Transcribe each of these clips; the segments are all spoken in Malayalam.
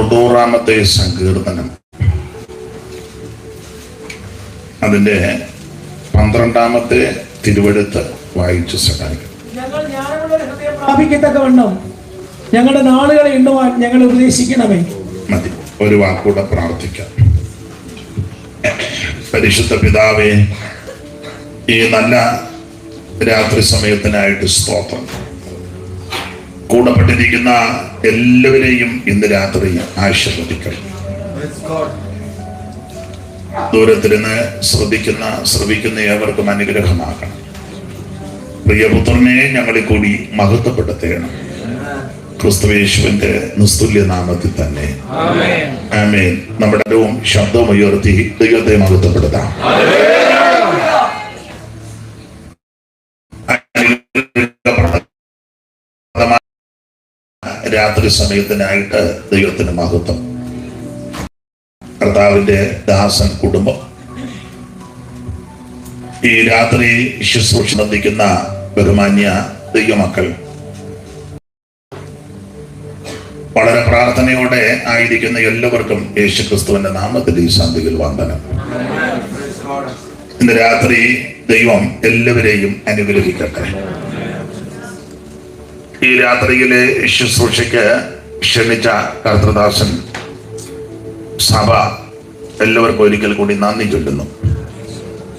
90-ാമത്തെ സങ്കീർത്തനം അതിന്റെ 12-ാമത്തെ തിരുവെഴുത്ത് വായിച്ചു സഹായിക്കും. ഞങ്ങൾ ജ്ഞാനമുള്ള ഹൃദയം പ്രാപിക്കത്തക്കവണ്ണം ഞങ്ങളുടെ നാളുകളെ എണ്ണുവാൻ ഞങ്ങൾ ഉപദേശിക്കണമേ. മതി, ഒരു വാക്കൂടെ പ്രാർത്ഥിക്കാം. പരിശുദ്ധ പിതാവേ, ഈ നല്ല രാത്രി സമയത്തിനായിട്ട് സ്തോത്രം. കൂടപ്പെട്ടിരിക്കുന്ന എല്ലാവരെയും ഇന്ന് രാത്രി ആശീർവദിക്കണം. ദൂരത്തിരുന്ന് ശ്രവിക്കുന്ന ഏവർക്കും അനുഗ്രഹമാക്കണം. പ്രിയപുത്രനെ ഞങ്ങളെ കൂടി മഹത്വപ്പെടുത്തണം. ക്രിസ്തുയേശുവിന്റെ നിസ്തുല്യ നാമത്തിൽ തന്നെ ആമേൻ. നമ്മുടെ ശബ്ദവും ഉയർത്തി ദൈവത്തെ മഹത്വപ്പെടുത്താം. രാത്രി സമയത്തിനായിട്ട് ദൈവത്തിന് മഹത്വം. കർത്താവിന്റെ ദാസൻ കുടുംബം ഈ രാത്രി ശുശ്രൂഷ ബന്ധിക്കുന്ന ബഹുമാന്യ ദൈവമക്കൾ വളരെ പ്രാർത്ഥനയോടെ ആയിരിക്കുന്ന എല്ലാവർക്കും യേശുക്രിസ്തുവിന്റെ നാമത്തിൽ ഈ സന്ധിയിൽ വന്ദനം. ഇന്ന് രാത്രി ദൈവം എല്ലാവരെയും അനുഗ്രഹിക്കട്ടെ. ഈ രാത്രിയിലെ ശുശ്രൂഷയ്ക്ക് ക്ഷണിച്ച കർത്തൃദാസൻ സഭ എല്ലാവർക്കും ഒരിക്കൽ കൂടി നന്ദി ചൊല്ലുന്നു.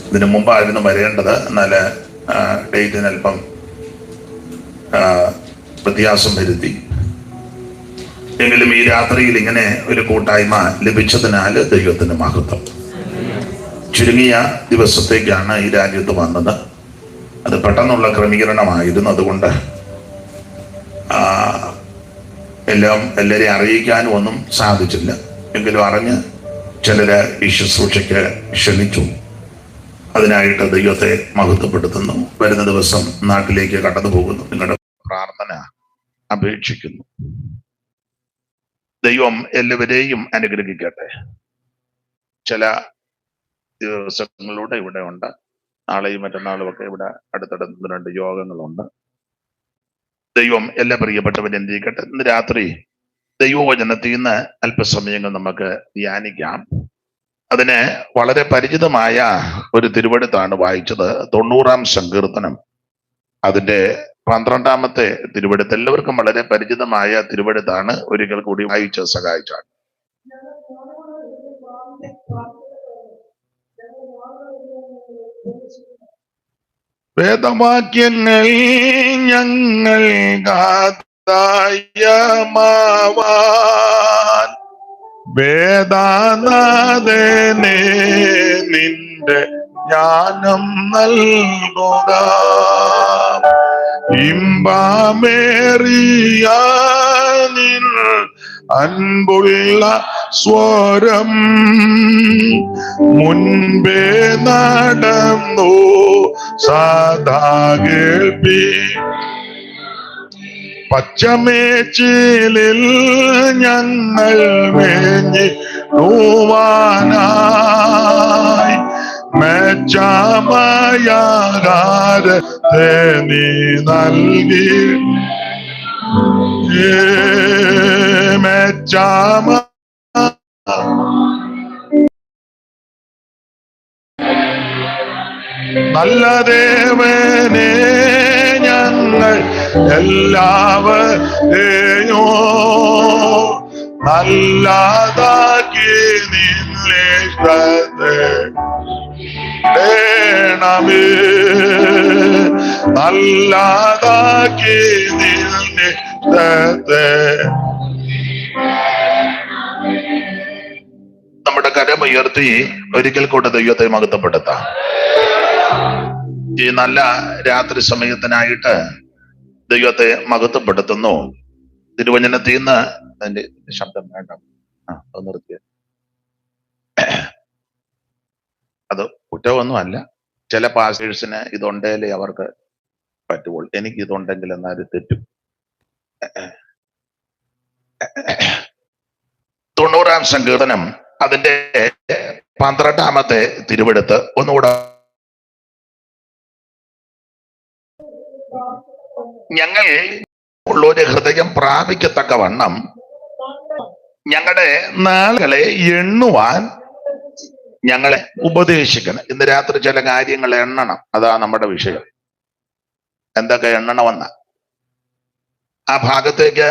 ഇതിനു മുമ്പായിരുന്നു വരേണ്ടത്, എന്നാൽ ഡേറ്റിന് അല്പം വ്യത്യാസം വരുത്തി. എങ്കിലും ഈ രാത്രിയിൽ ഇങ്ങനെ ഒരു കൂട്ടായ്മ ലഭിച്ചതിനാൽ ദൈവത്തിന് മഹത്വം. ചുരുങ്ങിയ ദിവസത്തേക്കാണ് ഈ രാജ്യത്ത് വന്നത്. അത് പെട്ടെന്നുള്ള ക്രമീകരണമായിരുന്നു. അതുകൊണ്ട് എല്ലാവരെയും അറിയിക്കാനും ഒന്നും സാധിച്ചില്ല. എങ്കിലും അറിഞ്ഞ് ചിലര് ഈ ശുശ്രൂഷയ്ക്ക് ക്ഷണിച്ചു. അതിനായിട്ട് ദൈവത്തെ മഹത്വപ്പെടുത്തുന്നു. വരുന്ന ദിവസം നാട്ടിലേക്ക് കടന്നു പോകുന്നു. നിങ്ങളുടെ പ്രാർത്ഥന അപേക്ഷിക്കുന്നു. ദൈവം എല്ലാവരെയും അനുഗ്രഹിക്കട്ടെ. ചില ദിവസങ്ങളിലൂടെ ഇവിടെ ഉണ്ട്. നാളെയും മറ്റന്നാളും ഒക്കെ ഇവിടെ അടുത്തടുത്ത് 2 യോഗങ്ങളുണ്ട്. ദൈവം എല്ലാ പ്രിയപ്പെട്ടവരും എന്തിരിക്കട്ടെ. ഇന്ന് രാത്രി ദൈവവചനത്തിൽ നിന്ന് അല്പസമയങ്ങൾ നമുക്ക് ധ്യാനിക്കാം. അതിന് വളരെ പരിചിതമായ ഒരു തിരുവെഴുത്താണ് വായിച്ചത്. 90-ാം സങ്കീർത്തനം അതിന്റെ 12-ാമത്തെ തിരുവെഴുത്ത്. എല്ലാവർക്കും വളരെ പരിചിതമായ തിരുവെഴുത്താണ്. ഒരിക്കൽ കൂടി വായിച്ച് സഹായിച്ചാണ്. വേദവാക്യങ്ങൾ ഞങ്ങൾ ഗാതായമാവാൻ വേദാനാഥനെ നിന്റെ ജ്ഞാനം നൽകുക. ഇമ്പമേറിയ നിൻ അൻപുള്ള സ്വരം മുൻപേ നടന്നു സദാ കേൾപ്പി. പച്ചമേച്ചിലിൽ ഞങ്ങൾ മേഞ്ഞിടുവാനായി മെച്ചമയാകാരത്തെ നീ നൽകി. മെച്ചമ നല്ല ദേവനെ ഞങ്ങൾ എല്ലാവരെയോ നല്ലതാക്കി നിന്നേണമേ. നല്ലതാക്കി നിന്നെ നമ്മുടെ കരമുയർത്തി ഒരിക്കൽ കൂടെ ദൈവത്തെ മഹത്വപ്പെടുത്താം. ഈ നല്ല രാത്രി സമയത്തിനായിട്ട് ദൈവത്തെ മഹത്വപ്പെടുത്തുന്നു. തിരുവചനത്തിൽ നിന്ന് അതിന്റെ ശബ്ദം വേണ്ട, അത് നിർത്തിയ അത് കുറ്റമൊന്നും അല്ല. ചില പാസ്റ്റേഴ്സിന് ഇതുണ്ടേലേ അവർക്ക് പറ്റുള്ളൂ. എനിക്ക് ഇതുണ്ടെങ്കിൽ എന്നാലും തെറ്റും. 90-ാം സങ്കീർത്തനം അതിന്റെ 12-ാമത്തെ തിരുവെഴുത്ത് ഒന്നുകൂടെ. ഞങ്ങൾ ഉള്ളൊരു ഹൃദയം പ്രാപിക്കത്തക്കവണ്ണം ഞങ്ങളുടെ നാളുകളെ എണ്ണുവാൻ ഞങ്ങളെ ഉപദേശിക്കണം. ഇന്ന് രാത്രി ചില കാര്യങ്ങൾ എണ്ണണം. അതാ നമ്മുടെ വിഷയം. എന്തൊക്കെ എണ്ണണമെന്ന ആ ഭാഗത്തേക്ക്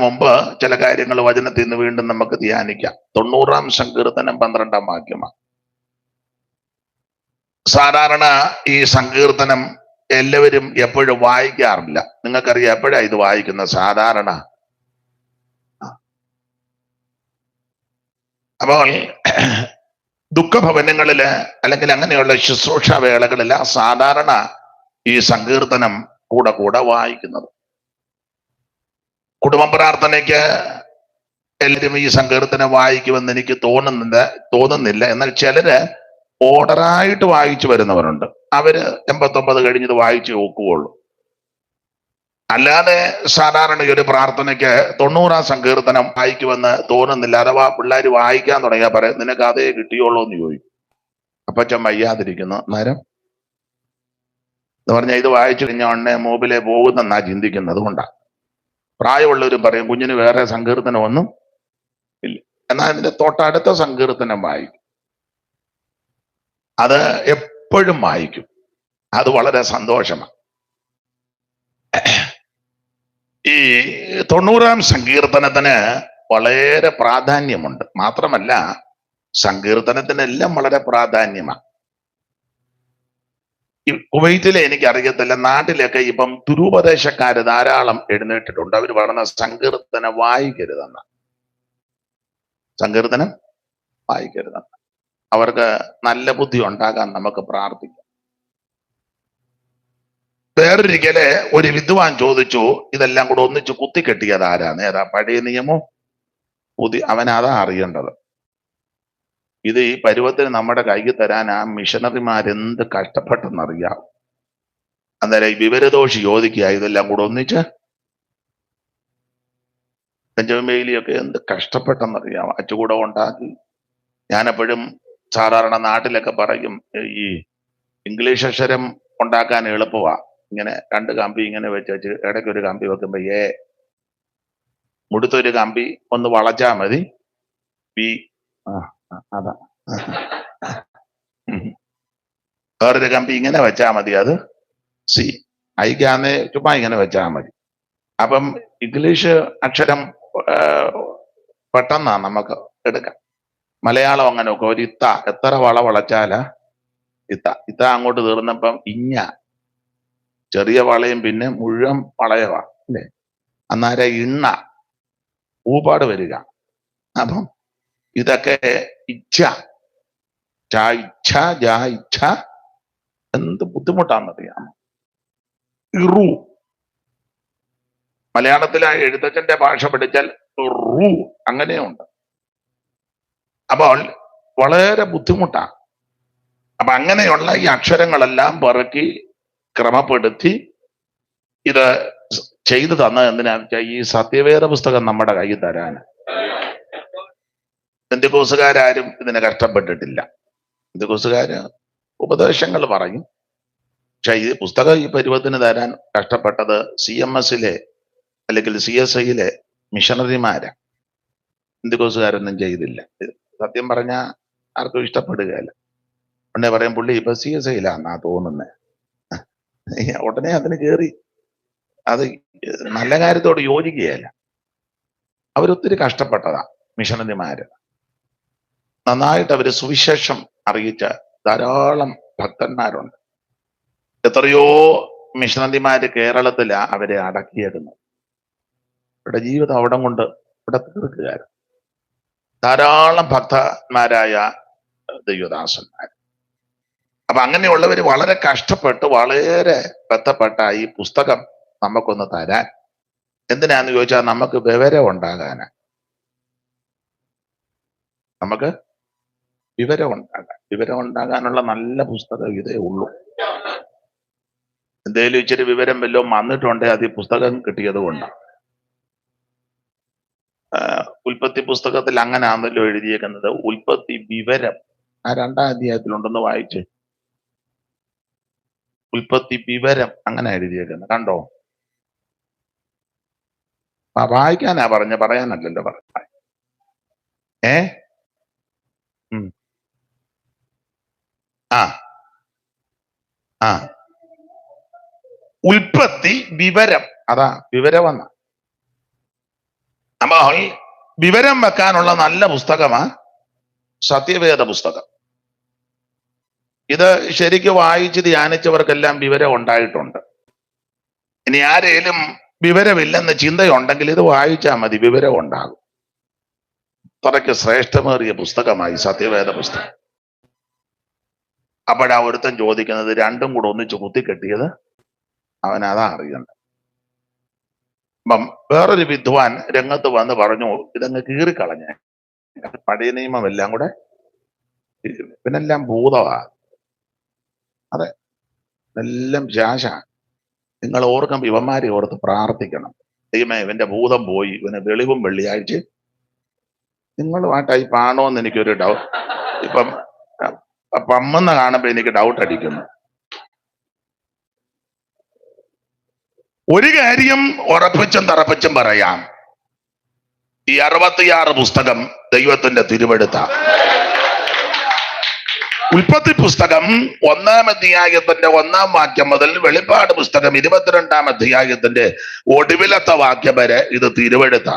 മുമ്പ് ചില കാര്യങ്ങൾ വചനത്തിൽ നിന്ന് വീണ്ടും നമുക്ക് ധ്യാനിക്കാം. 90-ാം സങ്കീർത്തനം 12-ാം വാക്യമാണ്. സാധാരണ ഈ സങ്കീർത്തനം എല്ലാവരും എപ്പോഴും വായിക്കാറില്ല. നിങ്ങൾക്കറിയാം എപ്പോഴാ ഇത് വായിക്കുന്നത് സാധാരണ? അപ്പോൾ ദുഃഖഭവനങ്ങളില് അല്ലെങ്കിൽ അങ്ങനെയുള്ള ശുശ്രൂഷ വേളകളില് സാധാരണ ഈ സങ്കീർത്തനം കൂടെ കൂടെ വായിക്കുന്നത്. കുടുംബ പ്രാർത്ഥനയ്ക്ക് എല്ലാവരും ഈ സങ്കീർത്തനം വായിക്കുമെന്ന് എനിക്ക് തോന്നുന്നില്ല. എന്നാൽ ചിലര് ഓർഡറായിട്ട് വായിച്ചു വരുന്നവരുണ്ട്. അവര് 89 കഴിഞ്ഞത് വായിച്ചു നോക്കുകയുള്ളൂ. അല്ലാതെ സാധാരണ ഒരു പ്രാർത്ഥനയ്ക്ക് 90-ാം സങ്കീർത്തനം വായിക്കുമെന്ന് തോന്നുന്നില്ല. അഥവാ പിള്ളേർ വായിക്കാൻ തുടങ്ങിയാൽ പറയും, നിനക്ക് അതേ കിട്ടിയോളൂ എന്ന് ചോദിക്കും. അപ്പച്ചൻ വയ്യാതിരിക്കുന്നു നേരം എന്ന് പറഞ്ഞാൽ ഇത് വായിച്ചു കഴിഞ്ഞാൽ ഉടനെ മൂബിലെ പോകുന്നെന്നാ ചിന്തിക്കുന്നത്. അതുകൊണ്ടാണ് പ്രായമുള്ളവരും പറയും കുഞ്ഞിന് വേറെ സങ്കീർത്തനം ഒന്നും ഇല്ല. എന്നാൽ അതിന്റെ തൊട്ടടുത്ത സങ്കീർത്തനം വായിക്കും. അത് എപ്പോഴും വായിക്കും. അത് വളരെ സന്തോഷമാണ്. ഈ 90-ാം സങ്കീർത്തനത്തിന് വളരെ പ്രാധാന്യമുണ്ട്. മാത്രമല്ല സങ്കീർത്തനത്തിനെല്ലാം വളരെ പ്രാധാന്യമാണ്. ഈ കുവൈറ്റിലെ എനിക്കറിയത്തില്ല, നാട്ടിലൊക്കെ ഇപ്പം ദുരുപദേശക്കാര് ധാരാളം എഴുന്നേറ്റിട്ടുണ്ട്. അവർ പറഞ്ഞ സങ്കീർത്തനം വായിക്കരുതെന്ന്. സങ്കീർത്തനം വായിക്കരുതെന്ന്. അവർക്ക് നല്ല ബുദ്ധി ഉണ്ടാകാൻ നമുക്ക് പ്രാർത്ഥിക്കാം. വേറൊരിക്കല് ഒരു വിദ്വാൻ ചോദിച്ചു, ഇതെല്ലാം കൂടെ ഒന്നിച്ച് കുത്തിക്കെട്ടിയത് ആരാണ്? ഏതാ പഴയ നിയമോ അവനതാ അറിയേണ്ടത്. ഇത് ഈ പരുവത്തിന് നമ്മുടെ കൈക്ക് തരാൻ ആ മിഷണറിമാരെന്ത് കഷ്ടപ്പെട്ടെന്നറിയാം. അന്നേരം ഈ വിവരദോഷി ചോദിക്കുക, ഇതെല്ലാം കൂടെ ഒന്നിച്ച്. ബെഞ്ചമിൻ ബെയ്ലിയൊക്കെ എന്ത് കഷ്ടപ്പെട്ടെന്നറിയാം. അച്ചുകൂടം ഉണ്ടാക്കി. ഞാനെപ്പോഴും സാധാരണ നാട്ടിലൊക്കെ പറയും, ഈ ഇംഗ്ലീഷ് അക്ഷരം ഉണ്ടാക്കാൻ എളുപ്പമാ. ഇങ്ങനെ 2 കമ്പി ഇങ്ങനെ വെച്ച് ഇടയ്ക്ക് ഒരു കമ്പി വെക്കുമ്പോ മുടുത്തൊരു കമ്പി ഒന്ന് വളച്ചാ മതി. പി അതാ വേറൊരു കമ്പി ഇങ്ങനെ വെച്ചാ മതി. അത് സി. ഐക്കാന്ന് ചുമ്മാ ഇങ്ങനെ വെച്ചാ മതി. അപ്പം ഇംഗ്ലീഷ് അക്ഷരം പെട്ടെന്നാ നമുക്ക് എടുക്കാം. മലയാളം അങ്ങനെ ഒക്കെ ഒരു ഇത്ത എത്ര വളച്ചാലാ ഇത്ത അങ്ങോട്ട് തീർന്നപ്പം ചെറിയ വളയും പിന്നെ മുഴുവൻ വളയവാ അല്ലേ? അന്നേരം ഇണ്ണ ഊപാട് വരിക. അപ്പം ഇതൊക്കെ ഇച്ഛ ഇച്ഛ എന്ത് ബുദ്ധിമുട്ടാണെന്നറിയാമോ? ഇറു മലയാളത്തിലെ എഴുത്തച്ഛന്റെ ഭാഷ പഠിച്ചാൽ റു അങ്ങനെയുണ്ട്. അപ്പോൾ വളരെ ബുദ്ധിമുട്ടാണ്. അപ്പൊ അങ്ങനെയുള്ള ഈ അക്ഷരങ്ങളെല്ലാം പെറുക്കി ക്രമപ്പെടുത്തി ഇത് ചെയ്തു തന്നത് എന്തിനാന്ന് വെച്ചാൽ ഈ സത്യവേദ പുസ്തകം നമ്മുടെ കയ്യിൽ തരാൻ. പെന്തിക്കോസുകാരും ഇതിന് കഷ്ടപ്പെട്ടിട്ടില്ല. പെന്തിക്കോസുകാര് ഉപദേശങ്ങൾ പറയും. പക്ഷെ ഈ പുസ്തകം ഈ പരുവത്തിന് തരാൻ കഷ്ടപ്പെട്ടത് CMS-ലെ അല്ലെങ്കിൽ CSI-ലെ മിഷണറിമാരാ. പെന്തിക്കോസുകാരൊന്നും ചെയ്തില്ല. സത്യം പറഞ്ഞാൽ ആർക്കും ഇഷ്ടപ്പെടുകയല്ല. ഉടനെ പറയും പുള്ളി ഇപ്പൊ CSI-ലാന്നാ തോന്നുന്നത്. ഉടനെ അതിന് കയറി അത് നല്ല കാര്യത്തോട് യോജിക്കുകയല്ല. അവരൊത്തിരി കഷ്ടപ്പെട്ടതാ മിഷണറിമാര്. നന്നായിട്ട് അവര് സുവിശേഷം അറിയിച്ച ധാരാളം ഭക്തന്മാരുണ്ട്. എത്രയോ മിഷണറിമാര് കേരളത്തിലാ അവരെ അടക്കിയിരുന്നത്. അവരുടെ ജീവിതം അവിടെ കൊണ്ട് ഇവിടെ തീർക്കുകയായിരുന്നു. ധാരാളം ഭക്തന്മാരായ ദൈവദാസന്മാർ. അപ്പൊ അങ്ങനെയുള്ളവര് വളരെ കഷ്ടപ്പെട്ട് വളരെ ബന്ധപ്പെട്ട ഈ പുസ്തകം നമുക്കൊന്ന് തരാൻ. എന്തിനാന്ന് ചോദിച്ചാൽ നമുക്ക് വിവരം ഉണ്ടാകാനാ. നമുക്ക് വിവരം ഉണ്ടാകാനുള്ള നല്ല പുസ്തകം ഇതേ ഉള്ളൂ. എന്തേലും ഇച്ചിരി വിവരം വല്ലതും വന്നിട്ടുണ്ടെങ്കിൽ അത് ഈ പുസ്തകം കിട്ടിയത് കൊണ്ടാണ്. ഉൽപ്പത്തി പുസ്തകത്തിൽ അങ്ങനെയാണല്ലോ എഴുതിയേക്കുന്നത്. ഉൽപ്പത്തി വിവരം ആ 2-ാം അധ്യായത്തിലുണ്ടെന്ന് വായിച്ച്. ഉൽപ്പത്തി വിവരം അങ്ങനെ എഴുതിയേക്കുന്നത് കണ്ടോ? വായിക്കാനാ പറയാനല്ലല്ലോ പറഞ്ഞ. ഏ ഉം. ആ ആ ഉൽപ്പത്തി വിവരം, അതാ വിവരം വന്ന നമ്മൾ വിവരം വെക്കാനുള്ള നല്ല പുസ്തകമാ സത്യവേദ പുസ്തകം. ഇത് ശരിക്കും വായിച്ച് ധ്യാനിച്ചവർക്കെല്ലാം വിവരം ഉണ്ടായിട്ടുണ്ട്. ഇനി ആരേലും വിവരമില്ലെന്ന് ചിന്തയുണ്ടെങ്കിൽ ഇത് വായിച്ചാൽ മതി, വിവരം ഉണ്ടാകും. അത്രയ്ക്ക് ശ്രേഷ്ഠമേറിയ പുസ്തകമായി സത്യവേദ പുസ്തകം. അപ്പോഴാ ഒരുത്തൻ ചോദിക്കുന്നത്, രണ്ടും കൂടെ ഒന്നിച്ച് കുത്തിക്കെട്ടിയത് അവൻ അതാ അറിയണ്ട. അപ്പം വേറൊരു വിദ്വാൻ രംഗത്ത് വന്ന് പറഞ്ഞു, ഇതങ്ങ് കീറിക്കളഞ്ഞേ, പഴയ നിയമം എല്ലാം കൂടെ പിന്നെല്ലാം ഭൂതമാ. അതെ, എല്ലാം ശാശ. നിങ്ങൾ ഓർക്കും, ഇവന്മാരെ ഓർത്ത് പ്രാർത്ഥിക്കണം. ദൈവമേ, ഇവന്റെ ഭൂതം പോയി, ഇവന് വെളിവും വെള്ളിയാഴ്ച. നിങ്ങളുമായിട്ടായി പാണോന്ന് എനിക്കൊരു ഡൗട്ട്. ഇപ്പം പമ്മെന്ന് കാണുമ്പോ എനിക്ക് ഡൗട്ട് അടിക്കുന്നു. ഒരു കാര്യം ഉറപ്പിച്ചും തറപ്പിച്ചും പറയാം, ഈ 66 പുസ്തകം ദൈവത്തിന്റെ തിരുവെടുത്ത. ഉൽപ്പത്തി പുസ്തകം 1-ാം അധ്യായത്തിന്റെ 1-ാം വാക്യം മുതൽ വെളിപ്പാട് പുസ്തകം 22-ാം അധ്യായത്തിന്റെ ഒടുവിലത്തെ വാക്യം വരെ ഇത് തിരുവെടുത്ത.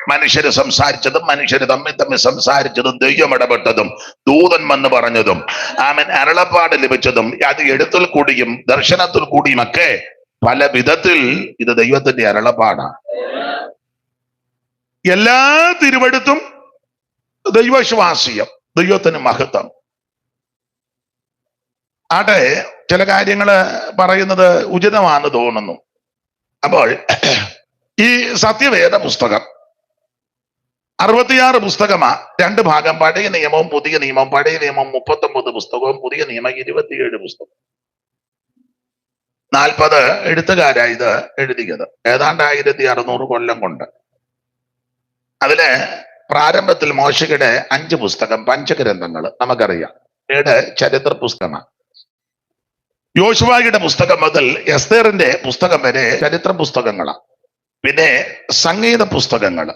മനുഷ്യര് സംസാരിച്ചതും മനുഷ്യര് തമ്മിൽ സംസാരിച്ചതും ദൈവം ഇടപെട്ടതും ദൂതൻ വന്ന് പറഞ്ഞതും ആമൻ അരുളപ്പാട് ലഭിച്ചതും അത് എഴുത്തിൽ കൂടിയും ദർശനത്തിൽ കൂടിയും ഒക്കെ പല വിധത്തിൽ ഇത് ദൈവത്തിന്റെ അരുളപ്പാടാണ്. എല്ലാ തിരുവെടുത്തും ദൈവശ്വാസിയം, ദൈവത്തിന് മഹത്വം. ആട്ടെ, ചില കാര്യങ്ങള് പറയുന്നത് ഉചിതമാണെന്ന് തോന്നുന്നു. അപ്പോൾ ഈ സത്യവേദ പുസ്തകം 66 പുസ്തകമാ, 2 ഭാഗം, പഴയ നിയമവും പുതിയ നിയമവും. പഴയ നിയമം 39 പുസ്തകവും പുതിയ നിയമം 27 പുസ്തകം. 40 എഴുത്തുകാരാ ഇത് എഴുതിയത്, ഏതാണ്ട് 1600 കൊല്ലം കൊണ്ട്. അതില് പ്രാരംഭത്തിൽ മോശയുടെ 5 പുസ്തകം പഞ്ചഗ്രന്ഥങ്ങൾ നമുക്കറിയാം, പിന്നീട് ചരിത്ര പുസ്തകമാണ്. യോശുവയുടെ പുസ്തകം മുതൽ എസ്തേറിന്റെ പുസ്തകം വരെ ചരിത്ര പുസ്തകങ്ങളാണ്. പിന്നെ സംഗീത പുസ്തകങ്ങൾ.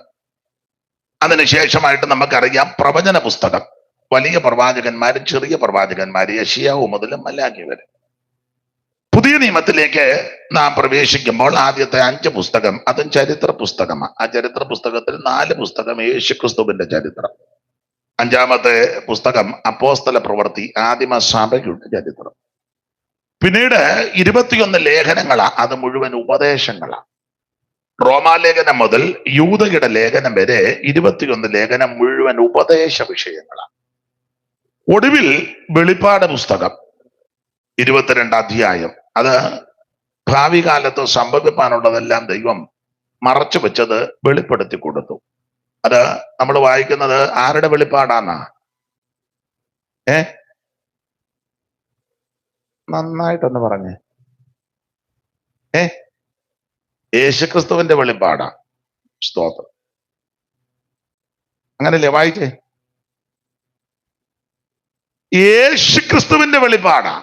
അതിനുശേഷമായിട്ട് നമുക്കറിയാം പ്രവചന പുസ്തകം, വലിയ പ്രവാചകന്മാരും ചെറിയ പ്രവാചകന്മാര്, യെശയ്യാവ് മുതൽ മലാഖി വരെ. പുതിയ നിയമത്തിലേക്ക് നാം പ്രവേശിക്കുമ്പോൾ ആദ്യത്തെ 5 പുസ്തകം അതും ചരിത്ര പുസ്തകമാണ്. ആ ചരിത്ര പുസ്തകത്തിൽ 4 പുസ്തകം യേശുക്രിസ്തുവിന്റെ ചരിത്രം. 5-ാമത്തെ പുസ്തകം അപ്പോസ്തല പ്രവൃത്തി, ആദിമ സഭയുടെ ചരിത്രം. പിന്നീട് 21 ലേഖനങ്ങളാ, അത് മുഴുവൻ ഉപദേശങ്ങളാ. റോമാലേഖനം മുതൽ യൂദയുടെ ലേഖനം വരെ 21 ലേഖനം മുഴുവൻ ഉപദേശ വിഷയങ്ങളാണ്. ഒടുവിൽ വെളിപ്പാട് പുസ്തകം 22 അധ്യായം, അത് ഭാവി കാലത്ത് സംഭവിക്കാനുള്ളതെല്ലാം ദൈവം മറച്ചു വെച്ചത് വെളിപ്പെടുത്തി കൊടുത്തു. അത് നമ്മൾ വായിക്കുന്നത് ആരുടെ വെളിപ്പാടാന്നാ? നന്നായിട്ടൊന്ന് പറഞ്ഞേ. യേശുക്രിസ്തുവിന്റെ വെളിപ്പാടാ. സ്തോത്രം. അങ്ങനല്ലേ വായിച്ചേ? യേശുക്രിസ്തുവിന്റെ വെളിപ്പാടാ.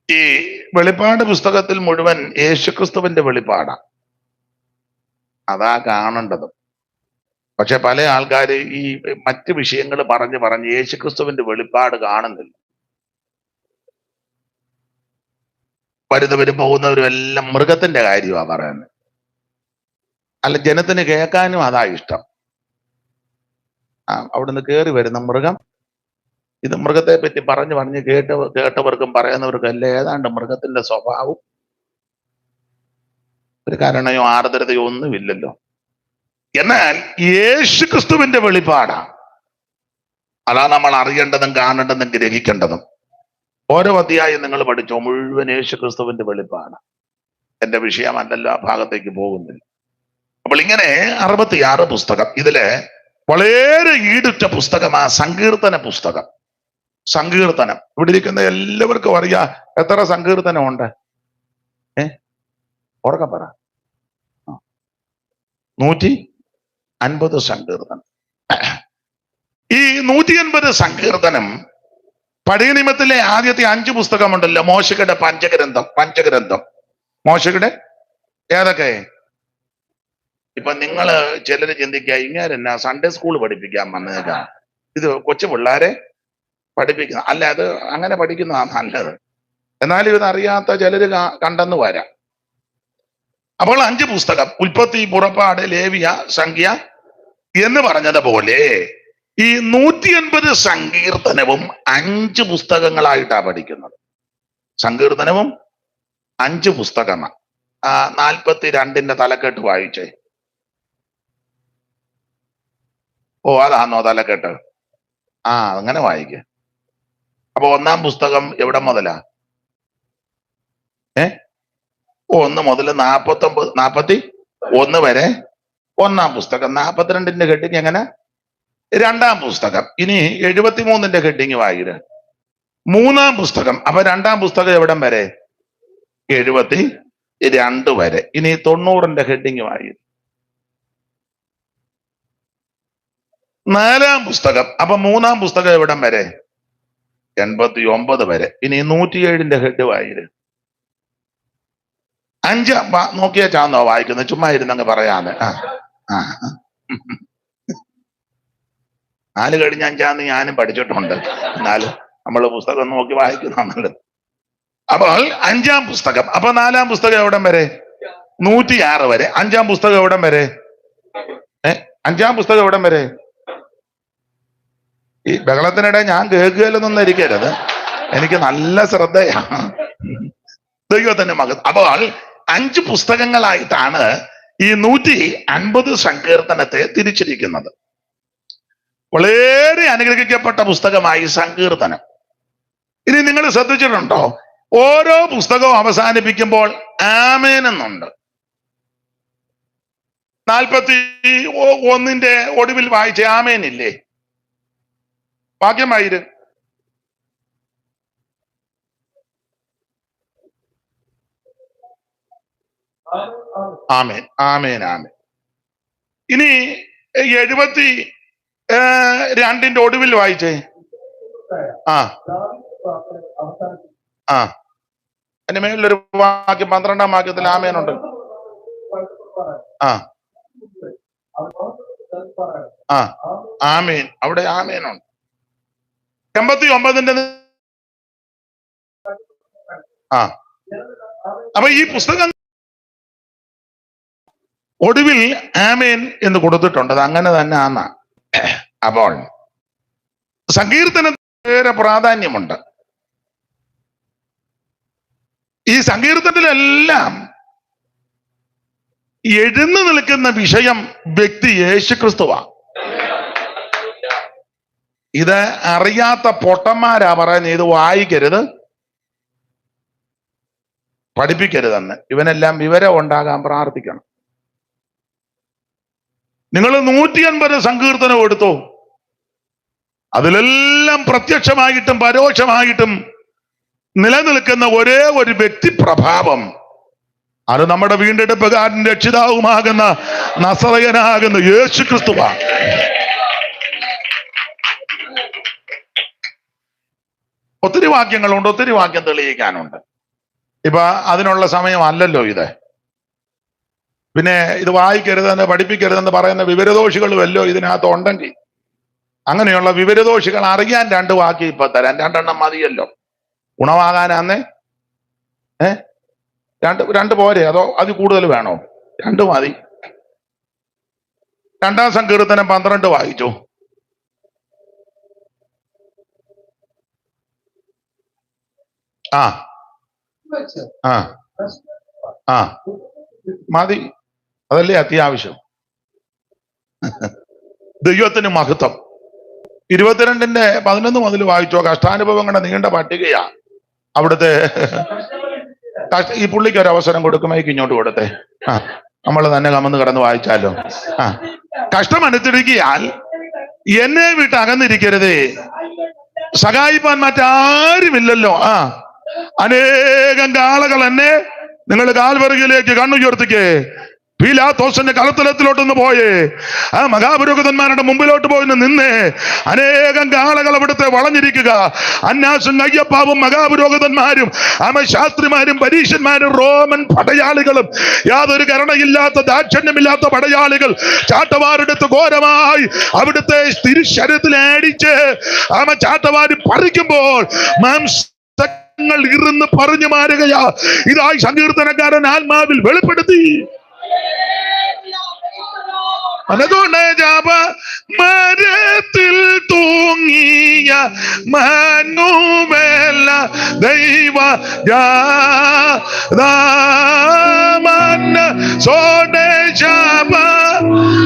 ഈ വെളിപ്പാട് പുസ്തകത്തിൽ മുഴുവൻ യേശുക്രിസ്തുവിന്റെ വെളിപ്പാടാ. അതാ കാണേണ്ടത്. പക്ഷെ പല ആൾക്കാര് ഈ മറ്റ് വിഷയങ്ങൾ പറഞ്ഞ് യേശുക്രിസ്തുവിന്റെ വെളിപ്പാട് കാണുന്നില്ല. വരുന്നവരും പോകുന്നവരും എല്ലാം മൃഗത്തിന്റെ കാര്യമാണ് പറയുന്നത്. അല്ല, ജനത്തിന് കേൾക്കാനും അതാ ഇഷ്ടം. അവിടുന്ന് കയറി വരുന്ന മൃഗം, ഇത് മൃഗത്തെ പറ്റി പറഞ്ഞ് കേട്ടവർക്കും പറയുന്നവർക്കും എല്ലാം ഏതാണ്ട് മൃഗത്തിന്റെ സ്വഭാവം, ഒരു കരുണയോ ആർദ്രതയോ ഒന്നുമില്ലല്ലോ. എന്നാൽ യേശുക്രിസ്തുവിന്റെ വെളിപ്പാടാ. അതാ നമ്മൾ അറിയേണ്ടതും കാണേണ്ടതും ഗ്രഹിക്കേണ്ടതും. ഓരോ അധ്യായം നിങ്ങൾ പഠിച്ചോ, മുഴുവൻ യേശുക്രിസ്തുവിന്റെ വെളിപ്പാടാണ്. എന്റെ വിഷയമല്ലല്ലോ, ആ ഭാഗത്തേക്ക് പോകുന്നില്ല. അപ്പോൾ ഇങ്ങനെ 66 പുസ്തകം. ഇതില് വളരെ ഈടുറ്റ പുസ്തകമാ സങ്കീർത്തന പുസ്തകം. സങ്കീർത്തനം ഇവിടെ ഇരിക്കുന്ന എല്ലാവർക്കും അറിയാം. എത്ര സങ്കീർത്തനമുണ്ട്? ഉറക്കെ പറ. 150 സങ്കീർത്തനം. ഈ 150 സങ്കീർത്തനം പഴയ നിയമത്തിലെ ആദ്യത്തെ 5 പുസ്തകമുണ്ടല്ലോ, മോശയുടെ പഞ്ചഗ്രന്ഥം. മോശയുടെ ഏതൊക്കെ? ഇപ്പൊ നിങ്ങള് ചിലര് ചിന്തിക്കുക ഇങ്ങനെ സൺഡേ സ്കൂൾ പഠിപ്പിക്കാൻ വന്നേക്കാം, ഇത് കൊച്ചു പിള്ളേരെ പഠിപ്പിക്കുന്ന അല്ല, അത് അങ്ങനെ പഠിക്കുന്നതാണ് നല്ലത്. എന്നാലും ഇതറിയാത്ത ചിലര് കണ്ടെന്ന് വരാം. അപ്പോൾ 5 പുസ്തകം, ഉൽപ്പത്തി, പുറപ്പാട്, ലേവ്യ, സംഖ്യ എന്ന് പറഞ്ഞതുപോലെ ഈ 180 സങ്കീർത്തനവും 5 പുസ്തകങ്ങളായിട്ടാ പഠിക്കുന്നത്. സങ്കീർത്തനവും 5 പുസ്തകമാണ്. 42ന്റെ തലക്കെട്ട് വായിച്ചേ. ഓ, അതാണോ തലക്കെട്ട്? അങ്ങനെ വായിക്കേ. അപ്പൊ 1-ാം പുസ്തകം എവിടെ മുതലാ? 1 മുതൽ 41 വരെ 1-ാം പുസ്തകം. 42ന്റെ ഹെഡിങ് എങ്ങനെ? 2-ാം പുസ്തകം. ഇനി 73ന്റെ ഹെഡിങ് വായിര്. 3-ാം പുസ്തകം. അപ്പൊ 2-ാം പുസ്തകം എവിടം വരെ? 72 വരെ. ഇനി 90ന്റെ ഹെഡിങ് വായിര്. 4-ാം പുസ്തകം. അപ്പൊ 3-ാം പുസ്തകം എവിടം വരെ? 89 വരെ. ഇനി 107ന്റെ ഹെഡ് വായിര്. 5 നോക്കിയാ ചാന്നോ വായിക്കുന്നത്? ചുമ്മാ ഇരുന്നങ്ങ് പറയാതെ. 4 കഴിഞ്ഞ 5 ഞാനും പഠിച്ചിട്ടുണ്ട്. എന്നാലും നമ്മള് പുസ്തകം നോക്കി വായിക്കുന്നതാണ് നല്ലത്. അപ്പോൾ 5-ാം പുസ്തകം. അപ്പൊ 4-ാം പുസ്തകം എവിടം വരെ? 106 വരെ. 5-ാം പുസ്തകം എവിടം വരെ? 5-ാം പുസ്തകം എവിടം വരെ? ഈ ബഹളത്തിനിടെ ഞാൻ കേൾക്കുകയില്ലെന്നൊന്നും ഇരിക്കരുത്, എനിക്ക് നല്ല ശ്രദ്ധയാണ്. ദൈവത്തിന്റെ മകൻ. അപ്പോൾ 5 പുസ്തകങ്ങളായിട്ടാണ് ഈ 150 സങ്കീർത്തനത്തെ തിരിച്ചിരിക്കുന്നത്. വളരെ അനുഗ്രഹിക്കപ്പെട്ട പുസ്തകമായി സങ്കീർത്തനം. ഇനി നിങ്ങൾ ശ്രദ്ധിച്ചിട്ടുണ്ടോ? ഓരോ പുസ്തകവും അവസാനിപ്പിക്കുമ്പോൾ ആമേൻ എന്നുണ്ട്. 41ന്റെ ഒടുവിൽ വായിച്ച ആമേൻ ഇല്ലേ? വാക്യം വായിര്. ആമേൻ, ആമേൻ, ആമേൻ. ഇനി 72ന്റെ ഒടുവിൽ വായിച്ചേ. അതിന്റെ മേളിലൊരു വാക്യം, 12-ാം വാക്യത്തിൽ ആമേനുണ്ട്. ആമേൻ, അവിടെ ആമേനുണ്ട്. 89ന്റെ അപ്പൊ ഈ പുസ്തകം ഒടുവിൽ ആമേൻ എന്ന് കൊടുത്തിട്ടുണ്ട്. അത് അങ്ങനെ തന്നെ ആന്ന. അപ്പോൾ സങ്കീർത്തനത്തിന് ഏറെ പ്രാധാന്യമുണ്ട്. ഈ സങ്കീർത്തനത്തിലെല്ലാം എഴുന്നു നിൽക്കുന്ന വിഷയം വ്യക്തി യേശുക്രിസ്തുവാണ്. ഇത് അറിയാത്ത പൊട്ടന്മാരാ പറയുന്നത് ഇത് വായിക്കരുത്, പഠിപ്പിക്കരുതെന്ന്. ഇവനെല്ലാം വിവരം ഉണ്ടാകാൻ പ്രാർത്ഥിക്കണം. നിങ്ങൾ 150 സങ്കീർത്തനം എടുത്തോ, അതിലെല്ലാം പ്രത്യക്ഷമായിട്ടും പരോക്ഷമായിട്ടും നിലനിൽക്കുന്ന ഒരേ ഒരു വ്യക്തിപ്രഭാവം, അത് നമ്മുടെ വീണ്ടെടുപ്പുകാരൻ രക്ഷിതാവുമാകുന്ന നസറയനാകുന്ന യേശുക്രിസ്തുവാണ്. ഒത്തിരി വാക്യങ്ങളുണ്ട്, ഒത്തിരി വാക്യം തെളിയിക്കാനുണ്ട്. ഇപ്പൊ അതിനുള്ള സമയമല്ലല്ലോ ഇത്. പിന്നെ ഇത് വായിക്കരുതെന്ന് പഠിപ്പിക്കരുതെന്ന് പറയുന്ന വിവരദോഷികൾ വല്ലോ ഇതിനകത്ത് ഉണ്ടെങ്കിൽ, അങ്ങനെയുള്ള വിവരദോഷികൾ അറിയാൻ 2 വാക്യം ഇപ്പൊ തരാൻ. 2 എണ്ണം മതിയല്ലോ ഗുണമാകാനാന്നേ. 2 പോരെ? അതോ അതിൽ കൂടുതൽ വേണോ? 2 മതി. 2-ാം സങ്കീർത്തനം 12 വായിച്ചു. മതി, അതല്ലേ അത്യാവശ്യം. ദൈവത്തിന് മഹത്വം. 22ന്റെ 11 മുതൽ വായിച്ചോ. കഷ്ടാനുഭവങ്ങളുടെ നീണ്ട പട്ടികയാ അവിടുത്തെ. ഈ പുള്ളിക്ക് ഒരു അവസരം കൊടുക്കുമ്പോഴേക്ക് ഇങ്ങോട്ട് കൊടുത്തേ. നമ്മൾ തന്നെ കമന്ന് കിടന്ന് വായിച്ചാലോ. കഷ്ടം അനുസരിക്കിയാൽ എന്നെ വിട്ട് അകന്നിരിക്കരുതേ, സഹായിപ്പാൻ മറ്റാരുമില്ലല്ലോ. അനേകം കാളകൾ എന്നെ നിങ്ങൾ കാൽവറുകിലേക്ക് കണ്ണുയർത്തിക്കേ. പീലാത്തോസിന്റെ കളത്തലത്തിലോട്ടൊന്ന് പോയേ, ആ മഹാപുരോഹിതന്മാരുടെ മുമ്പിലോട്ട് പോയി നിന്നേ. അനേകം കാളകൾ അവിടുത്തെ വളഞ്ഞിരിക്കുക. അന്നാസും അയ്യപ്പാവും മഹാപുരോഹിതന്മാരും ശാസ്ത്രിമാരും പരീശന്മാരും റോമൻ പടയാളികളും, യാതൊരു കരുണയില്ലാത്ത ദാക്ഷിണ്യമില്ലാത്ത പടയാളികൾ ചാട്ടവാരെടുത്ത് ഘോരമായി അവിടുത്തെ തിരുശരീരത്തിലടിച്ച് ചാട്ടവാരി പറിക്കുമ്പോൾ മാംസങ്ങൾ ഇരുന്ന് പറഞ്ഞു മാറുകയാ. ഇതായി സങ്കീർത്തനക്കാരൻ ആത്മാവിൽ വെളിപ്പെടുത്തി. അതുകൊണ്ട് ജാപ മരത്തിൽ തൂങ്ങിയ മനുവേല ദൈവ സോടെ ജാപത്തിൽ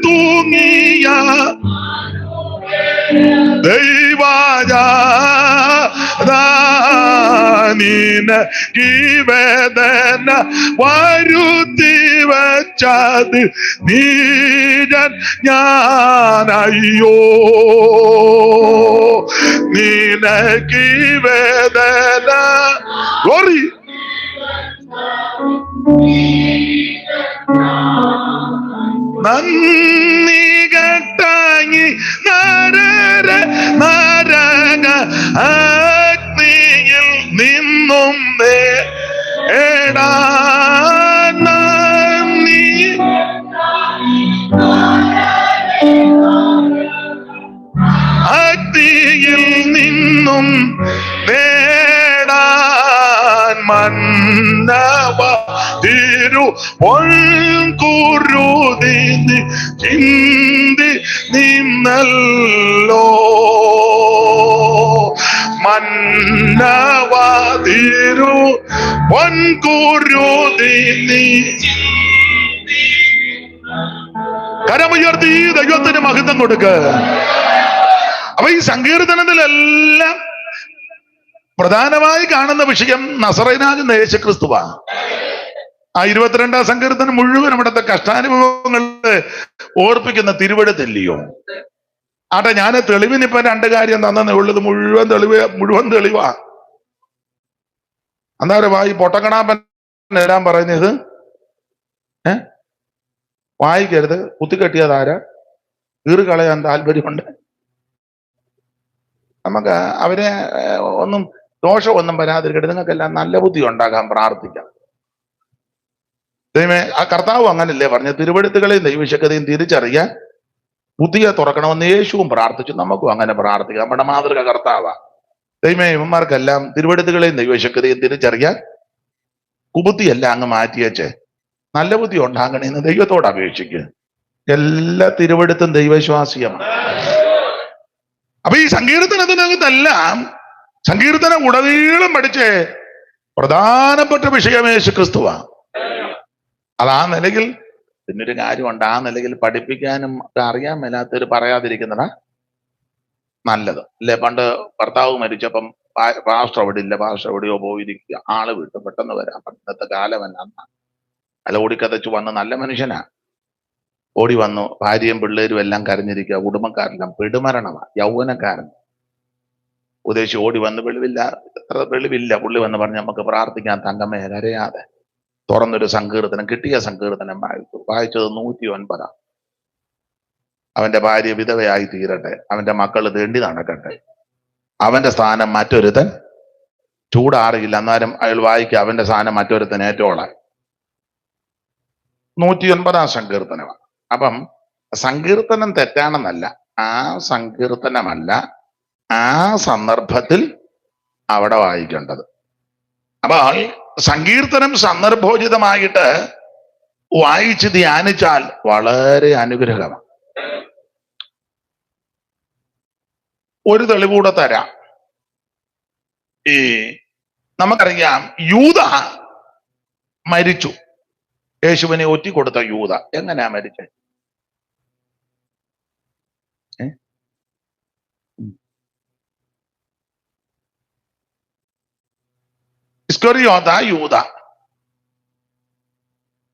തൂങ്ങിയ വേദന വരുത്തി വച്ചത് നീരൻ ഞാനയ്യോ, നിനക്ക് വേദന ഗോറി നന്ദി കെട്ടാങ്ങി നരക അഗ്നിയിൽ നിന്നും അഗ്നിയിൽ നിന്നും നേടാൻ മന്നവ തിരു പൊൻകുരുതി ചിന്തി നിന്നല്ലോ. മന്നവ തിരു പൊൻകുരുതി കരമുയർത്തി ദൈവത്തിന് മഹത്വം കൊടുക്ക. അപ്പൊ ഈ സങ്കീർത്തനത്തിലെല്ലാം പ്രധാനമായി കാണുന്ന വിഷയം നസറേയനാകുന്ന യേശുക്രിസ്തുവാണ്. ആ 22-ാം സങ്കീർത്തനം മുഴുവൻ ഇവിടുത്തെ കഷ്ടാനുഭവങ്ങള് ഓർപ്പിക്കുന്ന തിരുവെടുത്തല്ലയോ. ആട്ടെ, ഞാൻ തെളിവിനിപ്പം 2 കാര്യം തന്നേ ഉള്ളത്. മുഴുവൻ തെളിവാ. എന്താ വായി പൊട്ടക്കണാപ്പൻ എല്ലാം പറയുന്നത് വായിക്കരുത്, കുത്തിക്കെട്ടിയതാര കീറുകളയാൻ താല്പര്യമുണ്ട്. നമുക്ക് അവരെ ഒന്നും ദോഷമൊന്നും വരാതിരിക്കട്ടെ. നിങ്ങൾക്കെല്ലാം നല്ല ബുദ്ധി ഉണ്ടാകാൻ പ്രാർത്ഥിക്കാം. ദൈവമേ, ആ കർത്താവ് അങ്ങനല്ലേ പറഞ്ഞ, തിരുവെഴുത്തുകളെയും ദൈവശക്തിയും തിരിച്ചറിയാൻ ബുദ്ധിയെ തുറക്കണമെന്ന് യേശുവും പ്രാർത്ഥിച്ചു. നമുക്കും അങ്ങനെ പ്രാർത്ഥിക്കാം. നമ്മുടെ മാതൃക കർത്താവാ. ദൈവമേ, ഇവന്മാർക്കെല്ലാം തിരുവെഴുത്തുകളെയും ദൈവശക്തിയും തിരിച്ചറിയാൻ കുബുദ്ധിയെല്ലാം അങ്ങ് മാറ്റിയച്ചേ നല്ല ബുദ്ധി ഉണ്ടാകണേന്ന് ദൈവത്തോട് അപേക്ഷിക്കുക. എല്ലാ തിരുവെഴുത്തും ദൈവവിശ്വാസിയമാണ്. അപ്പൊ ഈ സങ്കീർത്തനത്തിനകത്തെല്ലാം സങ്കീർത്തനം ഉടനീളം പഠിച്ച് പ്രധാനപ്പെട്ട വിഷയം യേശുക്രിസ്തുവാണ്. അതാ നിലയിൽ പിന്നൊരു കാര്യമുണ്ട്, ആ നിലയിൽ പഠിപ്പിക്കാനും അറിയാൻ മേലാത്തവര് പറയാതിരിക്കുന്നതാ നല്ലത് അല്ലേ. പണ്ട് ഭർത്താവ് മരിച്ചപ്പം പാസ്റ്റർ അവിടെ ഇല്ല, പാസ്റ്റർ എവിടെയോ പോയിരിക്കുക, ആള് വിട്ടു പെട്ടെന്ന് വരാം. ഇന്നത്തെ കാലം എന്നാ അല്ല, ഓടിക്കതച്ചു വന്ന് നല്ല മനുഷ്യനാ. ഓടി വന്നു, ഭാര്യയും പിള്ളേരും എല്ലാം കരഞ്ഞിരിക്കുക, കുടുംബക്കാരെല്ലാം പെടുമരണമാണ്, യൗവനക്കാരൻ. ഉദ്ദേശിച്ച് ഓടി വന്ന് വെളിവില്ല പുള്ളി വന്ന് പറഞ്ഞ് നമുക്ക് പ്രാർത്ഥിക്കാൻ തങ്കമ്മേ കരയാതെ. തുറന്നൊരു സങ്കീർത്തനം, കിട്ടിയ സങ്കീർത്തനം വായിച്ചത് 109. അവന്റെ ഭാര്യ വിധവയായി തീരട്ടെ, അവന്റെ മക്കള് തേണ്ടി നടക്കട്ടെ, അവന്റെ സ്ഥാനം മറ്റൊരുത്തൻ ചൂടാറിയില്ല, എന്നാലും അയാൾ വായിക്കുക അവന്റെ സ്ഥാനം മറ്റൊരുത്തൻ ഏറ്റോളാൻ. 109 സങ്കീർത്തനമാണ്. അപ്പം സങ്കീർത്തനം തെറ്റാണെന്നല്ല, ആ സങ്കീർത്തനമല്ല ആ സന്ദർഭത്തിൽ അവിടെ വായിക്കേണ്ടത്. അപ്പോൾ സങ്കീർത്തനം സന്ദർഭോചിതമായിട്ട് വായിച്ച് ധ്യാനിച്ചാൽ വളരെ അനുഗ്രഹമാണ്. ഒരു തെളിവൂടെ തരാം. നമുക്കറിയാം, യൂദ മരിച്ചു. യേശുവിനെ ഒറ്റിക്കൊടുത്ത യൂദ എങ്ങനെയാ മരിച്ചത്? ഇസ്കറിയോത്ത യൂദ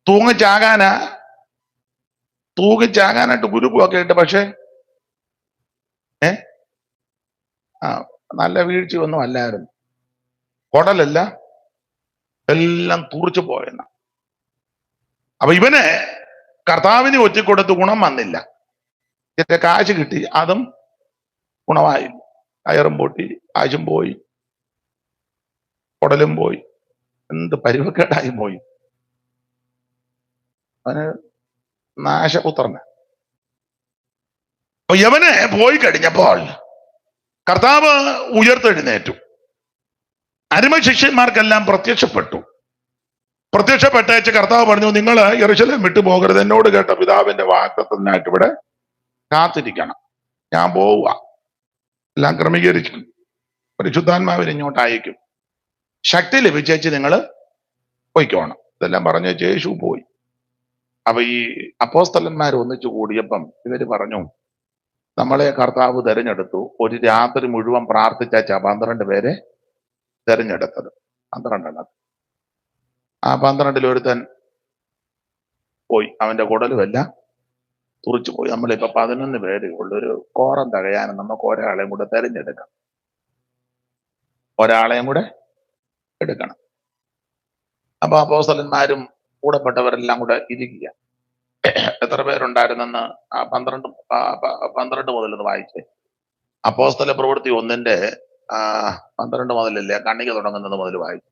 തൂങ്ങിച്ചാകാനായിട്ട് കുരുക്കുമൊക്കെ ഇട്ട്, പക്ഷെ നല്ല വീഴ്ചയൊന്നും അല്ലായിരുന്നു. കുടലല്ല, എല്ലാം തുറിച്ചു പോയെന്ന. അപ്പൊ ഇവന് കർത്താവിന് ഒറ്റിക്കൊടുത്ത് ഗുണം വന്നില്ല. ഇതിന്റെ കാശ് കിട്ടി, അതും ഗുണമായി. കയറും പൊട്ടി, കാശും പോയി, കുടലും പോയി, എന്ത് പരുവക്കേടായി പോയി. അവന് നാശപുത്രന്. അപ്പൊ യവന് പോയി കഴിഞ്ഞപ്പോൾ കർത്താവ് ഉയർത്തെഴുന്നേറ്റു. അരുമ ശിഷ്യന്മാർക്കെല്ലാം പ്രത്യക്ഷപ്പെട്ടേച്ച് കർത്താവ് പറഞ്ഞു, നിങ്ങൾ യെരൂശലേം വിട്ടു പോകരുത്. എന്നോട് കേട്ട പിതാവിന്റെ വാഗ്ദത്തത്തിനായിട്ട് ഇവിടെ കാത്തിരിക്കണം. ഞാൻ പോവുക, എല്ലാം ക്രമീകരിച്ചു. പരിശുദ്ധാത്മാവിനെ ഇങ്ങോട്ട് അയക്കും, ശക്തി ലഭിച്ചേച്ച് നിങ്ങൾ പോയിക്കോണം. ഇതെല്ലാം പറഞ്ഞേച്ച് യേശു പോയി. അപ്പൊ ഈ അപ്പോസ്തലന്മാർ ഒന്നിച്ചു കൂടിയപ്പം ഇവര് പറഞ്ഞു, നമ്മളെ കർത്താവ് തെരഞ്ഞെടുത്തു. ഒരു രാത്രി മുഴുവൻ പ്രാർത്ഥിച്ച 12 പേരെ തെരഞ്ഞെടുത്തത്. 12 എണ്ണം. ആ 12-ൽ ഒരുത്തൻ പോയി, അവന്റെ കുടലുമെല്ലാം തുറിച്ചു പോയി. നമ്മളിപ്പോ 11 പേര് ഉള്ളു. ഒരു കോറം തകയാനും നമുക്ക് ഒരാളെയും കൂടെ തെരഞ്ഞെടുക്കാം, ഒരാളെയും കൂടെ എടുക്കണം. അപ്പൊ അപ്പോസ്തലന്മാരും കൂടെപ്പെട്ടവരെല്ലാം കൂടെ ഇരിക്കുക. എത്ര പേരുണ്ടായിരുന്നെന്ന് ആ 12 മുതലൊന്ന് വായിച്ചേ. അപ്പോസ്തല പ്രവൃത്തി 1-ന്റെ 12 മുതലല്ലേ, കണ്ണിക തുടങ്ങുന്നത് മുതൽ വായിച്ചു.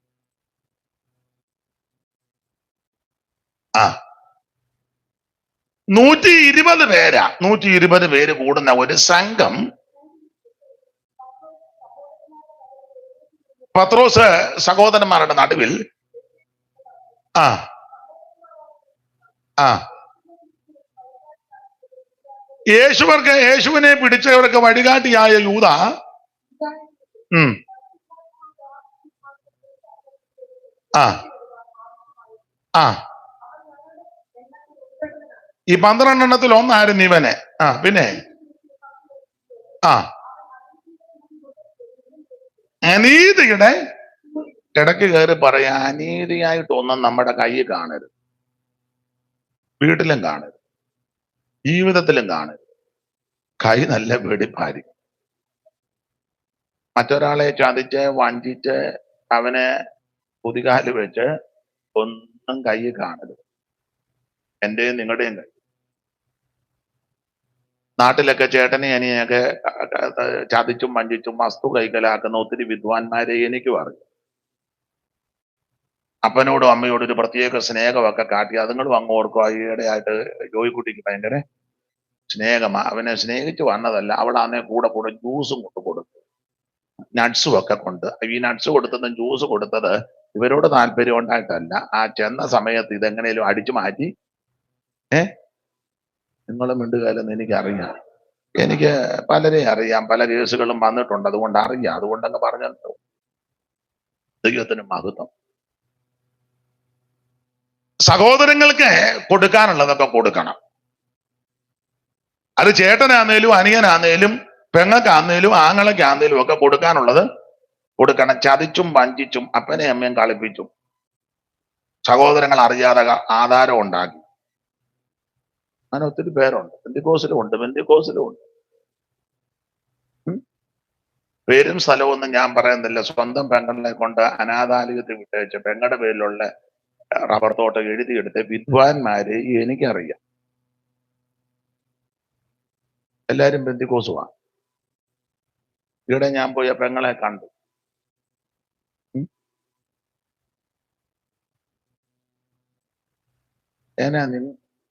120 പേരാ. 120 പേര് കൂടുന്ന ഒരു സംഘം പത്രോസ് സഹോദരന്മാരുടെ നടുവിൽ ആ ആ യേശുവിനെ പിടിച്ചവർക്ക് വഴികാട്ടിയായ യൂദ ആ ആ ഈ 12 എണ്ണത്തിൽ ഒന്നായിരുന്നു ഇവനെ. പിന്നെ അനീതിയുടെ ഇടയ്ക്ക് കയറി പറയാ, അനീതിയായിട്ടൊന്നും നമ്മുടെ കയ്യിൽ കാണരുത്, വീട്ടിലും കാണരുത്, ജീവിതത്തിലും കാണരുത്. കൈ നല്ല വെടിപ്പായിരിക്കും. മറ്റൊരാളെ ചതിച്ച് വഞ്ചിച്ച് അവനെ കുതികാല് വെച്ച് ഒന്നും കയ്യിൽ കാണരുത്. എന്റെയും നിങ്ങളുടെയും കൈ. നാട്ടിലൊക്കെ ചേട്ടനെ അനിയൊക്കെ ചതിച്ചും വഞ്ചിച്ചും വസ്തു കൈക്കലാക്കുന്ന ഒത്തിരി വിദ്വാൻമാരെ എനിക്കും അറിയാം. അപ്പനോടും അമ്മയോടും ഒരു പ്രത്യേക സ്നേഹമൊക്കെ കാട്ടി. അതുങ്ങളും അങ്ങ് ഓർക്കും. ഈയിടെയായിട്ട് ജോയിക്കുട്ടിക്ക് ഭയങ്കര സ്നേഹമാ. അവനെ സ്നേഹിച്ചു വന്നതല്ല, അവളാന്നെ കൂടെ ജ്യൂസും കൊടുത്തു, നട്ട്സും ഒക്കെ കൊണ്ട്. ഈ നട്ട്സ് കൊടുത്തതും ജ്യൂസ് കൊടുത്തത് ഇവരോട് താല്പര്യം ഉണ്ടായിട്ടല്ല. ആ ചെന്ന സമയത്ത് ഇതെങ്ങനെയും അടിച്ചു മാറ്റി. നിങ്ങളും മിണ്ടുകാലെന്ന് എനിക്കറിയാം, എനിക്ക് പലരെ അറിയാം, പല കേസുകളും വന്നിട്ടുണ്ട്, അതുകൊണ്ട് അറിയാം. അതുകൊണ്ടങ്ങ് പറഞ്ഞല്ലോ. ദൈവത്തിന് മഹത്വം. സഹോദരങ്ങൾക്ക് കൊടുക്കാനുള്ളതൊക്കെ കൊടുക്കണം. അത് ചേട്ടനാന്നേലും അനിയനാന്നേലും പെങ്ങൾക്കാന്നേലും ആങ്ങളയ്ക്കാന്നേലും ഒക്കെ കൊടുക്കാനുള്ളത് കൊടുക്കണം. ചതിച്ചും വഞ്ചിച്ചും അപ്പനെ അമ്മയും കളിപ്പിച്ചും സഹോദരങ്ങൾ അറിയാതെ ആധാരം ഉണ്ടാക്കി. അങ്ങനെ ഒത്തിരി പേരുണ്ട്. പെന്തിക്കോസിലും ഉണ്ട്. പേരും സ്ഥലവും ഒന്നും ഞാൻ പറയുന്നില്ല. സ്വന്തം പെങ്ങളെ കൊണ്ട് അനാഥാലയത്തിൽ വിട്ടേച്ച് പെങ്ങളുടെ പേരിലുള്ള റബ്ബർ തോട്ടം എഴുതിയെടുത്ത് വിദ്വാൻമാര് എനിക്കറിയാം. എല്ലാരും പെന്തിക്കോസുമാണ്. ഇവിടെ ഞാൻ പോയ പെങ്ങളെ കണ്ടു.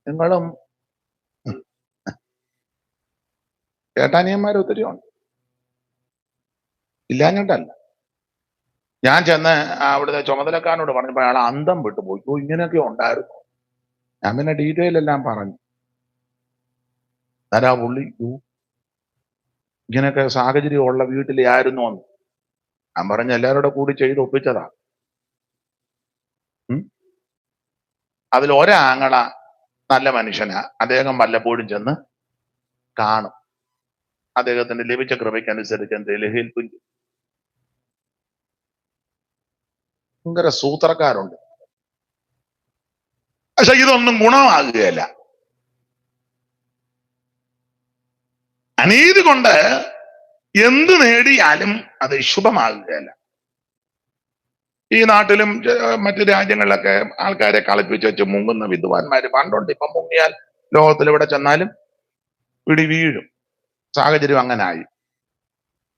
നിങ്ങളും ചേട്ടാനിയന്മാർ ഒത്തിരി ഉണ്ട്, ഇല്ലാഞ്ഞിട്ടല്ല. ഞാൻ ചെന്ന് അവിടുത്തെ ചുമതലക്കാരനോട് പറഞ്ഞപ്പോൾ അയാൾ അന്തം വിട്ടുപോയി. ഇങ്ങനെയൊക്കെ ഉണ്ടായിരുന്നു. ഞാൻ പിന്നെ ഡീറ്റെയിൽ എല്ലാം പറഞ്ഞു. അതാ പുള്ളി ഇങ്ങനെയൊക്കെ സാഹചര്യം ഉള്ള വീട്ടിൽ ആയിരുന്നു എന്ന് ഞാൻ പറഞ്ഞ എല്ലാവരുടെ കൂടി ചെയ്ത് ഒപ്പിച്ചതാ. അതിൽ ഒരാങ്ങള നല്ല മനുഷ്യനാ. അദ്ദേഹം വല്ലപ്പോഴും ചെന്ന് കാണും. അദ്ദേഹത്തിന്റെ ലഭിച്ച കൃപയ്ക്കനുസരിച്ച് എന്തെങ്കിലും ഹെൽപ്പും ചെയ്യും. ഭയങ്കര സൂത്രക്കാരുണ്ട്. പക്ഷെ ഇതൊന്നും ഗുണമാകുകയല്ല. അനീതി കൊണ്ട് എന്ത് നേടിയാലും അത് ശുഭമാകുകയല്ല. ഈ നാട്ടിലും മറ്റു രാജ്യങ്ങളിലൊക്കെ ആൾക്കാരെ കളിപ്പിച്ച് വെച്ച് മുങ്ങുന്ന വിദ്വാൻമാര് പണ്ടുണ്ട്. ഇപ്പം മുങ്ങിയാൽ ലോകത്തിൽ എവിടെ ചെന്നാലും പിടി വീഴും. സാഹചര്യം അങ്ങനെ ആയി.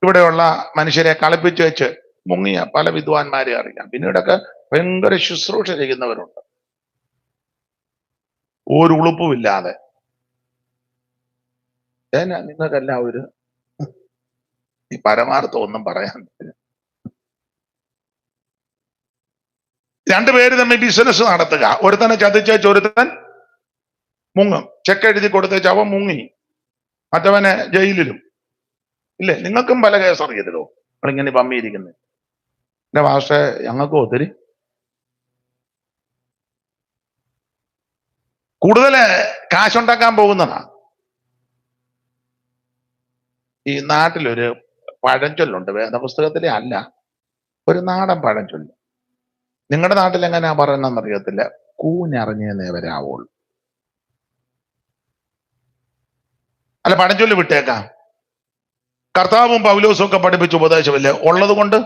ഇവിടെയുള്ള മനുഷ്യരെ കളിപ്പിച്ച് വെച്ച് മുങ്ങിയ പല വിദ്വാൻമാരെ അറിയാം. പിന്നീടൊക്കെ ഭയങ്കര ശുശ്രൂഷ ചെയ്യുന്നവരുണ്ട്, ഒരു ഉളുപ്പുമില്ലാതെ. നിങ്ങൾക്കെല്ലാം ഒരു ഈ പരമാർത്ഥം ഒന്നും പറയാൻ പറ്റില്ല. രണ്ടുപേര് തമ്മിൽ ബിസിനസ് നടത്തുക. ഒരുത്തനെ ചതിച്ചേച്ച് ഒരുത്തൻ മുങ്ങും. ചെക്ക് എഴുതി കൊടുത്തേച്ച് അവൻ മുങ്ങി, മറ്റവനെ ജയിലിലും. ഇല്ലേ? നിങ്ങൾക്കും പല കേസ് അറിയരുതോ നിങ്ങളിങ്ങനെ പമ്മിയിരിക്കുന്നത്? എന്റെ ഭാഷ ഞങ്ങൾക്കും ഒത്തിരി കൂടുതൽ കാശുണ്ടാക്കാൻ പോകുന്നതാ. ഈ നാട്ടിലൊരു പഴഞ്ചൊല്ലുണ്ട്, വേദപുസ്തകത്തിലെ അല്ല, ഒരു നാടൻ പഴഞ്ചൊല്ല്. നിങ്ങളുടെ നാട്ടിൽ എങ്ങനെയാ പറയുന്നതെന്ന് അറിയത്തില്ല. കൂഞ്ഞറിഞ്ഞേ വരാവുള്ളൂ. അല്ല, പഴഞ്ചൊല്ല് വിട്ടേക്കാം. കർത്താവും പൗലോസും ഒക്കെ പഠിപ്പിച്ച ഉപദേശമില്ലേ ഉള്ളത് കൊണ്ട്.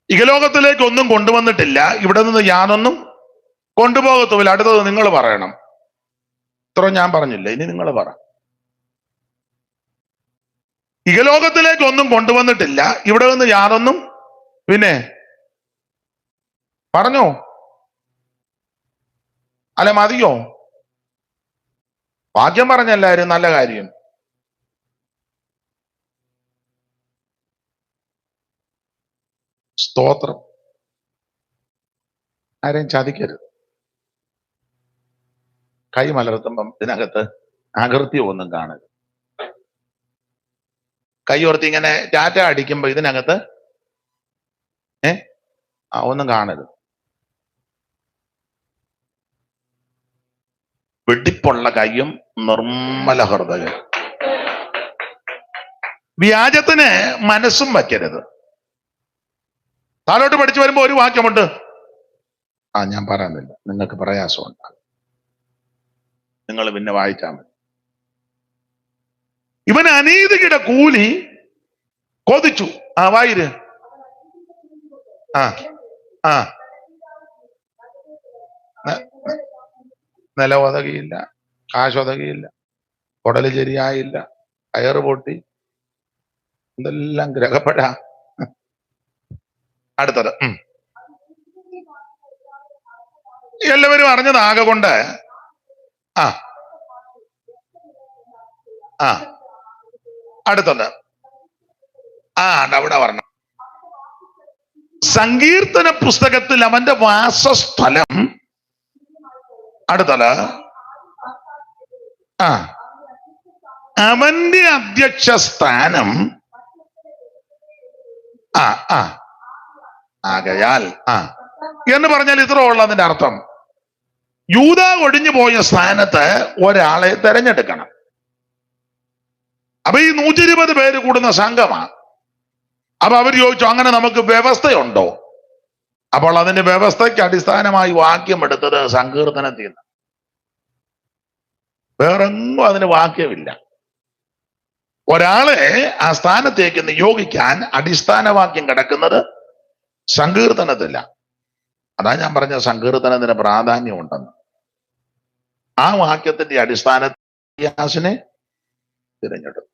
ഇഹലോകത്തിലേക്ക് ഒന്നും കൊണ്ടുവന്നിട്ടില്ല, ഇവിടെ നിന്ന് ഞാനൊന്നും കൊണ്ടുപോകത്തുമില്ല. അടുത്തത് നിങ്ങൾ പറയണം. ഇത്ര ഞാൻ പറഞ്ഞില്ല, ഇനി നിങ്ങൾ പറ. ഇഹലോകത്തിലേക്ക് ഒന്നും കൊണ്ടുവന്നിട്ടില്ല, ഇവിടെ നിന്ന് ഞാനൊന്നും. പിന്നെ പറഞ്ഞോ? അല്ലെ മതിയോ? വാക്യം പറഞ്ഞല്ലാരും നല്ല കാര്യം. സ്തോത്രം. ആരെയും ചതിക്കരുത്. കൈ മലർത്തുമ്പം ഇതിനകത്ത് അകൃത്യം ഒന്നും കാണരുത്. കൈ ഓർത്തി ഇങ്ങനെ ടാറ്റ അടിക്കുമ്പോ ഇതിനകത്ത് ഒന്നും കാണരുത്. വെടിപ്പുള്ള കൈയും നിർമ്മല ഹൃദയം. വ്യാജത്തിന് മനസ്സും വയ്ക്കരുത്. താലോട്ട് പഠിച്ചു വരുമ്പോ ഒരു വാക്യമുണ്ട്, ഞാൻ പറയുന്നില്ല, നിങ്ങൾക്ക് പ്രയാസമുണ്ടാകും, നിങ്ങൾ പിന്നെ വായിച്ചാൽ മതി. ഇവൻ അനീതിയുടെ കൂലി കൊതിച്ചു. വായിര്. നില ഒതകിയില്ല, കാശൊതകിയില്ല, കുടല് ശരിയായില്ല, കയറ് പൊട്ടി, എന്തെല്ലാം ഗ്രഹപ്പെട. അടുത്തത് എല്ലാവരും അറിഞ്ഞത് ആകെ കൊണ്ട് അടുത്തത് അവിടെ പറഞ്ഞു. സങ്കീർത്തന പുസ്തകത്തിൽ അവന്റെ വാസസ്ഥലം. അടുത്തത് അവന്റെ അധ്യക്ഷ സ്ഥാനം. ആകയാൽ എന്ന് പറഞ്ഞാൽ ഇത്ര ഉള്ള അതിന്റെ അർത്ഥം. യൂദ ഒഴിഞ്ഞു പോയ സ്ഥാനത്ത് ഒരാളെ തെരഞ്ഞെടുക്കണം. അപ്പൊ ഈ 120 പേര് കൂടുന്ന സംഘമാണ്. അപ്പൊ അവർ ചോദിച്ചു, അങ്ങനെ നമുക്ക് വ്യവസ്ഥയുണ്ടോ? അപ്പോൾ അതിന്റെ വ്യവസ്ഥയ്ക്ക് അടിസ്ഥാനമായി വാക്യം എടുത്തത് സങ്കീർത്തനത്തിൽ നിന്ന്. വേറെങ്ങും അതിന് വാക്യമില്ല. ഒരാളെ ആ സ്ഥാനത്തേക്ക് നിയോഗിക്കാൻ അടിസ്ഥാന വാക്യം കിടക്കുന്നത് സങ്കീർത്തനത്തില്ല. അതാ ഞാൻ പറഞ്ഞ സങ്കീർത്തനത്തിന് പ്രാധാന്യം ഉണ്ടെന്ന്. ആ വാക്യത്തിന്റെ അടിസ്ഥാനത്തിനെ തിരഞ്ഞെടുത്തു.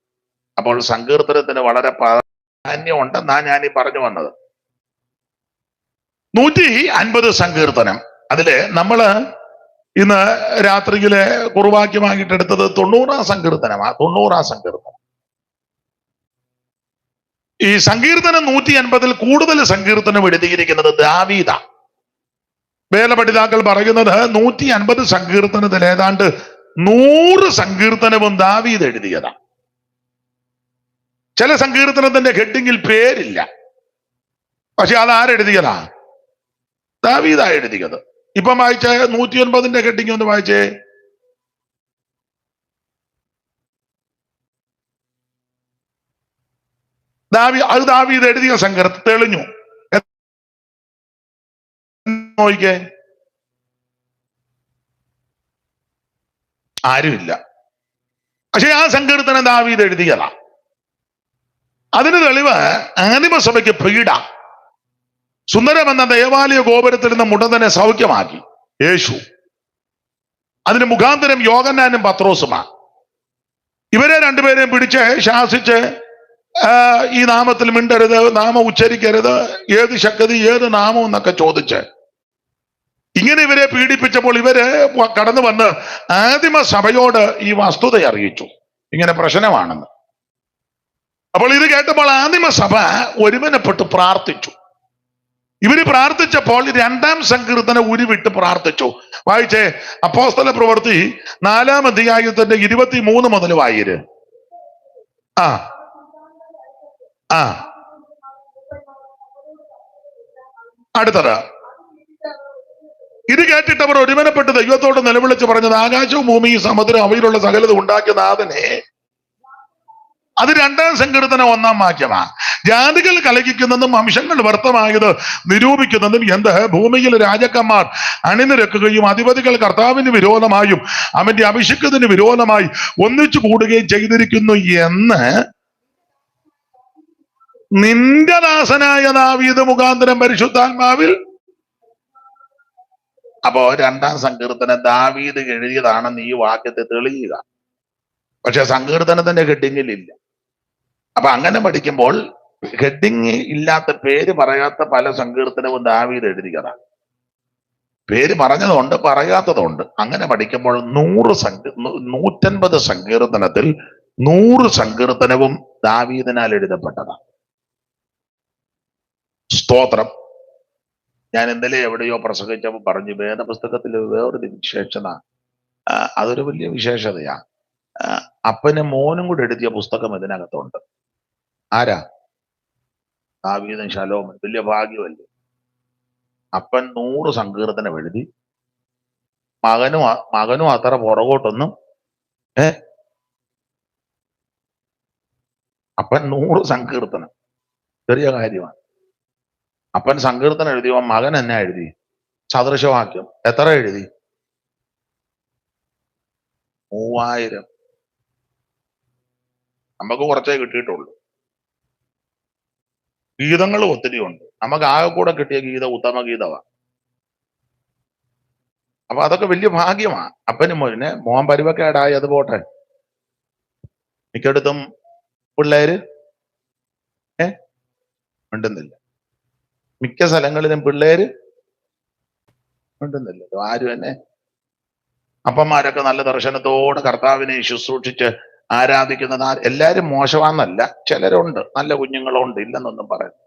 അപ്പോൾ സങ്കീർത്തനത്തിന് വളരെ പ്രാധാന്യം ഉണ്ടെന്നാ ഞാൻ ഈ പറഞ്ഞു വന്നത്. 150 സങ്കീർത്തനം. അതില് നമ്മള് ഇന്ന് രാത്രിയിലെ കുറുവാക്യമായിട്ട് എടുത്തത് 90 സങ്കീർത്തനമാ. 90 സങ്കീർത്തനം. ഈ സങ്കീർത്തനം 150 കൂടുതൽ സങ്കീർത്തനം എഴുതിയിരിക്കുന്നത് ദാവീദാ. വേദപഠിതാക്കൾ പറയുന്നത് 150 സങ്കീർത്തനത്തിൽ ഏതാണ്ട് 100 സങ്കീർത്തനവും ദാവീദ് എഴുതിയതാ. ചില സങ്കീർത്തനത്തിന്റെ ഹെഡിങ്ങിൽ പേരില്ല, പക്ഷെ അത് ആരെഴുതിയതാ? ദാവീദാ എഴുതിയത്. ഇപ്പം വായിച്ച 109ന്റെ ഹെഡിങ് ഒന്ന് വായിച്ചേ. അത് ദാവീദ് എഴുതിയ സങ്കീർത്തനം. തെളിഞ്ഞു നോക്കിക്കേ, ആരുമില്ല. പക്ഷെ ആ സങ്കീർത്തനം ദാവീദ് എഴുതിയതാ. അതിന് തെളിവ് ആദിമസഭയ്ക്ക് പീഡ. സുന്ദരം എന്ന ദേവാലയ ഗോപുരത്തിൽ നിന്ന് മുടന്തനെ സൗഖ്യമാക്കി യേശു. അതിന് മുഖാന്തരം യോഹന്നാനും പത്രോസുമാണ്. ഇവരെ രണ്ടുപേരെയും പിടിച്ച് ശാസിച്ച് ഈ നാമത്തിൽ മിണ്ടരുത്, നാമം ഉച്ചരിക്കരുത്, ഏത് ശക്തി ഏത് നാമം എന്നൊക്കെ ചോദിച്ച് ഇങ്ങനെ ഇവരെ പീഡിപ്പിച്ചപ്പോൾ ഇവര് കടന്നു വന്ന് ആദിമ സഭയോട് ഈ വസ്തുത അറിയിച്ചു, ഇങ്ങനെ പ്രശ്നമാണെന്ന്. അപ്പോൾ ഇത് കേട്ടപ്പോൾ ആദിമ സഭ ഒരുമനപ്പെട്ട് പ്രാർത്ഥിച്ചു. ഇവര് പ്രാർത്ഥിച്ചപ്പോൾ 2-ാം സങ്കീർത്തനം ഉരുവിട്ട് പ്രാർത്ഥിച്ചു. വായിച്ചേ, അപ്പോസ്തല പ്രവൃത്തി 4-ാം അധ്യായത്തിന്റെ 23 മുതൽ വായിര്. അടുത്തത്. ഇത് കേട്ടിട്ട് അവർ ഒരുമനപ്പെട്ട് ദൈവത്തോട് നിലവിളിച്ച് പറഞ്ഞത്, ആകാശവും ഭൂമിയും സമുദ്രം അവയിലുള്ള സകലതും ഉണ്ടാക്കിയ നാഥനെ. അത് 2-ാം സങ്കീർത്തനം 1-ാം വാക്യമാണ്. ജാതികൾ കലഹിക്കുന്നതും വംശങ്ങൾ വ്യർത്ഥമായത് നിരൂപിക്കുന്നതും എന്ത്? ഭൂമിയിൽ രാജാക്കന്മാർ അണിനിരക്കുകയും അധിപതികൾ കർത്താവിന് വിരോധമായും അവന്റെ അഭിഷിക്തത്തിന് വിരോധമായി ഒന്നിച്ചു കൂടുകയും ചെയ്തിരിക്കുന്നു എന്ന് നിന്റെ ദാസനായ ദാവീദ് മുഖാന്തരം പരിശുദ്ധാത്മാവിൽ. അപ്പോ 2-ാം സങ്കീർത്തനം ദാവീദ് എഴുതിയതാണെന്ന് ഈ വാക്യത്തെ തെളിയുക. പക്ഷെ സങ്കീർത്തനത്തിന്റെ ഹെഡിങ്ങിലില്ല. അപ്പൊ അങ്ങനെ പഠിക്കുമ്പോൾ ഹെഡിങ് ഇല്ലാത്ത, പേര് പറയാത്ത പല സങ്കീർത്തനവും ദാവീദ് എഴുതിയതാണ്. പേര് പറഞ്ഞതുണ്ട്, പറയാത്തതുണ്ട്. അങ്ങനെ പഠിക്കുമ്പോൾ 150 സങ്കീർത്തനത്തിൽ 100 സങ്കീർത്തനവും ദാവീദിനാൽ എഴുതപ്പെട്ടതാണ്. സ്തോത്രം. ഞാൻ ഇന്നലെ എവിടെയോ പ്രസംഗിച്ചപ്പോൾ പറഞ്ഞു, വേദപുസ്തകത്തിൽ വേറൊരു വിശേഷത, അതൊരു വലിയ വിശേഷതയാ. അപ്പനും മോനും കൂടെ എഴുതിയ പുസ്തകം ഇതിനകത്തുണ്ട്. ആരാ? ദാവീദും ശലോമോൻ. വലിയ ഭാഗ്യമല്ലേ. അപ്പൻ 100 സങ്കീർത്തനം എഴുതി, മകനും അത്ര പുറകോട്ടൊന്നും. അപ്പൻ 100 സങ്കീർത്തനം, ചെറിയ കാര്യമാണ്. അപ്പൻ സങ്കീർത്തനം എഴുതിയോ, മകൻ എന്നാ എഴുതി? സദൃശവാക്യം എത്ര എഴുതി? 3000. നമുക്ക് കുറച്ചേ കിട്ടിയിട്ടുള്ളൂ. ഗീതങ്ങളും ഒത്തിരി ഉണ്ട്. നമുക്ക് ആകെ കൂടെ കിട്ടിയ ഗീതം ഉത്തമ ഗീതമാണ്. അപ്പൊ അതൊക്കെ വലിയ ഭാഗ്യമാണ്. അപ്പനും മോനെ മോൻ പരുവക്കേടായി, അത് പോട്ടെ. മിക്കടുത്തും പിള്ളേര് മിണ്ടുന്നില്ല. മിക്ക സ്ഥലങ്ങളിലും പിള്ളേര് മിണ്ടുന്നില്ലല്ലോ. ആരും തന്നെ. അപ്പന്മാരൊക്കെ നല്ല ദർശനത്തോടെ കർത്താവിനെ ശുശ്രൂഷിച്ച് ആരാധിക്കുന്ന എല്ലാരും മോശമാണെന്നല്ല, ചിലരുണ്ട്, നല്ല കുഞ്ഞുങ്ങളുണ്ട്, ഇല്ലെന്നൊന്നും പറയുന്നു.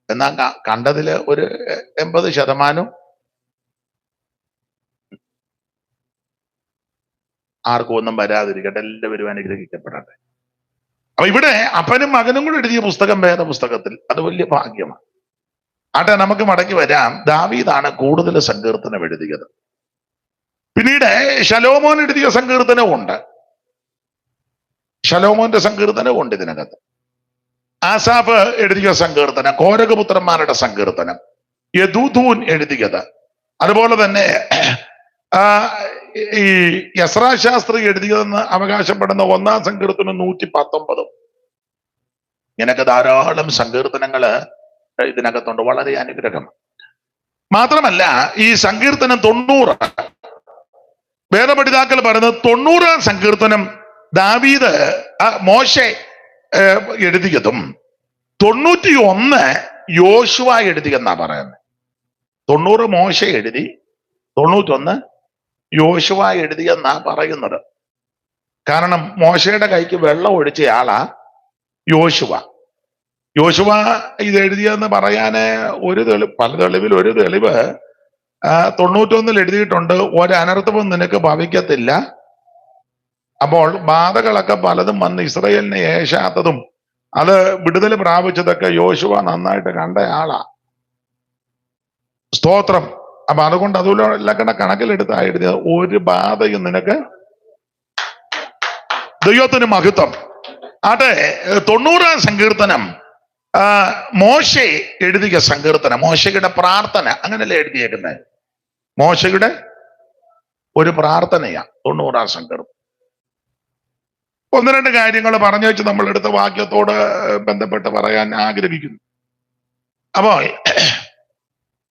എന്നാൽ കണ്ടതില് ഒരു 80% ആർക്കും ഒന്നും വരാതിരിക്കട്ടെ, എല്ലാവരും അനുഗ്രഹിക്കപ്പെടട്ടെ. അപ്പൊ ഇവിടെ അപ്പനും മകനും കൂടെ എഴുതിയ പുസ്തകം വേദപുസ്തകത്തിൽ, അത് വലിയ ഭാഗ്യമാണ്. ആട്ടെ, നമുക്ക് മടങ്ങി വരാം. ദാവീദാണ് കൂടുതൽ സങ്കീർത്തനം എഴുതിയത്. പിന്നീട് ശലോമോൻ എഴുതിയ സങ്കീർത്തനവും ഉണ്ട്. ശലോമോന്റെ സങ്കീർത്തനവും ഉണ്ട് ഇതിനകത്ത്. ആസാഫ് എഴുതിയ സങ്കീർത്തനം, കോരകപുത്രന്മാരുടെ സങ്കീർത്തനം, യദൂഥൂൻ എഴുതിയത്. അതുപോലെ തന്നെ ഈ യസ്രാ ശാസ്ത്രി എഴുതിയതെന്ന് അവകാശപ്പെടുന്ന 1-ാം സങ്കീർത്തനം 119. ഇങ്ങനെയൊക്കെ ധാരാളം സങ്കീർത്തനങ്ങള് ഇതിനകത്തുണ്ട്. വളരെ അനുഗ്രഹം. മാത്രമല്ല ഈ സങ്കീർത്തനം 90, വേദപഠിതാക്കൾ പറയുന്നത് 90-ാം സങ്കീർത്തനം ദാവീദ് മോശെ എഴുതിയതും 91 യോശുവ എഴുതിയെന്നാ പറയുന്നത്. 90 മോശെ എഴുതി, 91 യോശുവ എഴുതിയെന്നാ പറയുന്നത്. കാരണം മോശയുടെ കൈക്ക് വെള്ളം ഒഴിച്ച ആളാ യോശുവ. യോശുവ ഇത് എഴുതിയെന്ന് പറയാന് ഒരു തെളിവ്, പല തെളിവിൽ ഒരു തെളിവ് 91 എഴുതിയിട്ടുണ്ട്, ഒരനർത്ഥവും നിനക്ക് ഭവിക്കത്തില്ല. അപ്പോൾ ബാധകളൊക്കെ പലതും വന്ന് ഇസ്രയേലിനെ ഏശാത്തതും അത് വിടുതൽ പ്രാപിച്ചതൊക്കെ യോശുവ നന്നായിട്ട് കണ്ട ആളാ. സ്തോത്രം. അപ്പൊ അതുകൊണ്ട് അതുപോലെ കണക്കിലെടുത്താ എഴുതിയത്, ഒരു ബാധയും നിനക്ക്. ദൈവത്തിന് മഹത്വം. ആട്ടെ, 90-ാം സങ്കീർത്തനം മോശെ എഴുതിയ സങ്കീർത്തനം, മോശയുടെ പ്രാർത്ഥന, അങ്ങനല്ലേ എഴുതിയേക്കുന്നത്. മോശയുടെ ഒരു പ്രാർത്ഥനയാ 90-ാം സങ്കീർത്തനം. 1-2 കാര്യങ്ങൾ പറഞ്ഞു വെച്ച് നമ്മൾ എടുത്ത വാക്യത്തോട് ബന്ധപ്പെട്ട് പറയാൻ ആഗ്രഹിക്കുന്നു. അപ്പോ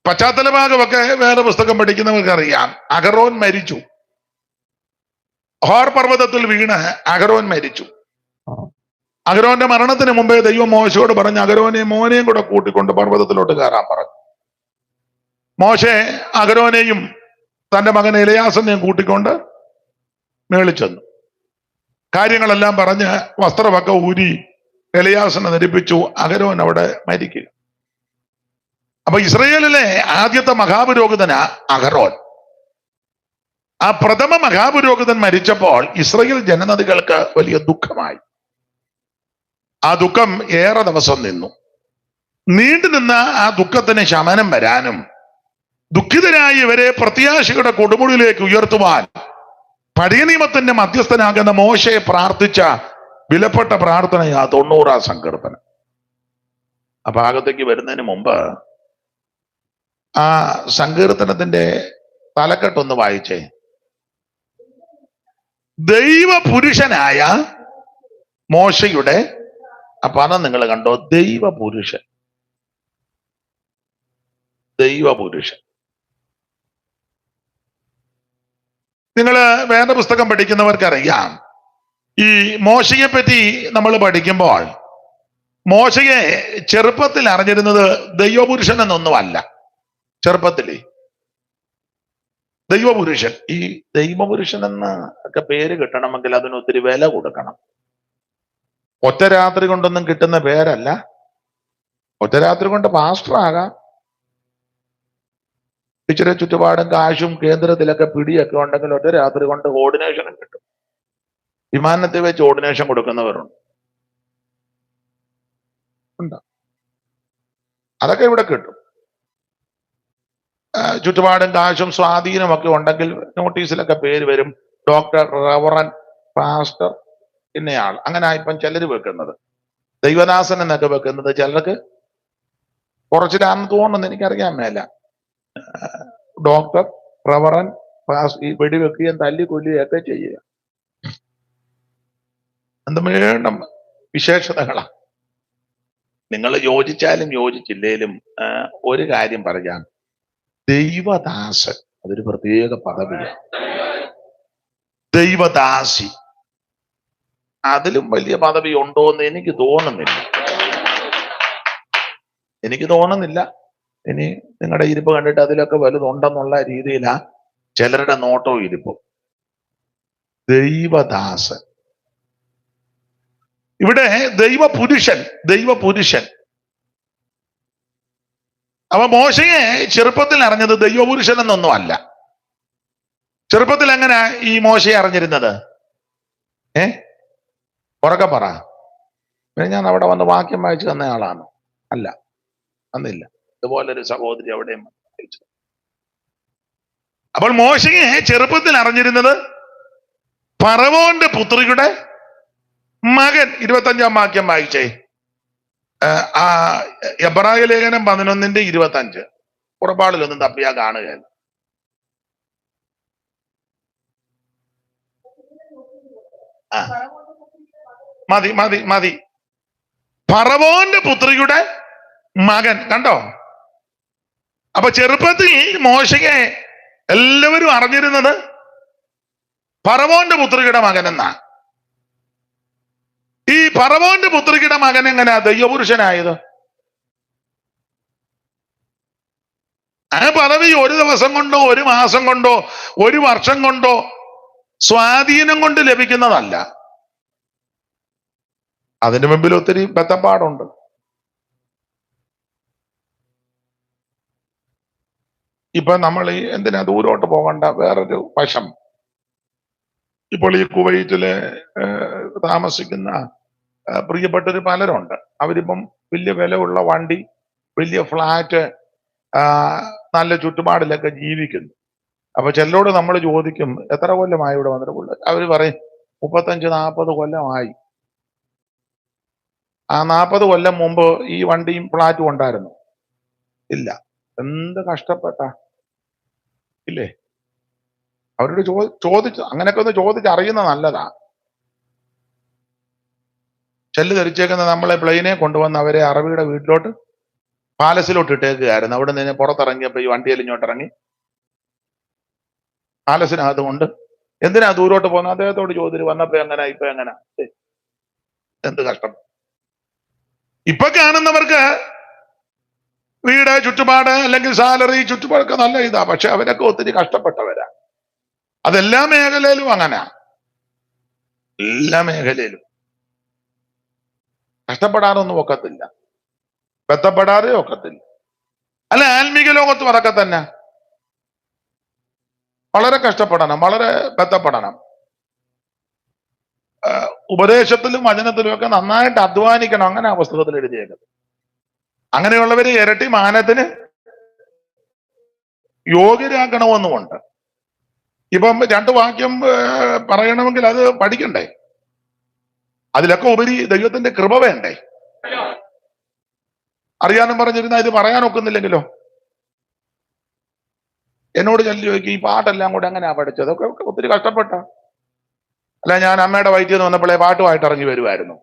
പശ്ചാത്തല ഭാഗമൊക്കെ വേറെ പുസ്തകം പഠിക്കുന്നവർക്ക് അറിയാം. അഹരോൻ മരിച്ചു. ഹോർ പർവ്വതത്തിൽ വീണ് അഹരോൻ മരിച്ചു. അഹരോന്റെ മരണത്തിന് മുമ്പേ ദൈവം മോശയോട് പറഞ്ഞ് അഹരോനെയും മോനെയും കൂടെ കൂട്ടിക്കൊണ്ട് പർവ്വതത്തിലോട്ട് കയറാൻ പറഞ്ഞു. മോശെ അഹരോനെയും തന്റെ മകൻ എലയാസിനെയും കൂട്ടിക്കൊണ്ട് മേളിൽ ചെന്നു. കാര്യങ്ങളെല്ലാം പറഞ്ഞ് വസ്ത്രമൊക്കെ ഊരി എലയാസിനെ ധരിപ്പിച്ചു. അഹരോൻ അവിടെ മരിക്കുക. അപ്പൊ ഇസ്രയേലിലെ ആദ്യത്തെ മഹാപുരോഹിതനാ അഹരോൻ. ആ പ്രഥമ മഹാപുരോഹിതൻ മരിച്ചപ്പോൾ ഇസ്രയേൽ ജനതകൾക്ക് വലിയ ദുഃഖമായി. ആ ദുഃഖം ഏറെ ദിവസം നിന്നു. നീണ്ടുനിന്ന ആ ദുഃഖത്തിന് ശമനം വരാനും ദുഃഖിതരായി ഇവരെ പ്രത്യാശയുടെ കൊടുമുടിയിലേക്ക് ഉയർത്തുവാൻ പഴയ നിയമത്തിന്റെ മധ്യസ്ഥനാകുന്ന മോശയെ പ്രാർത്ഥിച്ച വിലപ്പെട്ട പ്രാർത്ഥനയാ 90 സങ്കീർത്തനം. ആ ഭാഗത്തേക്ക് വരുന്നതിന് മുമ്പ് ആ സങ്കീർത്തനത്തിന്റെ തലക്കെട്ടൊന്ന് വായിച്ചേ. ദൈവപുരുഷനായ മോശയുടെ ആ പദം നിങ്ങൾ കണ്ടോ? ദൈവപുരുഷൻ. ദൈവപുരുഷൻ. നിങ്ങൾ വേദപുസ്തകം പഠിക്കുന്നവർക്കറിയാം, ഈ മോശയെ പറ്റി നമ്മൾ പഠിക്കുമ്പോൾ മോശയെ ചെറുപ്പത്തിൽ അറിഞ്ഞിരുന്നത് ദൈവപുരുഷൻ എന്നൊന്നുമല്ല. ചെറുപ്പത്തില് ദൈവപുരുഷൻ, ഈ ദൈവപുരുഷൻ എന്ന ഒക്കെ പേര് കിട്ടണമെങ്കിൽ അതിന് ഒത്തിരി വില കൊടുക്കണം. ഒറ്റ രാത്രി കൊണ്ടൊന്നും കിട്ടുന്ന പേരല്ല. ഒറ്റ രാത്രി കൊണ്ട് പാസ്റ്റർ ആകാം. ഇച്ചിരി ചുറ്റുപാടും കാശും കേന്ദ്രത്തിലൊക്കെ പിടിയൊക്കെ ഉണ്ടെങ്കിൽ ഒറ്റ രാത്രി കൊണ്ട് ഓർഡിനേഷനും കിട്ടും. വിമാനത്തിൽ വെച്ച് ഓർഡിനേഷൻ കൊടുക്കുന്നവരുണ്ട്. അതൊക്കെ ഇവിടെ കിട്ടും. ചുറ്റുപാടും കാശും സ്വാധീനമൊക്കെ ഉണ്ടെങ്കിൽ നോട്ടീസിലൊക്കെ പേര് വരും. ഡോക്ടർ, റവറൻ, പാസ്റ്റർ, ഇന്നയാൾ. അങ്ങനെ ഇപ്പം ചിലര് വെക്കുന്നത്. ദൈവദാസൻ എന്നൊക്കെ വെക്കുന്നത് ചിലർക്ക് കുറച്ചിലാണെന്ന് തോന്നുന്നു, എനിക്കറിയാൻ മേല. ഡോക്ടർ, റവറൻ, ഈ വെടിവെക്കുകയും തല്ലിക്കൊല്ലുകയൊക്കെ ചെയ്യുക. എന്ത് വേണം വിശേഷതകളാ. നിങ്ങൾ യോജിച്ചാലും യോജിച്ചില്ലേലും ഒരു കാര്യം പറയാം, ദൈവദാസൻ അതൊരു പ്രത്യേക പദവിയാണ്. ദൈവദാസി, അതിലും വലിയ പദവി ഉണ്ടോ എന്ന് എനിക്ക് തോന്നുന്നില്ല. ഇനി നിങ്ങളുടെ ഇരിപ്പ് കണ്ടിട്ട് അതിലൊക്കെ വലുതുണ്ടെന്നുള്ള രീതിയിലാ ചിലരുടെ നോട്ടവും ഇരിപ്പും. ദൈവദാസൻ. ഇവിടെ ദൈവപുരുഷൻ. അപ്പൊ മോശയെ ചെറുപ്പത്തിൽ അറിഞ്ഞത് ദൈവപുരുഷൻ എന്നൊന്നും അല്ല. ചെറുപ്പത്തിൽ എങ്ങനെ ഈ മോശയെ അറിഞ്ഞിരുന്നത്? ഉറക്കെ പറ. ഞാൻ അവിടെ വന്ന് വാക്യം വായിച്ചു തന്ന ആളാണ്? അല്ല, അന്നില്ല. ഇതുപോലൊരു സഹോദരി അവിടെയും വായിച്ചു. അപ്പോൾ മോശയെ ചെറുപ്പത്തിൽ അറിഞ്ഞിരുന്നത് ഫറവോന്റെ പുത്രിയുടെ മകൻ. 25 വാക്യം വായിച്ചേ. ആ എബ്രായ ലേഖനം 11:25. പുറപ്പാടിലൊന്നും തപ്പിയാ കാണുകയല്ല. മതി. ഫറവോന്റെ പുത്രിയുടെ മകൻ. കണ്ടോ? അപ്പൊ ചെറുപ്പത്തിൽ മോശയെ എല്ലാവരും അറിഞ്ഞിരുന്നത് ഫറവോന്റെ പുത്രിയുടെ മകൻ എന്നാ. ഈ ഫറവോന്റെ പുത്രിയുടെ മകൻ എങ്ങനെയാ ദൈവപുരുഷനായത്? ആ പദവി ഒരു ദിവസം കൊണ്ടോ, ഒരു മാസം കൊണ്ടോ, ഒരു വർഷം കൊണ്ടോ, സ്വാധീനം കൊണ്ട് ലഭിക്കുന്നതല്ല. അതിനു മുമ്പിൽ ഒത്തിരി ബന്ധപ്പാടുണ്ട്. ഇപ്പൊ നമ്മൾ ഈ എന്തിനാ ദൂരോട്ട് പോകണ്ട, വേറൊരു വശം. ഇപ്പോൾ ഈ കുവൈറ്റില് താമസിക്കുന്ന പ്രിയപ്പെട്ടൊരു പലരുണ്ട്. അവരിപ്പം വലിയ വിലയുള്ള വണ്ടി, വലിയ ഫ്ലാറ്റ്, നല്ല ചുറ്റുപാടിലൊക്കെ ജീവിക്കുന്നു. അപ്പൊ ചിലരോട് നമ്മൾ ചോദിക്കും, എത്ര കൊല്ലമായി ഇവിടെ വന്നിട്ട്? അവർ പറയും 35-40 കൊല്ലമായി. ആ 40 കൊല്ലം മുമ്പ് ഈ വണ്ടിയും ഫ്ലാറ്റും ഉണ്ടായിരുന്നു? ഇല്ല. എന്ത് കഷ്ടപ്പെട്ട ഇല്ലേ? അവരോട് ചോദിച്ചു, അങ്ങനെയൊക്കെ ഒന്ന് ചോദിച്ചറിയുന്ന നല്ലതാ. ചെല്ല് ധരിച്ചേക്കുന്ന നമ്മളെ പ്ലെയിനെ കൊണ്ടുവന്ന് അവരെ അറബിയുടെ വീട്ടിലോട്ട് പാലസിലോട്ട് ഇട്ടേക്കുകയായിരുന്നു. അവിടെ നിന്ന് പുറത്തിറങ്ങിയപ്പോ ഈ വണ്ടിയിൽ ഇങ്ങോട്ട് ഇറങ്ങി പാലസിനകത്ത് കൊണ്ട് എന്തിനാ ദൂരോട്ട് പോകുന്നത് അദ്ദേഹത്തോട് ചോദിച്ചു. വന്നപ്പോ എങ്ങനെ ഇപ്പൊ എങ്ങനെ എന്ത് കഷ്ടം. ഇപ്പൊ കാണുന്നവർക്ക് വീട് ചുറ്റുപാട് അല്ലെങ്കിൽ സാലറി ചുറ്റുപാടൊക്കെ നല്ല ഇതാ. പക്ഷെ അവരൊക്കെ ഒത്തിരി കഷ്ടപ്പെട്ടവരാ. അതെല്ലാ മേഖലയിലും അങ്ങനെ, എല്ലാ മേഖലയിലും കഷ്ടപ്പെടാനൊന്നും ഒക്കത്തില്ല, ബന്ധപ്പെടാതെ ഒക്കത്തില്ല. അല്ല, ആത്മീക ലോകത്തും അതൊക്കെ തന്നെ. വളരെ കഷ്ടപ്പെടണം, വളരെ ബന്ധപ്പെടണം. ഉപദേശത്തിലും വചനത്തിലും ഒക്കെ നന്നായിട്ട് അധ്വാനിക്കണം. അങ്ങനെ ആ പുസ്തകത്തിൽ എഴുതിയേക്കുന്നത്. അങ്ങനെയുള്ളവരെ ഇരട്ടി മാനത്തിന് യോഗ്യരാക്കണമെന്നുമുണ്ട്. ഇപ്പം 2 വാക്യം പറയണമെങ്കിൽ അത് പഠിക്കണ്ടേ? അതിലൊക്കെ ഉപരി ദൈവത്തിന്റെ കൃപ വേണ്ടേ? അറിയാനും പറഞ്ഞിരുന്ന ഇത് പറയാൻ ഒക്കുന്നില്ലെങ്കിലോ? എന്നോട് ചൊല്ലി ചോദിക്കും, ഈ പാട്ടെല്ലാം കൂടെ എങ്ങനെയാ പഠിച്ചത്? ഒക്കെ ഒത്തിരി കഷ്ടപ്പെട്ട. അല്ല, ഞാൻ അമ്മയുടെ വയറ്റിൽ നിന്ന് വന്നപ്പോഴേ പാട്ടുമായിട്ട് ഇറങ്ങി വരുമായിരുന്നു.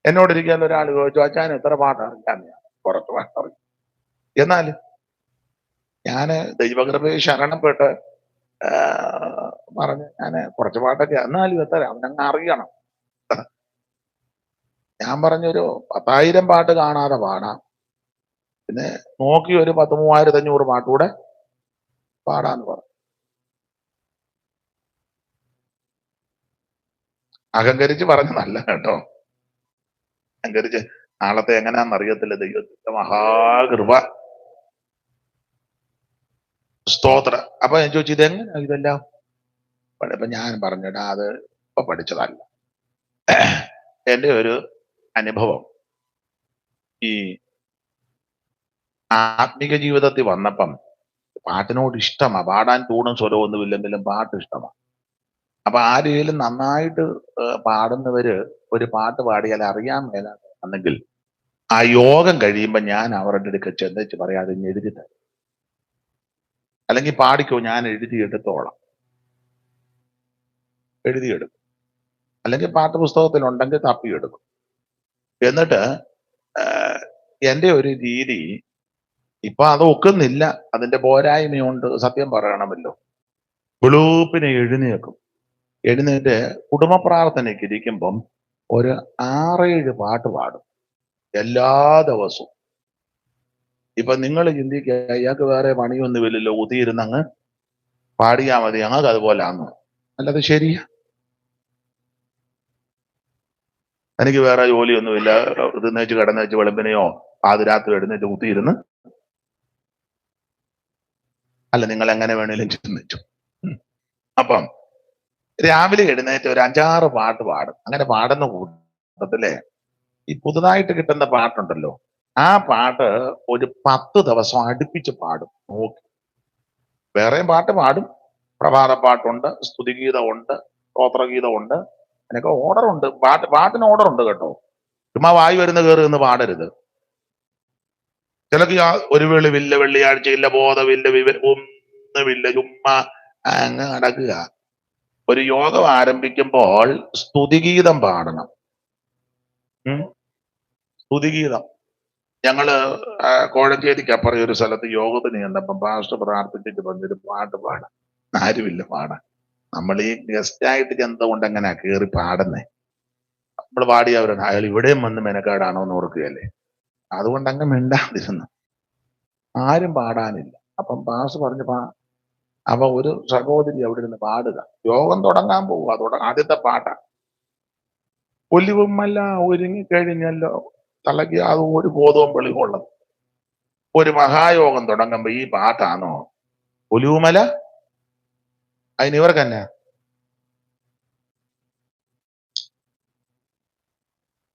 എന്നോടിരിക്കാൻ ഒരാൾ ചോദിച്ചു, അച്ഛൻ എത്ര പാട്ട് അറിയാൻ? കുറച്ച് പാട്ട് അറിയും. എന്നാൽ ഞാന് ദൈവകൃപയെ ശരണപ്പെട്ട് പറഞ്ഞ് ഞാന് കുറച്ച് പാട്ടൊക്കെ, എന്നാലും എത്ര അവനങ്ങ് അറിയണം. ഞാൻ പറഞ്ഞൊരു 10,000 പാട്ട് കാണാതെ പാടാം, പിന്നെ നോക്കി ഒരു 10,000-3,500 പാട്ടുകൂടെ പാടാന്ന് പറഞ്ഞു. അഹങ്കരിച്ച് പറഞ്ഞതല്ല കേട്ടോ. അഹങ്കരിച്ച് നാളത്തെ എങ്ങനെയാണെന്ന് അറിയത്തില്ല. ദൈവത്തിന്റെ മഹാകൃപ, സ്തോത്ര. അപ്പൊ ഞാൻ ചോദിച്ചു, ഇതെങ്ങനെയാ ഇതെല്ലാം? അപ്പൊ ഞാൻ പറഞ്ഞിടാ, അത് ഇപ്പൊ പഠിച്ചതല്ല. എന്റെ ഒരു അനുഭവം ഈ ആത്മീക ജീവിതത്തിൽ വന്നപ്പം പാട്ടിനോട് ഇഷ്ടമാ. പാടാൻ തൂണും സ്വരമൊന്നും ഇല്ലെങ്കിലും പാട്ട് ഇഷ്ടമാ. അപ്പൊ ആരെങ്കിലും നന്നായിട്ട് പാടുന്നവര് ഒരു പാട്ട് പാടിയാൽ അറിയാൻ മേലാണെങ്കിൽ ആ യോഗം കഴിയുമ്പോ ഞാൻ അവരുടെ അടുക്ക ചെന്നേച്ച് പറയാതെ എഴുതി തരും, അല്ലെങ്കിൽ പാടിക്കോ, ഞാൻ എഴുതിയെടുത്തോളാം. എഴുതിയെടുക്കും, അല്ലെങ്കിൽ പാട്ട് പുസ്തകത്തിൽ ഉണ്ടെങ്കിൽ തപ്പിയെടുക്കും. എന്നിട്ട് എൻ്റെ ഒരു രീതി, ഇപ്പൊ അത് ഒക്കുന്നില്ല, അതിന്റെ പോരായ്മയുണ്ട്, സത്യം പറയണമല്ലോ. വെളുപ്പിനെ എഴുന്നേക്കും. എഴുന്നേറ്റ് കുടുംബ പ്രാർത്ഥനയ്ക്ക് ഇരിക്കുമ്പം ഒരു 6-7 പാട്ട് പാടും എല്ലാ ദിവസവും. ഇപ്പൊ നിങ്ങൾ ചിന്തിക്കുക, ഇയാൾക്ക് വേറെ പണിയൊന്നുമില്ലല്ലോ, ഊതിയിരുന്നങ്ങ് പാടിയാ മതി, ഞങ്ങൾക്ക് അതുപോലെ അങ്ങ്. അല്ലത് ശരിയാ. എനിക്ക് വേറെ ജോലിയൊന്നുമില്ല, തിന്നേച്ച് കിടന്നേച്ച് വെളുപ്പിനെയോ പാതിരാത്രി എഴുന്നേറ്റ് ഊത്തിയിരുന്ന്, അല്ല നിങ്ങൾ എങ്ങനെ വേണേലും ചിന്തിച്ചു. അപ്പം രാവിലെ എഴുന്നേറ്റ് ഒരു 5-6 പാട്ട് പാടും. അങ്ങനെ പാടുന്ന കൂട്ടത്തിലെ ഈ പുതുതായിട്ട് കിട്ടുന്ന പാട്ടുണ്ടല്ലോ, ആ പാട്ട് ഒരു 10 ദിവസം അടുപ്പിച്ച് പാടും. നോക്കി വേറെയും പാട്ട് പാടും. പ്രഭാത പാട്ടുണ്ട്, സ്തുതിഗീതമുണ്ട്, സ്തോത്രഗീതമുണ്ട്. അതിനൊക്കെ ഓർഡറുണ്ട്. പാട്ടിന് ഓർഡറുണ്ട് കേട്ടോ. ചുമ്മാ വായി വരുന്ന കയറി നിന്ന് പാടരുത്. ചിലക്ക് ഒരു വെളിവില്ല, വെള്ളിയാഴ്ചയില്ല, ബോധമില്ല, ഒന്നുമില്ല, ചുമ്മാ അങ്ങ് നടക്കുക. ഒരു യോഗം ആരംഭിക്കുമ്പോൾ സ്തുതിഗീതം പാടണം. സ്തുതിഗീതം. ഞങ്ങള് കോഴഞ്ചേരിക്ക് അപ്പുറം ഒരു സ്ഥലത്ത് യോഗത്തിന് ചെന്നപ്പം പാസ്റ്റർ പ്രാർത്ഥിച്ചിട്ട് പറഞ്ഞൊരു പാട്ട് പാടാം. ആരുമില്ല പാടാൻ. നമ്മൾ ഈ ഗസ്റ്റായിട്ട് ചെന്നതുകൊണ്ട് എങ്ങനെയാ കയറി പാടുന്നേ? നമ്മൾ പാടിയവരാണ്, അയാൾ ഇവിടെയും വന്ന് മെനക്കാടാണോ എന്ന് ഓർക്കുകയല്ലേ. അതുകൊണ്ട് അങ്ങ് മിണ്ടാതിരുന്നു. ആരും പാടാനില്ല. അപ്പം പാസ്റ്റർ പറഞ്ഞ അപ്പൊ ഒരു സഹോദരി അവിടെ ഇരുന്ന് പാടുക. യോഗം തുടങ്ങാൻ പോവുക. ആദ്യത്തെ പാട്ടാ. ഒലിവുമല്ല ഒരുങ്ങിക്കഴിഞ്ഞല്ലോ, തലയ്ക്ക് അത് ഒരു ബോധവും വെളിവുള്ളത്. ഒരു മഹായോഗം തുടങ്ങുമ്പോ ഈ പാട്ടാണോ? ഒലിവുമല അതിന് ഇവർക്ക് തന്നെ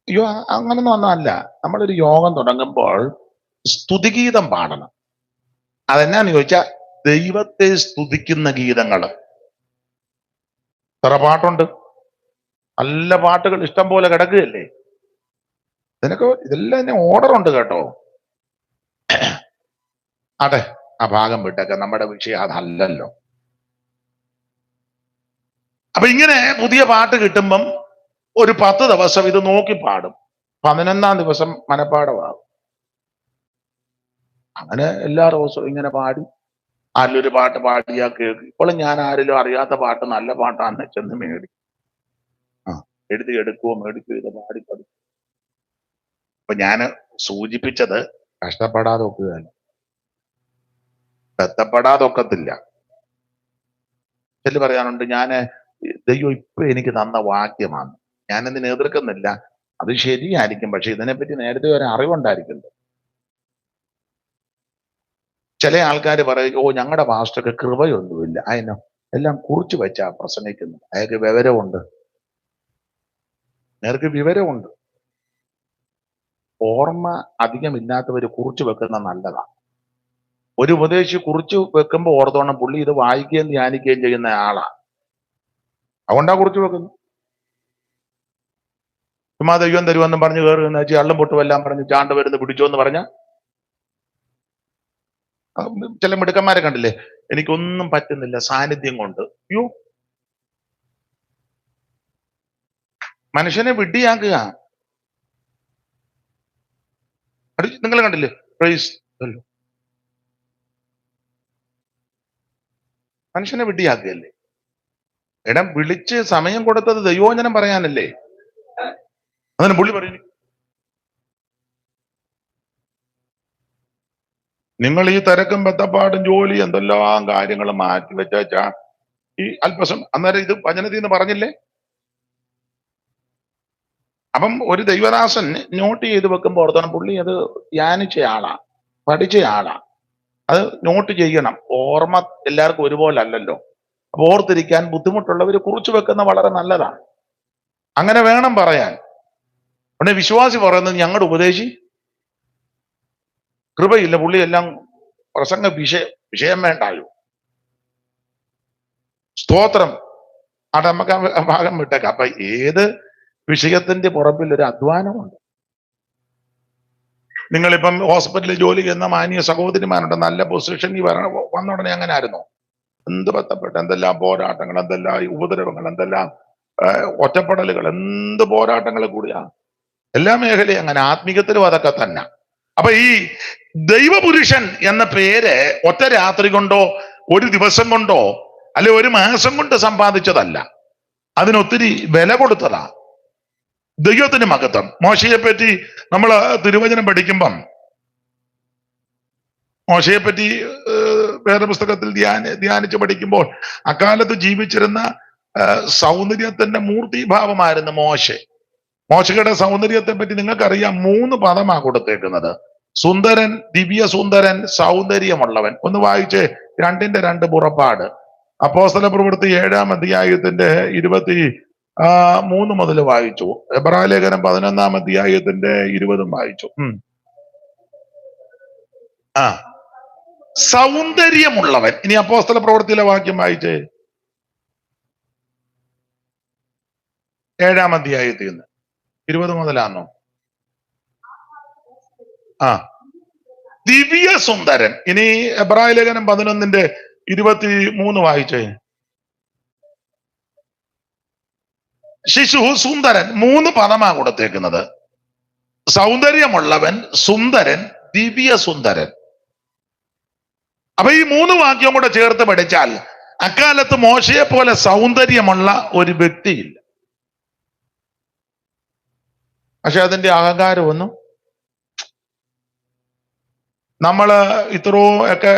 അയ്യോ, അങ്ങനൊന്നും ഒന്നല്ല. നമ്മളൊരു യോഗം തുടങ്ങുമ്പോൾ സ്തുതിഗീതം പാടണം. അതെന്നാന്ന് ചോദിച്ചാൽ ദൈവത്തെ സ്തുതിക്കുന്ന ഗീതങ്ങള്. എത്ര പാട്ടുണ്ട്, നല്ല പാട്ടുകൾ ഇഷ്ടം പോലെ കിടക്കുകയല്ലേ. ഇതെല്ലാം തന്നെ ഓർഡറുണ്ട് കേട്ടോ. അതെ, ആ ഭാഗം വിട്ടൊക്കെ, നമ്മുടെ വിഷയം അതല്ലല്ലോ. അപ്പൊ ഇങ്ങനെ പുതിയ പാട്ട് കിട്ടുമ്പം ഒരു 10 ദിവസം ഇത് നോക്കി പാടും. 11-ാം ദിവസം മനപ്പാഠമാകും. അങ്ങനെ എല്ലാ ദിവസവും ഇങ്ങനെ പാടി ആരിലൊരു പാട്ട് പാടിയാ കേൾക്കും. ഇപ്പോഴും ഞാൻ ആരിലും അറിയാത്ത പാട്ട് നല്ല പാട്ടാന്ന് ചെന്ന് മേടിക്കും. എഴുതി എടുക്കുവോ മേടിക്കുകയോ ഇത് പാടി പഠിക്കും. അപ്പൊ ഞാൻ സൂചിപ്പിച്ചത് കഷ്ടപ്പെടാതെ ഒക്കുകയല്ല, ബന്ധപ്പെടാതെ ഒക്കത്തില്ല. ചെല്ലു പറയാനുണ്ട്, ദൈവം ഇപ്പൊ എനിക്ക് തന്ന വാക്യമാണ്, ഞാനിതിനെ എതിർക്കുന്നില്ല, അത് ശരിയായിരിക്കും, പക്ഷെ ഇതിനെപ്പറ്റി നേരത്തെ ഒരു അറിവുണ്ടായിരിക്കല്ലോ. ചില ആൾക്കാർ പറയും, ഓ ഞങ്ങളുടെ പാസ്റ്റർക്ക് കൃപയൊന്നുമില്ല, അതിനോ എല്ലാം കുറിച്ച് വെച്ചാ പ്രസംഗിക്കുന്നത്, അയാൾക്ക് വിവരമുണ്ട്. നേർക്ക് വിവരമുണ്ട്. ഓർമ്മ അധികമില്ലാത്തവര് കുറിച്ച് വെക്കുന്നത് നല്ലതാണ്. ഒരു ഉപദേശി കുറിച്ച് വെക്കുമ്പോൾ ഓർത്തോണം, പുള്ളി ഇത് വായിക്കുകയും ധ്യാനിക്കുകയും ചെയ്യുന്ന ആളാ, അതുകൊണ്ടാ കുറിച്ച് വെക്കുന്നു. ചുമ്മാ ദൈവം തരുമെന്നും പറഞ്ഞ് കയറുന്ന വെച്ചാൽ അള്ളം പൊട്ടുമെല്ലാം പറഞ്ഞ് ചാണ്ട് വരുന്ന് പിടിച്ചോ എന്ന് പറഞ്ഞ ചില മിടുക്കന്മാരെ കണ്ടില്ലേ, എനിക്കൊന്നും പറ്റുന്നില്ല സാന്നിധ്യം കൊണ്ട്. യോ, മനുഷ്യനെ വിഡ്ഢിയാക്കുക. നിങ്ങൾ കണ്ടില്ലേ, പ്രൈസ് മനുഷ്യനെ വിഡ്ഢിയാക്കുകയല്ലേ. ഇടം വിളിച്ച് സമയം കൊടുത്തത് ദൈവോചനം പറയാനല്ലേ. അതിന് പുള്ളി പറയുന്നു, നിങ്ങൾ ഈ തിരക്കും ബന്ധപ്പാടും ജോലി എന്തെല്ലാം കാര്യങ്ങൾ മാറ്റി വെച്ചാ ഈ അന്നേരം ഇത് വചനത്തിൽ നിന്ന് പറഞ്ഞില്ലേ. അപ്പം ഒരു ദൈവദാസൻ നോട്ട് ചെയ്ത് വെക്കുമ്പോൾ ഓർത്തോണം, പുള്ളി അത് ധ്യാനിച്ച ആളാ, പഠിച്ച ആളാ, അത് നോട്ട് ചെയ്യണം. ഓർമ്മ എല്ലാവർക്കും ഒരുപോലെ അല്ലല്ലോ. അപ്പൊ ഓർത്തിരിക്കാൻ ബുദ്ധിമുട്ടുള്ളവർ കുറിച്ച് വെക്കുന്ന വളരെ നല്ലതാണ്. അങ്ങനെ വേണം പറയാൻ. ഉടനെ വിശ്വാസി പറയുന്നത്, ഞങ്ങളുടെ ഉപദേശി കൃപയില്ല, പുള്ളി എല്ലാം പ്രസംഗ വിഷയം വേണ്ടായോ. സ്തോത്രം. അവിടെ നമുക്ക് ഭാഗം വിട്ടേക്കാം. അപ്പൊ ഏത് വിഷയത്തിന്റെ പുറപ്പിൽ ഒരു അധ്വാനമുണ്ട്. നിങ്ങളിപ്പം ഹോസ്പിറ്റലിൽ ജോലി ചെയ്യുന്ന മാന്യ സഹോദരിമാരുണ്ട്, നല്ല പൊസിഷനിൽ വന്ന ഉടനെ അങ്ങനെ ആയിരുന്നു. എന്ത് ബന്ധപ്പെട്ട എന്തെല്ലാം പോരാട്ടങ്ങൾ, എന്തെല്ലാം ഉപദ്രവങ്ങൾ, എന്തെല്ലാം ഒറ്റപ്പെടലുകൾ, എന്ത് പോരാട്ടങ്ങൾ കൂടിയാ. എല്ലാ മേഖലയും അങ്ങനെ, ആത്മീയത്തിലും അതൊക്കെ തന്നെ. അപ്പൊ ഈ ദൈവപുരുഷൻ എന്ന പേര് ഒറ്റ രാത്രി കൊണ്ടോ ഒരു ദിവസം കൊണ്ടോ അല്ലെ ഒരു മാസം കൊണ്ട് സമ്പാദിച്ചതല്ല, അതിനൊത്തിരി വില കൊടുത്തതാ. ദൈവത്തിന് മഹത്വം. മോശയെ പറ്റി നമ്മൾ തിരുവചനം പഠിക്കുമ്പം മോശയെ പറ്റി വേദപുസ്തകത്തിൽ ധ്യാനിച്ച് പഠിക്കുമ്പോൾ അക്കാലത്ത് ജീവിച്ചിരുന്ന സൗന്ദര്യത്തിന്റെ മൂർത്തിഭാവമായിരുന്നു മോശെ. മോശയുടെ സൗന്ദര്യത്തെ പറ്റി നിങ്ങൾക്കറിയാം, 3 പദമാ കൊടുത്തേക്കുന്നത്. സുന്ദരൻ, ദിവ്യ സുന്ദരൻ, സൗന്ദര്യമുള്ളവൻ. ഒന്ന് വായിച്ച് 2:2 പുറപ്പാട്. അപ്പോസ്തല പ്രവൃത്തി 7-ാം അധ്യായത്തിന്റെ 23 മുതൽ വായിച്ചു. എബ്രായലേഖനം 11-ാം അധ്യായത്തിന്റെ 20 വായിച്ചു. സൗന്ദര്യമുള്ളവൻ. ഇനി അപ്പോസ്തല പ്രവൃത്തിയിലെ വാക്യം വായിച്ചേ, 7-ാം അധ്യായത്തിൽ നിന്ന് 20 മുതലാണോ? ദിവ്യ സുന്ദരൻ. ഇനി എബ്രായലേഖനം 11-ന്റെ 23 വായിച്ചേ. ശിശു സുന്ദരൻ. 3 പദമാ കൊടുത്തേക്കുന്നത്. സൗന്ദര്യമുള്ളവൻ, സുന്ദരൻ, ദിവ്യ സുന്ദരൻ. അപ്പൊ ഈ 3 വാക്യം കൂടെ ചേർത്ത് പഠിച്ചാൽ അക്കാലത്ത് മോശയെ പോലെ സൗന്ദര്യമുള്ള ഒരു വ്യക്തിയില്ല. പക്ഷെ അതിന്റെ അഹങ്കാരമൊന്നും, നമ്മള് ഇത്രയും ഒക്കെ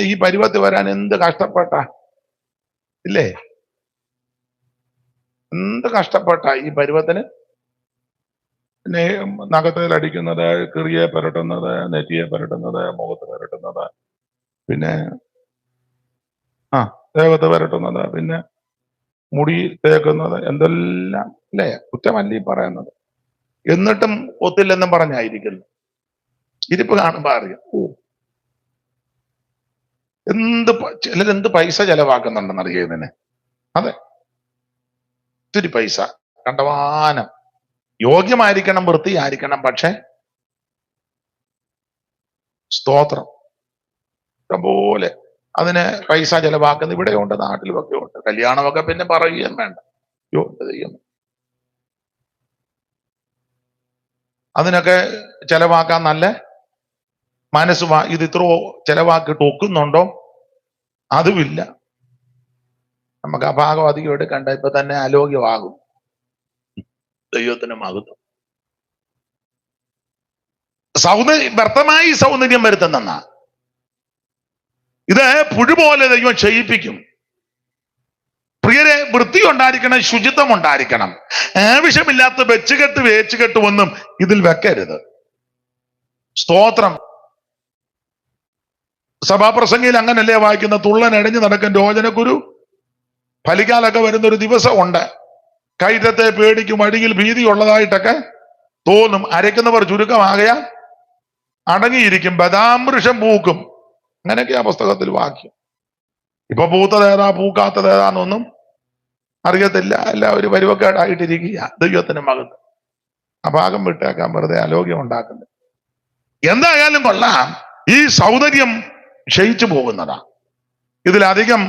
ഈ പരുവത്തിൽ വരാൻ എന്ത് കഷ്ടപ്പെട്ട ഇല്ലേ, എന്ത് കഷ്ടപ്പെട്ട ഈ പരുവത്തിന്. നഖത്തിൽ അടിക്കുന്നത്, കിറിയെ പുരട്ടുന്നത്, നെറ്റിയെ പുരട്ടുന്നത്, മുഖത്ത് പുരട്ടുന്നത്, പിന്നെ ദേഹത്ത് പുരട്ടുന്നത്, പിന്നെ മുടി തേക്കുന്നത്, എന്തെല്ലാം അല്ലേ. കുറ്റമല്ല ഈ പറയുന്നത്. എന്നിട്ടും ഒത്തില്ലെന്നും പറഞ്ഞായിരിക്കുന്നു. ഇരിപ്പ് കാണുമ്പോ അറിയാം, ചിലരെന്ത് പൈസ ചെലവാക്കുന്നുണ്ടെന്ന് അറിയുന്നതിന്. അതെ, ഒത്തിരി പൈസ കണ്ടവാനം. യോഗ്യമായിരിക്കണം, വൃത്തിയായിരിക്കണം, പക്ഷെ സ്തോത്രം പോലെ അതിന് പൈസ ചെലവാക്കുന്ന ഇവിടെ ഉണ്ട്, നാട്ടിലുമൊക്കെ ഉണ്ട്. കല്യാണമൊക്കെ പിന്നെ പറയുകയും വേണ്ട. അതിനൊക്കെ ചെലവാക്കാൻ നല്ല മനസ്സ് ഇത് ഇത്ര ചെലവാക്കിയിട്ട് ഒക്കുന്നുണ്ടോ? അതുമില്ല. നമുക്ക് ആ ഭാഗം അധികം എടുക്കണ്ട, ഇപ്പൊ തന്നെ അലോഗ്യമാകും. ദൈവത്തിന് മഹത്വം. വ്യർത്ഥമായി സൗന്ദര്യം വരുത്തുന്ന ഇത് പുഴുപോലെ ദൈവം ചെയ്യിപ്പിക്കും. പ്രിയരെ, വൃത്തി ഉണ്ടായിരിക്കണം, ശുചിത്വം ഉണ്ടായിരിക്കണം. ആവശ്യമില്ലാത്ത വേച്ചുകെട്ട് ഒന്നും ഇതിൽ വെക്കരുത്. സ്തോത്രം. സഭാപ്രസംഗയിൽ അങ്ങനല്ലേ വായിക്കുന്ന, തുള്ളനടിഞ്ഞു നടക്കും രോചനക്കുരു ഫലിക്കാലൊക്കെ വരുന്നൊരു ദിവസമുണ്ട്. കയറ്റത്തെ പേടിക്കും, വഴിയിൽ ഭീതി ഉള്ളതായിട്ടൊക്കെ തോന്നും. അരയ്ക്കുന്നവർ ചുരുക്കമാകയാൽ അടങ്ങിയിരിക്കും, ബദാമൃഷം പൂക്കും. അങ്ങനെയൊക്കെയാ പുസ്തകത്തിൽ വാക്യം. ഇപ്പൊ പൂത്തതേതാ പൂക്കാത്തതേതാന്നൊന്നും അറിയത്തില്ല. എല്ലാവരും പരുവക്കേടായിട്ടിരിക്കുക. ദൈവത്തിന് മകത്ത് ആ ഭാഗം വിട്ടേക്കാൻ, വെറുതെ അലോഗ്യം ഉണ്ടാക്കുന്നത്. എന്തായാലും കൊള്ളാം, ഈ സൗന്ദര്യം ക്ഷയിച്ചു പോകുന്നതാ. ഇതിലധികം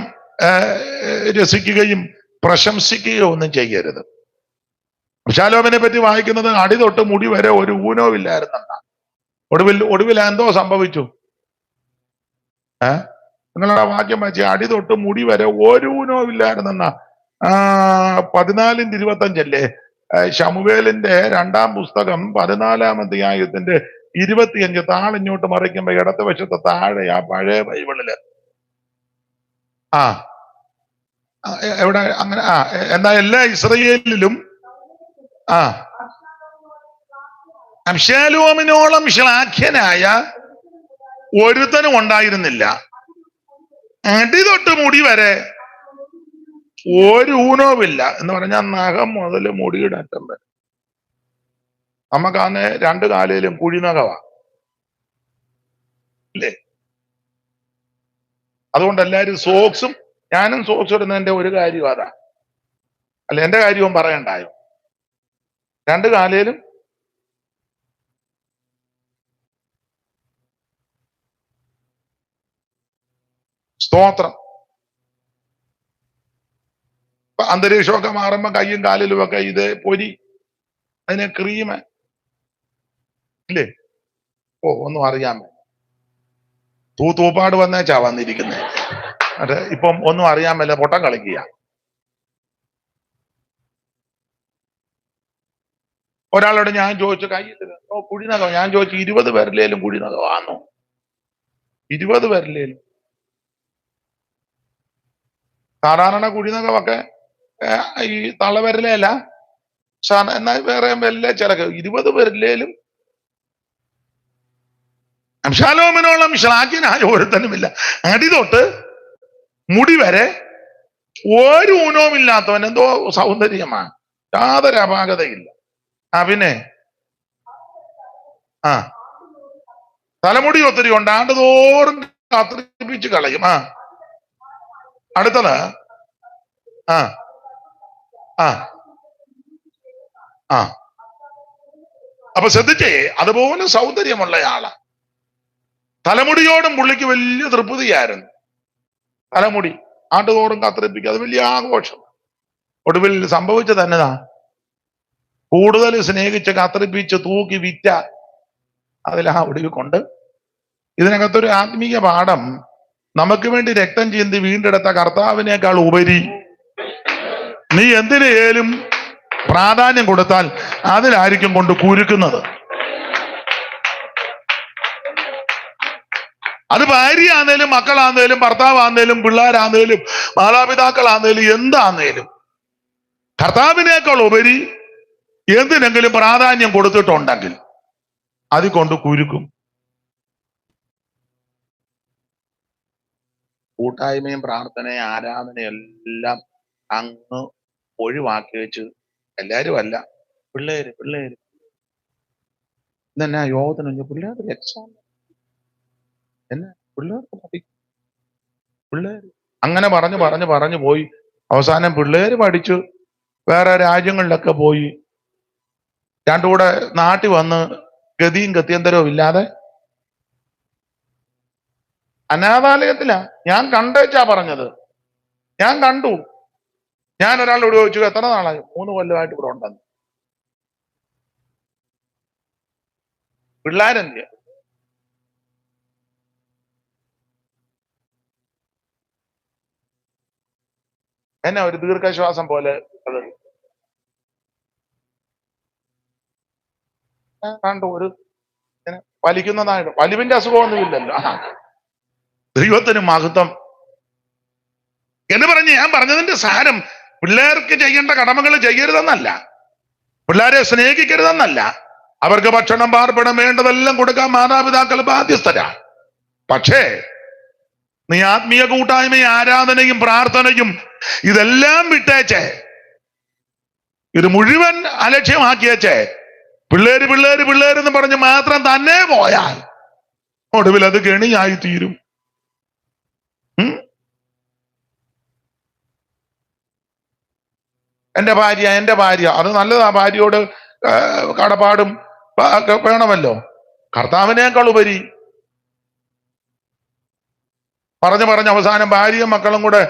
രസിക്കുകയും പ്രശംസിക്കുകയോ ഒന്നും ചെയ്യരുത്. അബ്ശാലോമിനെ പറ്റി വായിക്കുന്നത് അടി തൊട്ട് മുടി വരെ ഒരു ഊനവുമില്ലായിരുന്നെന്നാ. ഒടുവിൽ എന്തോ സംഭവിച്ചു? നിങ്ങളുടെ വാക്യം വായിച്ച അടി തൊട്ട് മുടി വരെ ഒരു ഊനവുമില്ലായിരുന്നെന്നാ. 14:25 ശമൂവേലിന്റെ 2-ാം പുസ്തകം 14-ാം അധ്യായത്തിന്റെ 25 താളിഞ്ഞോട്ട് മറിക്കുമ്പോ ഇടത്ത് വശത്ത് താഴെ ആ പഴയ ബൈബിളില് എവിടെ അങ്ങനെ എന്നാ എല്ലാ ഇസ്രയേലിലും അബ്ശാലോമിനോളം ശ്ലാഘ്യനായ ഒരുത്തനും ഉണ്ടായിരുന്നില്ല. അടി തൊട്ട് മുടി വരെ ഒരു ഊനവുമില്ല എന്ന് പറഞ്ഞാൽ നഖം മുതൽ മുടിയുടെ അറ്റം വരെ. നമുക്കാന്ന് 2 കാലിലും കുഴിനഖവാ അല്ലേ? അതുകൊണ്ട് എല്ലാരും സോക്സും, ഞാനും സോക്സ് ഇടുന്നതിന്റെ ഒരു കാര്യം അതാ. അല്ല, എന്റെ കാര്യവും പറയണ്ടായോ? 2 കാലിലും സ്തോത്രം. അന്തരീക്ഷമൊക്കെ മാറുമ്പോ കയ്യും കാലിലും ഒക്കെ ഇത് പൊരി, അതിന് ക്രീം ഇല്ലേ? ഒന്നും അറിയാൻ മേല. തൂപ്പാട് വന്നേച്ചാ വന്നിരിക്കുന്നേ. മറ്റേ ഇപ്പം ഒന്നും അറിയാൻ മേല, പൊട്ടം കളിക്കുക. ഒരാളോട് ഞാൻ ചോദിച്ചു, കയ്യിൽ കുഴിനകം, ഞാൻ ചോദിച്ചു 20 പേരിലേലും കുഴിനകമാണോ? 20 പേരിലേലും. സാധാരണ കുഴിനകമൊക്കെ ഈ തള്ളവിരലല്ല, എന്നാൽ വേറെ വല്ല ചിലക്ക് 20 പേരിലേലും. അബ്ശാലോമിനോളം ശ്ലാഘ്യനായ ഒരുത്തനുമില്ല. അടി തൊട്ട് മുടി വരെ ഒരു ഊനവുമില്ലാത്തവൻ. എന്തോ സൗന്ദര്യമാണ്, യാതൊരു അപാകതയില്ല. പിന്നെ തലമുടി ഒത്തിരി ഉണ്ട്, ആണ്ടുതോറും കത്തിരിപ്പിച്ച് കളയും. അടുത്തത് അപ്പൊ ശ്രദ്ധിച്ചേ, അതുപോലെ സൗന്ദര്യമുള്ളയാളാ. തലമുടിയോടും പുള്ളിക്ക് വലിയ തൃപ്തിയായിരുന്നു. തലമുടി ആണ്ടുതോറും കത്തിരിപ്പിക്കുക, അത് വലിയ ആഘോഷം. ഒടുവിൽ സംഭവിച്ചത് എന്നതാ? കൂടുതൽ സ്നേഹിച്ച് കത്തിരിപ്പിച്ച് തൂക്കി വിറ്റ അതിലാ ഒടുവിൽ കൊണ്ട്. ഇതിനകത്തൊരു ആത്മീയ പാഠം, നമുക്ക് വേണ്ടി രക്തം ചിന്തി വീണ്ടെടുത്ത കർത്താവിനേക്കാൾ ഉപരി നീ എന്തിനേലും പ്രാധാന്യം കൊടുത്താൽ അതിലായിരിക്കും കൊണ്ട് കുരുക്കുന്നത്. അത് ഭാര്യയാന്നേലും, മക്കളാന്നേലും, ഭർത്താവാന്നേലും, പിള്ളേരാന്നേലും, മാതാപിതാക്കളാന്നേലും, എന്താന്നേലും കർത്താവിനേക്കാൾ ഉപരി എന്തിനെങ്കിലും പ്രാധാന്യം കൊടുത്തിട്ടുണ്ടെങ്കിൽ അത് കൊണ്ട് കുരുക്കും. കൂട്ടായ്മയും പ്രാർത്ഥനയും ആരാധനയും എല്ലാം അങ്ങ് ഒഴിവാക്കി വെച്ച് എല്ലാരും അല്ല, പിള്ളേര് ഇതെന്നാ യോഗത്തിന് പിള്ളേർ എക്സാം എന്നാ പിള്ളേര് അങ്ങനെ പറഞ്ഞു പോയി. അവസാനം പിള്ളേര് പഠിച്ചു വേറെ രാജ്യങ്ങളിലൊക്കെ പോയി. രണ്ടുകൂടെ നാട്ടിൽ വന്ന് ഗതിയും ഗത്യന്തരവും ഇല്ലാതെ അനാഥാലയത്തിലാ. ഞാൻ കണ്ടേച്ചാ പറഞ്ഞത്, ഞാൻ കണ്ടു. ഞാൻ ഒരാളോട് ചോദിച്ചു, എത്ര നാളായി? 3 കൊല്ലമായിട്ട് ഇവിടെ ഉണ്ടെന്ന്. പിള്ളേരെന്ത്? എന്നാ ഒരു ദീർഘശ്വാസം പോലെ അത് കണ്ടു. ഒരു വലിക്കുന്നതായിട്ട് വലിവിന്റെ അസുഖമൊന്നുമില്ലല്ലോ. ദൈവത്തിന് മഹത്വം എന്ന് പറഞ്ഞ് ഞാൻ പറഞ്ഞതിന്റെ സാരം പിള്ളേർക്ക് ചെയ്യേണ്ട കടമകൾ ചെയ്യരുതെന്നല്ല, പിള്ളേരെ സ്നേഹിക്കരുതെന്നല്ല. അവർക്ക് ഭക്ഷണം പാർപ്പിടം വേണ്ടതെല്ലാം കൊടുക്കാൻ മാതാപിതാക്കൾ ബാധ്യസ്ഥരാ. പക്ഷേ നീ ആത്മീയ കൂട്ടായ്മയും ആരാധനയും പ്രാർത്ഥനയും ഇതെല്ലാം വിട്ടേച്ചേ, ഇത് മുഴുവൻ അലക്ഷ്യമാക്കിയേച്ചേ പിള്ളേര് പിള്ളേര് പിള്ളേരെന്ന് പറഞ്ഞ് മാത്രം തന്നെ പോയാൽ ഒടുവിൽ അത് കെണിയായി തീരും. എന്റെ ഭാര്യ അത് നല്ലതാ. ഭാര്യയോട് കടപ്പാടും വേണമല്ലോ. കർത്താവിനേക്കാൾ ഉപരി പറഞ്ഞ് അവസാനം ഭാര്യയും മക്കളും കൂടെ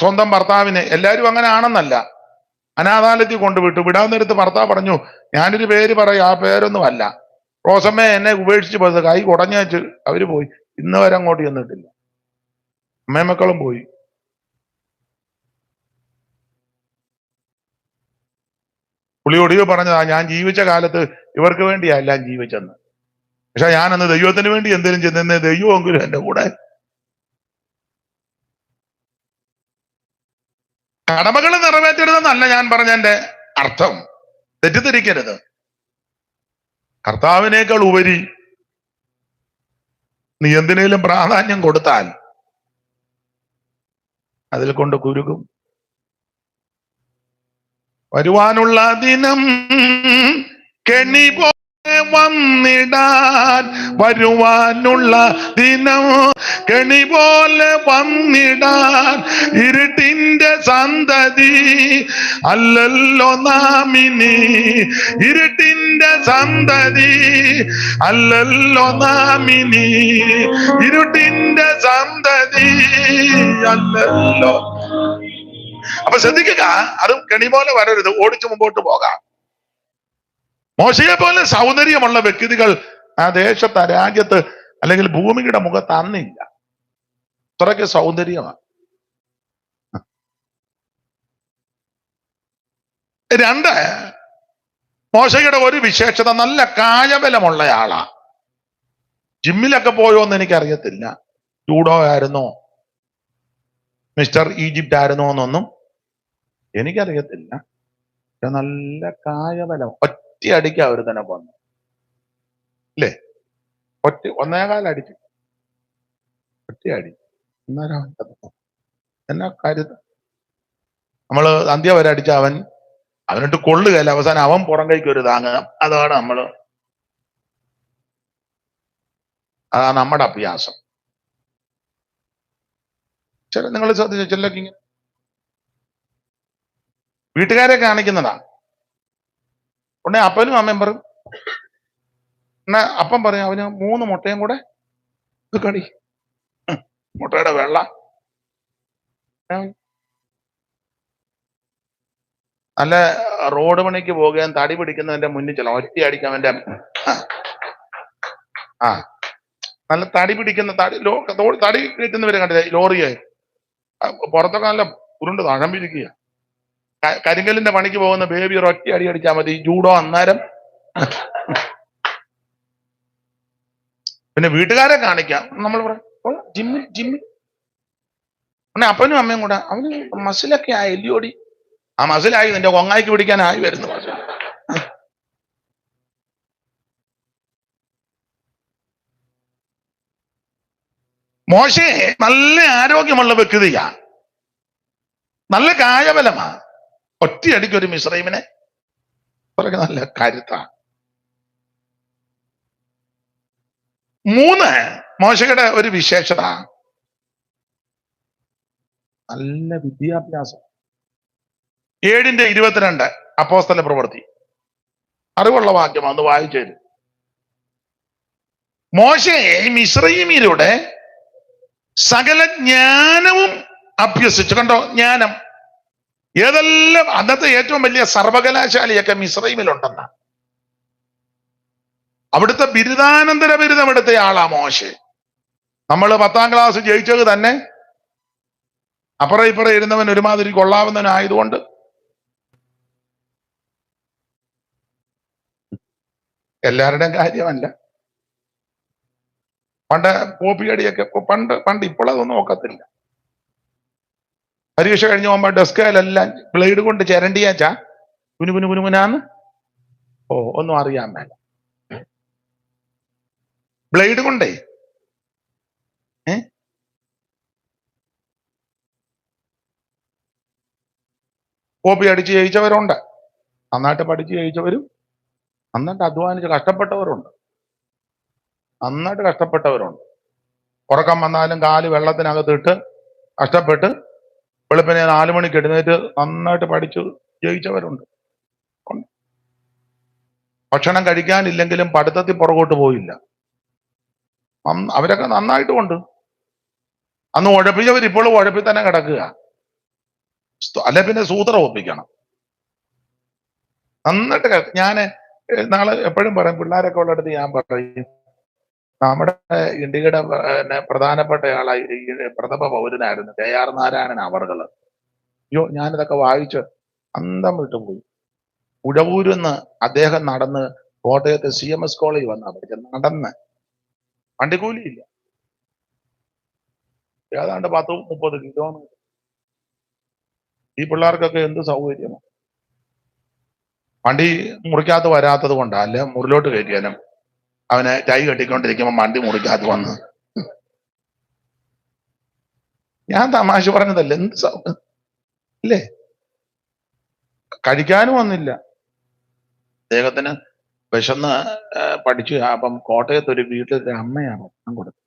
സ്വന്തം ഭർത്താവിനെ, എല്ലാരും അങ്ങനെ ആണെന്നല്ല, അനാഥാലയത്തിൽ കൊണ്ടുവിട്ടു. വിടാൻ നേരത്ത് ഭർത്താവ് പറഞ്ഞു, ഞാനൊരു പേര് പറയും, ആ പേരൊന്നും അല്ല, റോസമ്മ എന്നെ ഉപേക്ഷിച്ച് പോയത്. കൈ കുടഞ്ഞേച്ച് അവര് പോയി. ഇന്ന് വരെ അങ്ങോട്ട് ചെന്നിട്ടില്ല. അമ്മയും മക്കളും പോയി. പുള്ളി ഒടിവ് പറഞ്ഞതാ, ഞാൻ ജീവിച്ച കാലത്ത് ഇവർക്ക് വേണ്ടിയാ എല്ലാം ജീവിച്ചെന്ന്. പക്ഷെ ഞാനന്ന് ദൈവത്തിന് വേണ്ടി എന്തെങ്കിലും ചെന്നെ, ദൈവമെങ്കിലും എന്റെ കൂടെ. കടമകൾ നിറവേറ്റരുതെന്നല്ല ഞാൻ പറഞ്ഞതിന്റെ അർത്ഥം, തെറ്റിദ്ധരിക്കരുത്. കർത്താവിനേക്കാൾ ഉപരി നീ എന്തിനേലും പ്രാധാന്യം കൊടുത്താൽ അതിൽ കൊണ്ട് കുരുകും. വരുവാനുള്ള ദിനം കെണി പോലെ വന്നിടാൻ, വരുവാനുള്ള ദിനം കെണി പോലെ വന്നിടാൻ, ഇരുട്ടിന്റെ സന്തതി അല്ലല്ലോ നാമിനി, ഇരുട്ടിന്റെ സന്തതി അല്ലല്ലോ നാമിനി, ഇരുട്ടിന്റെ സന്തതി അല്ലല്ലോ. അപ്പൊ ശ്രദ്ധിക്കുക, അത് കെണി പോലെ വരരുത്, ഓടിച്ചു മുമ്പോട്ട് പോകാം. മോശയെ പോലെ സൗന്ദര്യമുള്ള വ്യക്തികൾ ആ ദേശത്ത്, ആ രാജ്യത്ത്, അല്ലെങ്കിൽ ഭൂമിയുടെ മുഖത്ത് അന്നില്ല. അത്രയ്ക്ക് സൗന്ദര്യമാണ്. രണ്ട്, മോശയുടെ ഒരു വിശേഷത, നല്ല കായബലമുള്ളയാളാ. ജിമ്മിലൊക്കെ പോയോ എന്ന് എനിക്കറിയത്തില്ല. ജൂഡോ ആയിരുന്നോ, മിസ്റ്റർ ഈജിപ്റ്റ് ആയിരുന്നോ എന്നൊന്നും എനിക്കറിയത്തില്ല. നല്ല കായബലം. ഒറ്റയടിക്കാ ഒരു തന്നെ കൊന്നു, ഇല്ലേ? ഒന്നേകാലടിച്ചു, ഒറ്റയടി. എന്നാ കരുത്. നമ്മള് അന്ത്യ വരെ അടിച്ച അവനിട്ട് കൊള്ളുകയല്ല, അവസാനം അവൻ പുറം കൈക്ക് ഒരു താങ്ങുക. അതാണ് അതാണ് നമ്മുടെ അഭ്യാസം. നിങ്ങൾ ശ്രദ്ധിച്ച ചിലർക്ക് ഇങ്ങനെ വീട്ടുകാരെ കാണിക്കുന്നതാ. ഉടനെ അപ്പനും അമ്മയും പറയും, എന്നാ അപ്പം പറയും, അവന് 3 മുട്ടയും കൂടെ കടി, മുട്ടയുടെ വെള്ള. നല്ല റോഡ് പണിക്ക് പോകുകയും തടി പിടിക്കുന്നതിന്റെ മുന്നിൽ ചെല്ലാം, ഒറ്റ അടിക്കാൻ അവന്റെ നല്ല തടി പിടിക്കുന്ന തടി കിട്ടുന്നവരെ കണ്ടില്ല, ലോറിയെ പുറത്തൊക്കെ നല്ല ഉരുണ്ട് തഴമ്പിരിക്കുക. കരിങ്കല്ലിന്റെ പണിക്ക് പോകുന്ന ബേബി ഒറ്റ അടി അടിച്ചാൽ മതി, ജൂഡോ അന്നേരം. പിന്നെ വീട്ടുകാരെ കാണിക്കാം. നമ്മൾ പറയാം ജിമ്മിൽ പിന്നെ അപ്പനും അമ്മയും കൂടെ, അവന് മസിലൊക്കെ ആയി, എല്ലിയോടി. ആ മസിലായി, നിന്റെ കൊങ്ങായിക്ക് പിടിക്കാനായി വരുന്നു മസിൽ. മോശെ നല്ല ആരോഗ്യമുള്ള വ്യക്തിയാ, നല്ല കായബലമാ. ഒറ്റയടിക്കൊരു മിസ്രൈമിനെ നല്ല കരുത്താ. 3, മോശയുടെ ഒരു വിശേഷത, നല്ല വിദ്യാഭ്യാസം. 7:22 അപ്പോസ്തല പ്രവൃത്തി. അറിവുള്ള വാക്യം ഒന്ന് വായിച്ചു. മോശെ മിസ്രയീമ്യരുടെ സകല ജ്ഞാനവും അഭ്യസിച്ചു. കണ്ടോ, ജ്ഞാനം. ഏതെല്ലാം അന്നത്തെ ഏറ്റവും വലിയ സർവകലാശാലയൊക്കെ മിസ്രയീമിലുണ്ടെന്ന. അവിടുത്തെ ബിരുദാനന്തര ബിരുദം എടുത്ത ആളാ മോശെ. നമ്മൾ 10ാം ക്ലാസ് ജയിച്ചത് തന്നെ അപ്പുറം ഇപ്പുറം ഇരുന്നവൻ ഒരുമാതിരി കൊള്ളാവുന്നവനായതുകൊണ്ട് എല്ലാവരുടെയും കാര്യമല്ല. പണ്ട് കോപ്പിയടിയൊക്കെ പണ്ട് ഇപ്പോഴതൊന്നും നോക്കത്തില്ല. പരീക്ഷ കഴിഞ്ഞ് പോകുമ്പോ ഡെസ്കിലെല്ലാം ബ്ലേഡ് കൊണ്ട് ചിരണ്ടിയാച്ചാ കുനുകുനാന്ന് ഒന്നും അറിയാൻ മേല. ബ്ലേഡ് കൊണ്ടേ കോപ്പി അടിച്ച് ജയിച്ചവരുണ്ട്, നന്നായിട്ട് പഠിച്ച് ജയിച്ചവരും നന്നായിട്ട് അധ്വാനിച്ച് കഷ്ടപ്പെട്ടവരുണ്ട്. ഉറക്കം വന്നാലും കാല് വെള്ളത്തിനകത്തിട്ട് കഷ്ടപ്പെട്ട് വെളുപ്പിനെ 4 മണിക്ക് എഴുന്നേറ്റ് നന്നായിട്ട് പഠിച്ച് ജയിച്ചവരുണ്ട്. ഭക്ഷണം കഴിക്കാനില്ലെങ്കിലും പഠിത്തത്തിൽ പുറകോട്ട് പോയില്ല. അവരൊക്കെ നന്നായിട്ടുമുണ്ട്. അന്ന് ഉഴപ്പിച്ചവർ ഇപ്പോഴും ഉഴപ്പി തന്നെ കിടക്കുക. അല്ലെ പിന്നെ സൂത്രം ഒപ്പിക്കണം. നന്നായിട്ട് ഞാൻ നാളെ എപ്പോഴും പറയും, പിള്ളേരൊക്കെ ഉള്ളിടത്ത് ഞാൻ പറയും, നമ്മുടെ ഇന്ത്യയുടെ പ്രധാനപ്പെട്ട ആളായി പ്രഥമ പൗരനായിരുന്നു KR നാരായണൻ അവർകള്. അയ്യോ, ഞാനിതൊക്കെ വായിച്ച് അന്തം വിട്ടുപോയി. ഉഴവൂരിന്ന് അദ്ദേഹം നടന്ന് കോട്ടയത്ത് CMS കോളേജ് വന്നാ പഠിച്ചത്. നടന്ന്, വണ്ടിക്കൂലിയില്ല, ഏതാണ്ട് 10-30 കിലോമീറ്റർ. ഈ പിള്ളേർക്കൊക്കെ എന്ത് സൗകര്യമാണ്. വണ്ടി മുറിക്കകത്ത് വരാത്തത് കൊണ്ടാ, അല്ലെ മുറിലോട്ട് കയറ്റിയാലും അവനെ ടൈ കെട്ടിക്കൊണ്ടിരിക്കുമ്പോ വണ്ടി മുറിക്കകത്ത് വന്ന്. ഞാൻ തമാശ പറഞ്ഞതല്ല, എന്ത് അല്ലേ. കഴിക്കാനും വന്നില്ല അദ്ദേഹത്തിന്. വിശന്ന് പഠിച്ചു. അപ്പം കോട്ടയത്ത് ഒരു വീട്ടിലൊരു അമ്മയാണ് ഭക്ഷണം കൊടുത്തത്.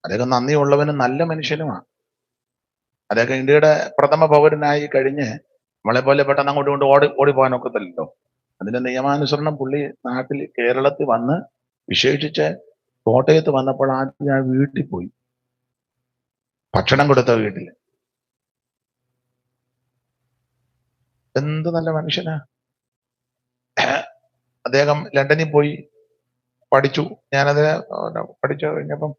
അദ്ദേഹം നന്ദിയുള്ളവനും നല്ല മനുഷ്യനുമാണ്. അദ്ദേഹം ഇന്ത്യയുടെ പ്രഥമ പൗരനായി കഴിഞ്ഞ് നമ്മളെ പോലെ പെട്ടെന്ന് അങ്ങോട്ട് കൊണ്ട് ഓടിപ്പോകാൻ ഒക്കത്തില്ലല്ലോ. അതിന്റെ നിയമാനുസരണം പുള്ളി നാട്ടിൽ കേരളത്തിൽ വന്ന് വിശേഷിച്ച് കോട്ടയത്ത് വന്നപ്പോൾ ആദ്യം ഞാൻ വീട്ടിൽ പോയി, ഭക്ഷണം കൊടുത്ത വീട്ടിൽ. എന്ത് നല്ല മനുഷ്യനാ. അദ്ദേഹം ലണ്ടനിൽ പോയി പഠിച്ചു. ഞാനത് പഠിച്ചു കഴിഞ്ഞപ്പം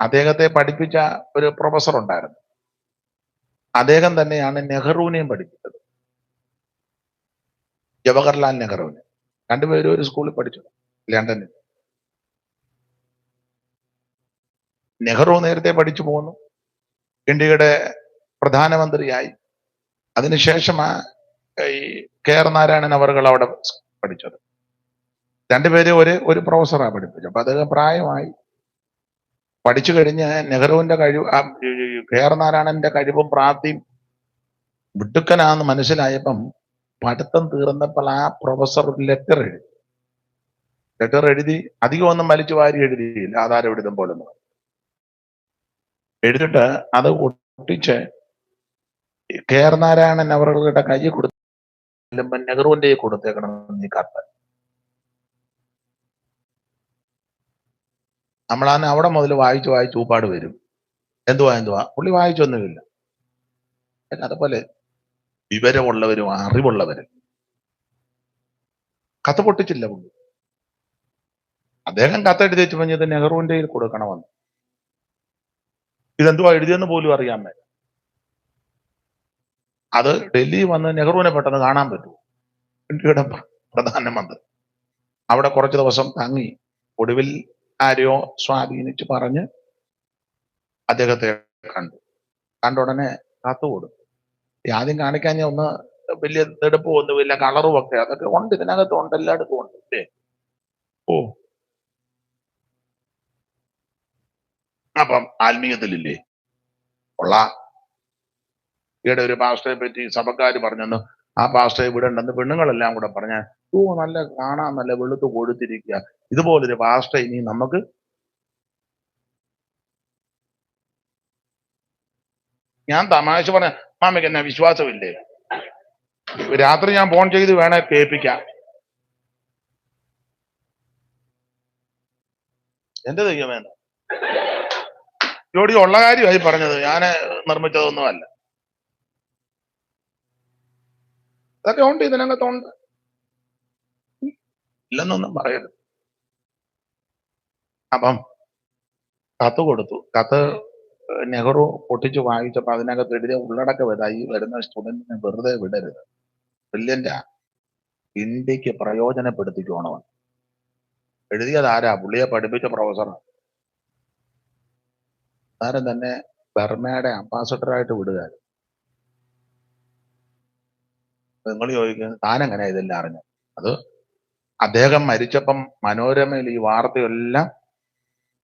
അദ്ദേഹത്തെ പഠിപ്പിച്ച ഒരു പ്രൊഫസർ ഉണ്ടായിരുന്നു. അദ്ദേഹം തന്നെയാണ് നെഹ്റുവിനെയും പഠിപ്പിച്ചത്, ജവഹർലാൽ നെഹ്റുവിനെ. രണ്ടുപേരും ഒരു സ്കൂളിൽ പഠിച്ചു ലണ്ടനിൽ. നെഹ്റു നേരത്തെ പഠിച്ചു പോന്നു, ഇന്ത്യയുടെ പ്രധാനമന്ത്രിയായി. അതിനുശേഷമാ ഈ KR നാരായണൻ അവർകൾ അവിടെ പഠിച്ചത്. രണ്ടുപേരും ഒരു പ്രൊഫസറാണ് പഠിപ്പിച്ചത്. അപ്പൊ അദ്ദേഹം പ്രായമായി. പഠിച്ചു കഴിഞ്ഞ് നെഹ്റുവിന്റെ കഴിവ്, KR നാരായണന്റെ കഴിവും പ്രാപ്തിയും വിട്ടുക്കനാന്ന് മനസ്സിലായപ്പം പഠിത്തം തീർന്നപ്പോൾ ആ പ്രൊഫസർ ലെറ്റർ എഴുതി. അധികം ഒന്നും വലിച്ചു വാരി എഴുതിയില്ല, ആധാരം എഴുതും പോലെ എഴുതിട്ട് അത് ഒട്ടിച്ച് KR നാരായണൻ അവരുടെ കൈ കൊടുത്ത് നെഹ്റുവിന്റെ കൊടുത്തേക്കണം നീ കത്ത്. നമ്മളാണ് അവിടെ മുതൽ വായിച്ച് ഊപ്പാട് വരും. എന്തുവാ പുള്ളി വായിച്ചൊന്നുമില്ല. അതുപോലെ വിവരമുള്ളവരും അറിവുള്ളവരും കത്ത് പൊട്ടിച്ചില്ല പുള്ളി. അദ്ദേഹം കത്തെഴുതി വെച്ച് പറഞ്ഞത് നെഹ്റുവിന്റെ കൊടുക്കണമെന്ന്. ഇതെന്തുവാ എഴുതിയെന്ന് പോലും അറിയാൻ മേല. അത് ഡൽഹി വന്ന് നെഹ്റുവിനെ പെട്ടെന്ന് കാണാൻ പറ്റുമോ? ഇന്ത്യയുടെ പ്രധാനമന്ത്രി അവിടെ കുറച്ച് ദിവസം തങ്ങി. ഒടുവിൽ ആരെയോ സ്വാധീനിച്ച് പറഞ്ഞ് അദ്ദേഹത്തെ കണ്ട ഉടനെ കത്ത് കൊടുത്തു. ആദ്യം കാണിക്കാൻ ഞാൻ ഒന്ന് വലിയ നെടുപ്പും ഒന്നുമില്ല, കളറും ഒക്കെ അതൊക്കെ ഉണ്ട്, ഇതിനകത്ത് ഉണ്ട്, എല്ലായിടത്തും ഉണ്ട്. അപ്പം ആത്മീയത്തിലില്ലേ ഉള്ള ഈയുടെ ഒരു പാസ്റ്ററെ പറ്റി സഭക്കാർ പറഞ്ഞെന്ന്, ആ പാസ്റ്ററെ ഇവിടെ ഉണ്ടെന്ന് പെണ്ണുങ്ങളെല്ലാം കൂടെ പറഞ്ഞ, നല്ല കാണാൻ നല്ല വെളുത്ത് കൊഴുത്തിരിക്കുക, ഇതുപോലൊരു പാസ്റ്ററെ ഇനി നമുക്ക്. ഞാൻ തമാശ പറഞ്ഞ, മാമയ്ക്ക് എന്നാ വിശ്വാസമില്ലേ? രാത്രി ഞാൻ ഫോൺ ചെയ്ത് വേണേ കേൾപ്പിക്കാം. എന്റെ ദൈവമേ, ജോഡി ഉള്ള കാര്യമായി പറഞ്ഞത്, ഞാൻ നിർമ്മിച്ചതൊന്നുമല്ല. അതൊക്കെ ഉണ്ട്, ഇതിനകത്തുണ്ട്. ഇല്ലെന്നൊന്നും പറയരുത്. അപ്പം കത്ത് കൊടുത്തു. കത്ത് നെഹ്റു പൊട്ടിച്ചു വായിച്ചപ്പോ അതിനകത്ത് എഴുതിയ ഉള്ളടക്കം ഇതാ: ഈ വരുന്ന സ്റ്റുഡന്റിനെ വെറുതെ വിടരുത്, ബ്രില്യന്റാ, ഇന്ത്യക്ക് പ്രയോജനപ്പെടുത്തിക്കോണം. എഴുതിയത് ആരാ? പുള്ളിയെ പഠിപ്പിച്ച പ്രൊഫസറാണ്. താരം തന്നെ ബർമയുടെ അംബാസഡറായിട്ട് വിടുക. നിങ്ങൾ ചോദിക്കുന്നത് താനെങ്ങനെ ഇതെല്ലാം അറിഞ്ഞു? അത് അദ്ദേഹം മരിച്ചപ്പം മനോരമയിൽ ഈ വാർത്തയെല്ലാം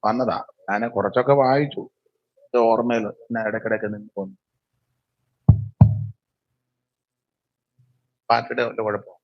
വന്നതാ. ഞാൻ കുറച്ചൊക്കെ വായിച്ചു, ഓർമ്മയിൽ ഇടയ്ക്കിടയ്ക്ക് നിന്ന് പോന്നു. പാർട്ടിയുടെ വല്ല കുഴപ്പം?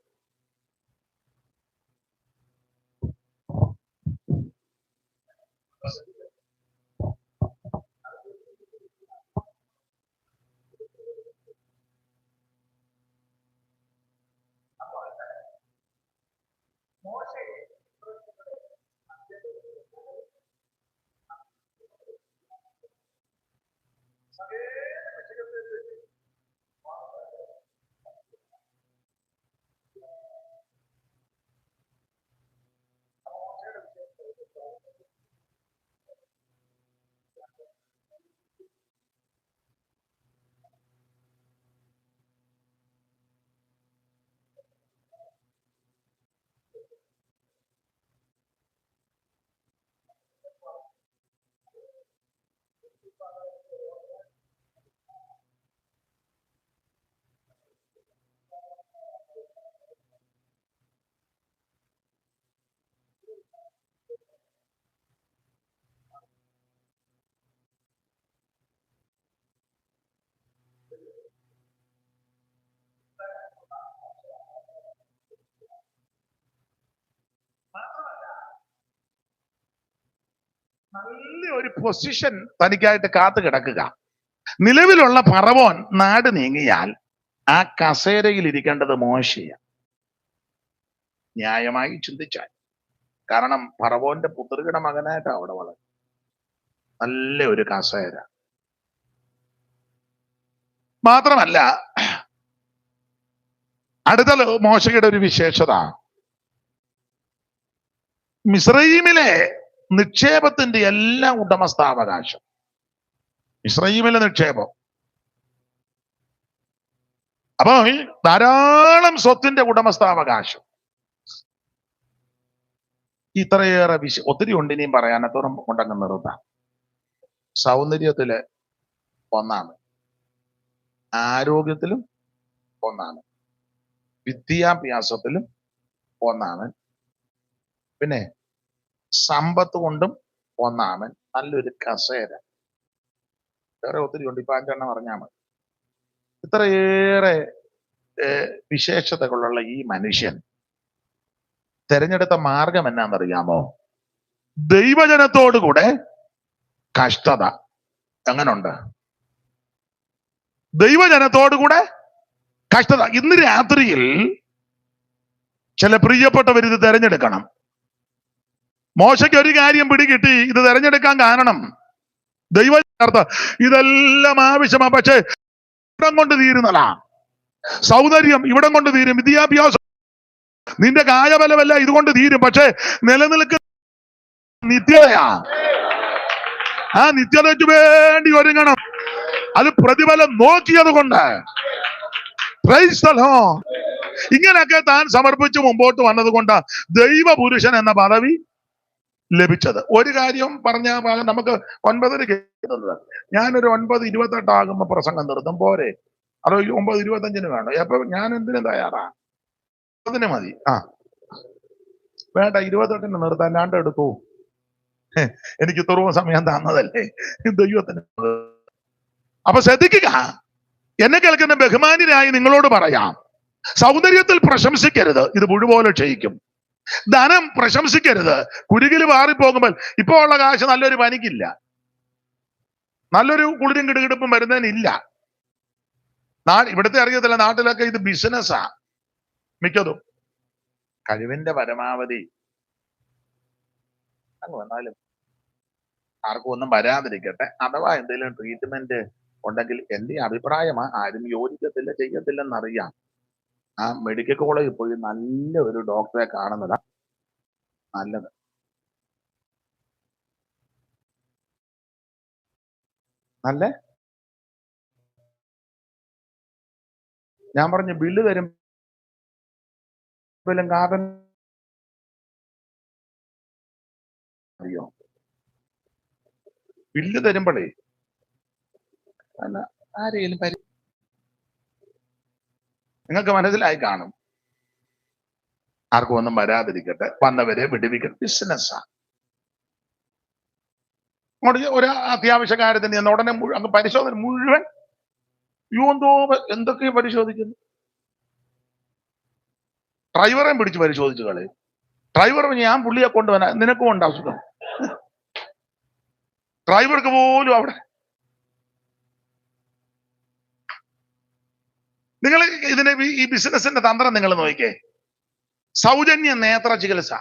നല്ല ഒരു പൊസിഷൻ തനിക്കായിട്ട് കാത്തു കിടക്കുക. നിലവിലുള്ള ഫറവോൻ നാട് നീങ്ങിയാൽ ആ കസേരയിൽ ഇരിക്കേണ്ടത് മോശയാണ്, ന്യായമായി ചിന്തിച്ചാൽ. കാരണം ഫറവോന്റെ പുത്രിയുടെ മകനായിട്ട് അവിടെ വളരും. നല്ല ഒരു കസേര. മാത്രമല്ല, അടുത്ത മോശയുടെ ഒരു വിശേഷത, മിസ്രയീമിലെ നിക്ഷേപത്തിന്റെ എല്ലാ ഉടമസ്ഥാവകാശം, മിസ്രയീമിലെ നിക്ഷേപം. അപ്പൊ ധാരാളം സ്വത്തിന്റെ ഉടമസ്ഥാവകാശം. ഇത്രയേറെ ഒത്തിരി ഉണ്ട് ഇനിയും പറയാൻ, അത്തോളം കൊണ്ടങ്ങ് നിർത്താം. സൗന്ദര്യത്തില് ഒന്നാണ്, ആരോഗ്യത്തിലും ഒന്നാണ്, വിദ്യാഭ്യാസത്തിലും ഒന്നാണ്, പിന്നെ സമ്പത്ത് കൊണ്ടും ഒന്നാണ്, നല്ലൊരു കസേര. വേറെ ഒത്തിരി ഉണ്ട്, ഇപ്പൊ 5 പറഞ്ഞാൽ മതി. ഇത്രയേറെ വിശേഷതകളുള്ള ഈ മനുഷ്യൻ തെരഞ്ഞെടുത്ത മാർഗം എന്നാന്നറിയാമോ? ദൈവജനത്തോടുകൂടെ കഷ്ടത. എങ്ങനുണ്ട്? ദൈവജനത്തോടുകൂടെ കഷ്ടത. ഇന്ന് രാത്രിയിൽ ചില പ്രിയപ്പെട്ടവർ ഇത് തെരഞ്ഞെടുക്കണം. മോശയ്ക്ക് ഒരു കാര്യം പിടികിട്ടി, ഇത് തെരഞ്ഞെടുക്കാൻ കാരണം ദൈവജനത്തെ ഇതെല്ലാം ആവശ്യമാ, പക്ഷേ ഇവിടം കൊണ്ട് തീരുന്നതാ. സൗന്ദര്യം ഇവിടം കൊണ്ട് തീരും, വിദ്യാഭ്യാസം, നിന്റെ കായബലമല്ല ഇതുകൊണ്ട് തീരും, പക്ഷെ നിലനിൽക്കുന്ന നിത്യതയാ. ആ നിത്യതയ്ക്ക് വേണ്ടി ഒരുങ്ങണം. അത് പ്രതിഫലം നോക്കിയത് കൊണ്ട് ഇങ്ങനെയൊക്കെ താൻ സമർപ്പിച്ച് മുമ്പോട്ട് വന്നത് കൊണ്ട് ദൈവപുരുഷൻ എന്ന പദവി ലഭിച്ചത്. ഒരു കാര്യം പറഞ്ഞ നമുക്ക് 9-ന് കേൾക്കുന്നത്, ഞാനൊരു 9:28 ആകുമ്പോ പ്രസംഗം നിർത്തും, പോരെ? അതോ 9:25 വേണം? അപ്പൊ ഞാൻ എന്തിനും തയ്യാറാ, അതിന് മതി. വേണ്ട, 28-ന് നിർത്താൻ, 2 എടുക്കൂ. എനിക്ക് തുറവ് സമയം തന്നതല്ലേ ദൈവത്തിന്. അപ്പൊ ശ്രദ്ധിക്കുക, എന്നെ കേൾക്കുന്ന ബഹുമാന്യരായി നിങ്ങളോട് പറയാം, സൗന്ദര്യത്തിൽ പ്രശംസിക്കരുത്, ഇത് പുഴുപോലെ ക്ഷയിക്കും. ധനം പ്രശംസിക്കരുത്, കുരുകില് മാറിപ്പോകുമ്പോൾ. ഇപ്പോ ഉള്ള കാശ് നല്ലൊരു പനിക്കില്ല, നല്ലൊരു കുളിരും കിടുകിടുപ്പും വരുന്നതിനില്ല. ഇവിടുത്തെ അറിയത്തില്ല, നാട്ടിലൊക്കെ ഇത് ബിസിനസ്സാ മിക്കതും. കഴിവിന്റെ പരമാവധി അങ്ങ് വന്നാലും ആർക്കും ഒന്നും വരാതിരിക്കട്ടെ. അഥവാ എന്തെങ്കിലും ട്രീറ്റ്മെന്റ് ഉണ്ടെങ്കിൽ എന്റെ അഭിപ്രായമാണ്, ആരും യോജിക്കത്തില്ല, ചെയ്യത്തില്ലെന്നറിയാം. ആ മെഡിക്കൽ കോളേജിൽ പോയി നല്ല ഒരു ഡോക്ടറെ കാണുന്നതാ നല്ലത്. നല്ല ഞാൻ പറഞ്ഞു ബില്ല് തരുമ്പോഴും കാതൻ അറിയോ, ബില്ല് തരുമ്പോഴേ അല്ല ആരെയും നിങ്ങൾക്ക് മനസ്സിലായി കാണും. ആർക്കും ഒന്നും വരാതിരിക്കട്ടെ, വന്നവരെ വിടുവിക്കട്ടെ. ബിസിനസ്സാ. ഒരു അത്യാവശ്യ കാര്യത്തിന് ചെന്ന് ഉടനെ അങ്ങ് പരിശോധന മുഴുവൻ എന്തൊക്കെ പരിശോധിക്കുന്നു. ഡ്രൈവറെ പിടിച്ച് പരിശോധിച്ചു കളയും. ഡ്രൈവർ ഞാൻ പുള്ളിയെ കൊണ്ടുവന്ന നിനക്കും ഉണ്ട് അസുഖം. ഡ്രൈവർക്ക് പോലും അവിടെ. നിങ്ങൾ ഇതിനെ ഈ ബിസിനസിന്റെ തന്ത്രം നിങ്ങൾ നോക്കിക്കേ. സൗജന്യ നേത്ര ചികിത്സ,